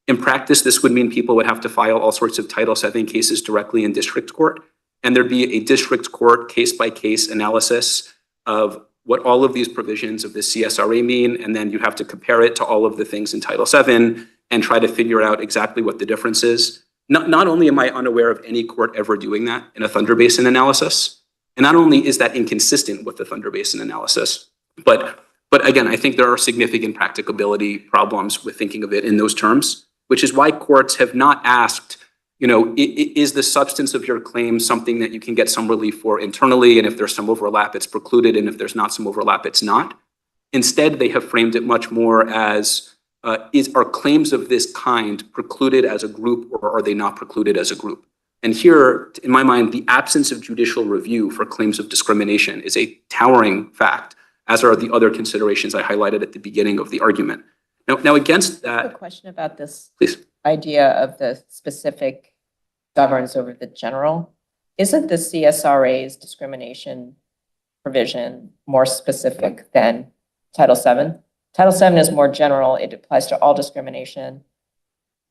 In practice, this would mean people would have to file all sorts of Title VII cases directly in district court, and there'd be a district court case-by-case analysis of what all of these provisions of the CSRA mean, and then you have to compare it to all of the things in Title VII and try to figure out exactly what the difference is. Not only am I unaware of any court ever doing that in a Thunder Basin analysis, and not only is that inconsistent with the Thunder Basin analysis, but again, I think there are significant practicability problems with thinking of it in those terms, which is why courts have not asked, is the substance of your claim something that you can get some relief for internally, and if there's some overlap, it's precluded, and if there's not some overlap, it's not. Instead, they have framed it much more as, are claims of this kind precluded as a group, or are they not precluded as a group? And here, in my mind, the absence of judicial review for claims of discrimination is a towering fact as are the other considerations I highlighted at the beginning of the argument. Now against I have a that, question about this please. idea of the specific governs over the general. Isn't the CSRA's discrimination provision more specific than Title VII? Title VII is more general. It applies to all discrimination.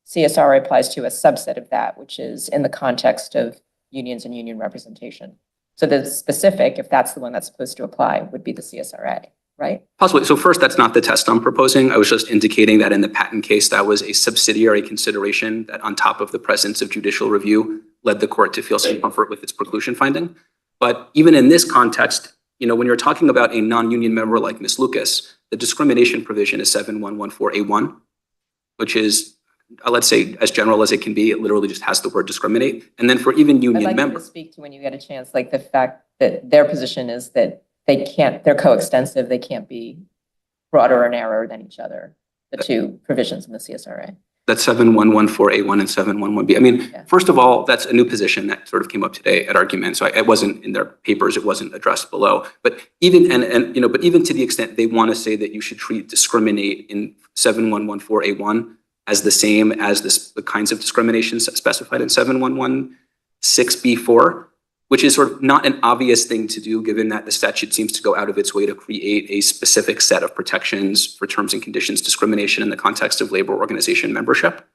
CSRA applies to a subset of that, which is in the context of unions and union representation. So the specific, if that's the one that's supposed to apply, would be the CSRA, right? Possibly. So first, that's not the test I'm proposing. I was just indicating that in the patent case, that was a subsidiary consideration that on top of the presence of judicial review led the court to feel some comfort with its preclusion finding. But even in this context, when you're talking about a non-union member like Ms. Lucas, the discrimination provision is 7114A1, which is, let's say, as general as it can be. It literally just has the word discriminate. And then for even I'd union like you to members. speak to when you get a chance, like the fact that their position is that they're coextensive, they can't be broader or narrower than each other, the two provisions in the CSRA. That's 7114A1 and 711B. I mean, Yeah. first of all, that's a new position that sort of came up today at argument. So it wasn't in their papers, it wasn't addressed below. But even but even to the extent they want to say that you should treat discriminate in 7114A1 as the same as the kinds of discriminations specified in 7116B4, which is sort of not an obvious thing to do, given that the statute seems to go out of its way to create a specific set of protections for terms and conditions discrimination in the context of labor organization membership.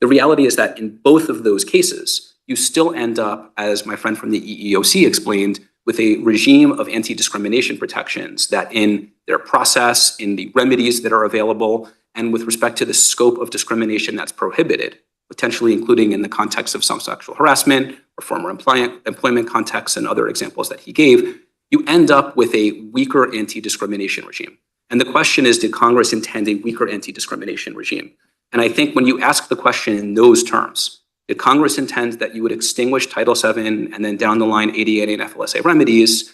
The reality is that in both of those cases, you still end up, as my friend from the EEOC explained, with a regime of anti-discrimination protections that in their process, in the remedies that are available, and with respect to the scope of discrimination that's prohibited, potentially including in the context of some sexual harassment or former employment contexts and other examples that he gave, you end up with a weaker anti-discrimination regime. And the question is, did Congress intend a weaker anti-discrimination regime? And I think when you ask the question in those terms, did Congress intend that you would extinguish Title VII and then down the line ADA and FLSA remedies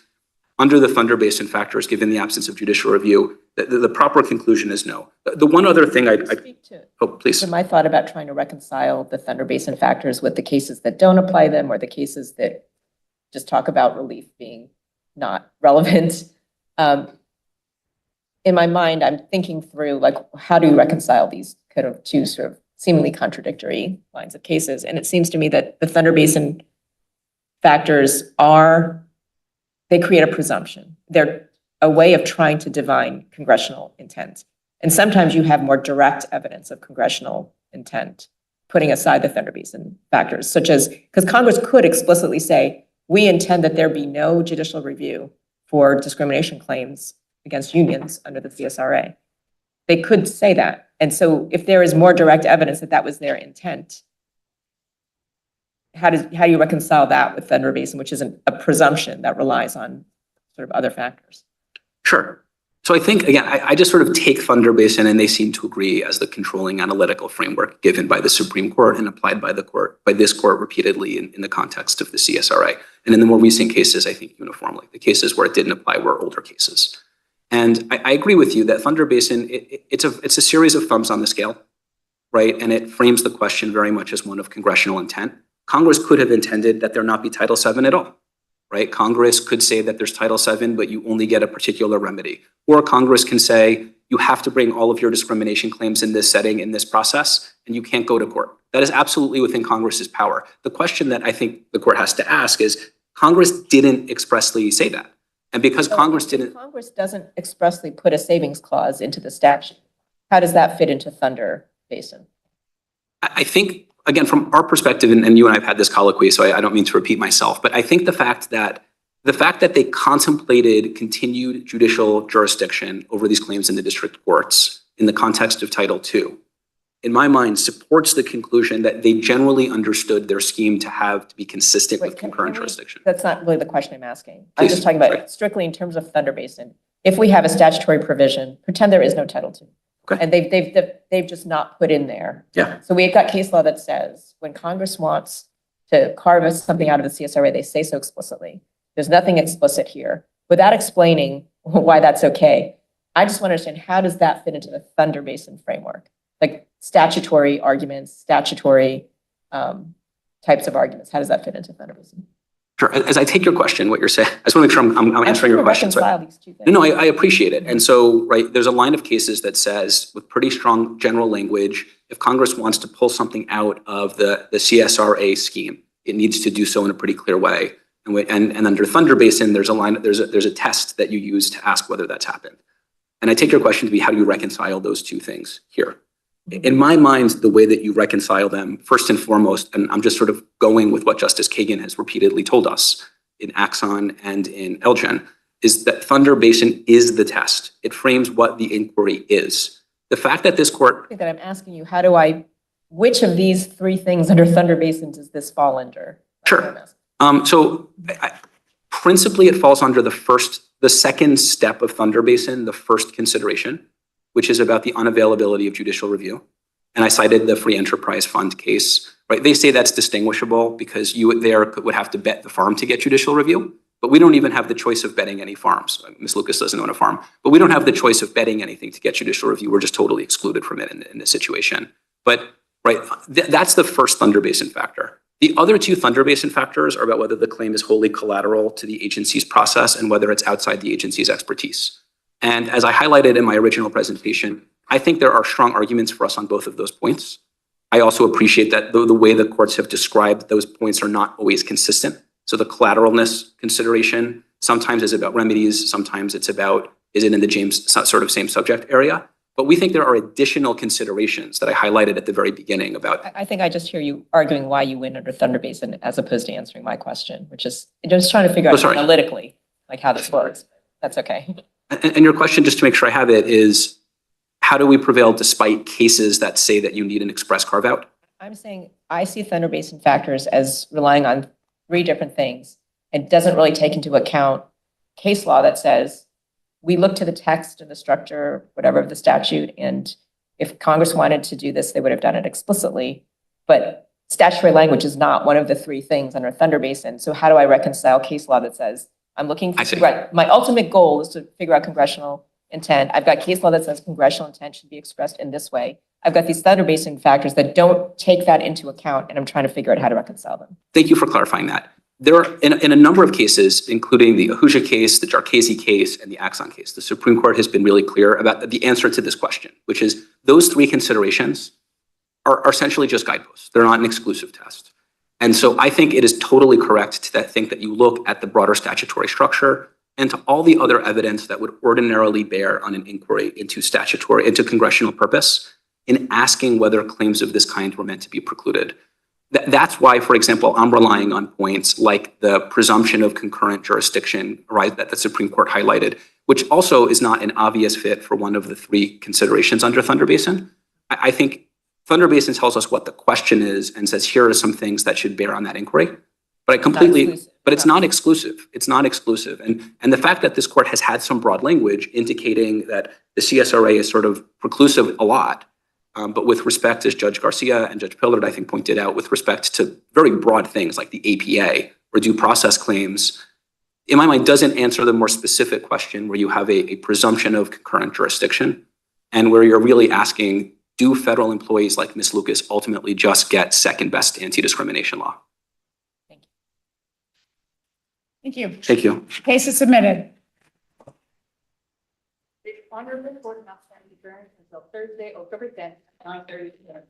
under the Thunder Basin factors, given the absence of judicial review? The proper conclusion is no. The one other thing please. So my thought about trying to reconcile the Thunder Basin factors with the cases that don't apply them or the cases that just talk about relief being not relevant. In my mind, I'm thinking through like, how do you reconcile these kind of two sort of seemingly contradictory lines of cases? And it seems to me that the Thunder Basin factors they create a presumption. They're a way of trying to divine congressional intent. And sometimes you have more direct evidence of congressional intent, putting aside the Thunder Basin factors, such as, because Congress could explicitly say, we intend that there be no judicial review for discrimination claims against unions under the CSRA. They could say that. And so if there is more direct evidence that that was their intent, how do you reconcile that with Thunder Basin, which is a presumption that relies on sort of other factors? Sure. So I think, again, I just sort of take Thunder Basin and they seem to agree as the controlling analytical framework given by the Supreme Court and applied by this court repeatedly in the context of the CSRA. And in the more recent cases, I think uniformly. The cases where it didn't apply were older cases. And I agree with you that Thunder Basin, it's a series of thumbs on the scale, right? And it frames the question very much as one of congressional intent. Congress could have intended that there not be Title VII at all. Right? Congress could say that there's Title VII, but you only get a particular remedy. Or Congress can say, you have to bring all of your discrimination claims in this setting, in this process, and you can't go to court. That is absolutely within Congress's power. The question that I think the court has to ask is, Congress didn't expressly say that. And because Congress doesn't expressly put a savings clause into the statute, how does that fit into Thunder Basin? I think, again, from our perspective, and you and I have had this colloquy, so I don't mean to repeat myself, but I think the fact that they contemplated continued judicial jurisdiction over these claims in the district courts in the context of Title II, in my mind, supports the conclusion that they generally understood their scheme to be consistent with concurrent jurisdiction. That's not really the question I'm asking. Please, I'm just talking about strictly in terms of Thunder Basin. If we have a statutory provision, pretend there is no Title II. Okay. And they've just not put in there. Yeah. So we've got case law that says when Congress wants to carve something out of the CSRA, they say so explicitly. There's nothing explicit here. Without explaining why that's okay, I just want to understand, how does that fit into the Thunder Basin framework? Like statutory arguments, statutory types of arguments, how does that fit into Thunder Basin? Sure. As I take your question, what you're saying, I just want to make sure I'm answering your question. Reconcile these two things. No, I appreciate it. And so, right, there's a line of cases that says with pretty strong general language, if Congress wants to pull something out of the CSRA scheme, it needs to do so in a pretty clear way. And under Thunder Basin, there's a test that you use to ask whether that's happened. And I take your question to be, how do you reconcile those two things here? In my mind, the way that you reconcile them, first and foremost, and I'm just sort of going with what Justice Kagan has repeatedly told us in Axon and in Elgin, is that Thunder Basin is the test. It frames what the inquiry is. The fact that this court— That I'm asking you, which of these three things under Thunder Basin does this fall under? Sure. Principally, it falls under the second step of Thunder Basin, the first consideration, which is about the unavailability of judicial review. And I cited the Free Enterprise Fund case, right? They say that's distinguishable because you would have to bet the farm to get judicial review, but we don't even have the choice of betting any farms. Ms. Lucas doesn't own a farm, but we don't have the choice of betting anything to get judicial review. We're just totally excluded from it in this situation. But right, that's the first Thunder Basin factor. The other two Thunder Basin factors are about whether the claim is wholly collateral to the agency's process and whether it's outside the agency's expertise. And as I highlighted in my original presentation, I think there are strong arguments for us on both of those points. I also appreciate that the way the courts have described those points are not always consistent. So the collateralness consideration sometimes is about remedies, sometimes it's about, is it in the sort of same subject area? But we think there are additional considerations that I highlighted at the very beginning about— I think I just hear you arguing why you win under Thunder Basin as opposed to answering my question, which is just trying to figure out analytically, like how this works. That's okay. And your question, just to make sure I have it, is how do we prevail despite cases that say that you need an express carve out? I'm saying I see Thunder Basin factors as relying on three different things. It doesn't really take into account case law that says we look to the text and the structure, whatever, of the statute, and if Congress wanted to do this, they would have done it explicitly. But statutory language is not one of the three things under Thunder Basin. So how do I reconcile case law that says I'm looking for— my ultimate goal is to figure out congressional intent. I've got case law that says congressional intent should be expressed in this way. I've got these Thunder Basin factors that don't take that into account, and I'm trying to figure out how to reconcile them. Thank you for clarifying that. There are, in a number of cases, including the Ahuja case, the Jarchese case, and the Axon case, the Supreme Court has been really clear about the answer to this question, which is those three considerations are essentially just guideposts. They're not an exclusive test. And so I think it is totally correct to think that you look at the broader statutory structure and to all the other evidence that would ordinarily bear on an inquiry into congressional purpose in asking whether claims of this kind were meant to be precluded. That's why, for example, I'm relying on points like the presumption of concurrent jurisdiction, right, that the Supreme Court highlighted, which also is not an obvious fit for one of the three considerations under Thunder Basin. I think Thunder Basin tells us what the question is and says, here are some things that should bear on that inquiry. But it's not exclusive. It's not exclusive. And the fact that this court has had some broad language indicating that the CSRA is sort of preclusive a lot, but with respect, as Judge Garcia and Judge Pillard, I think, pointed out, with respect to very broad things like the APA or due process claims, in my mind, doesn't answer the more specific question where you have a presumption of concurrent jurisdiction and where you're really asking, do federal employees like Ms. Lucas ultimately just get second best anti-discrimination law? Thank you. Thank you. Case is submitted. The honorable court now stands adjourned until Thursday, October 10th, 9:30 p.m.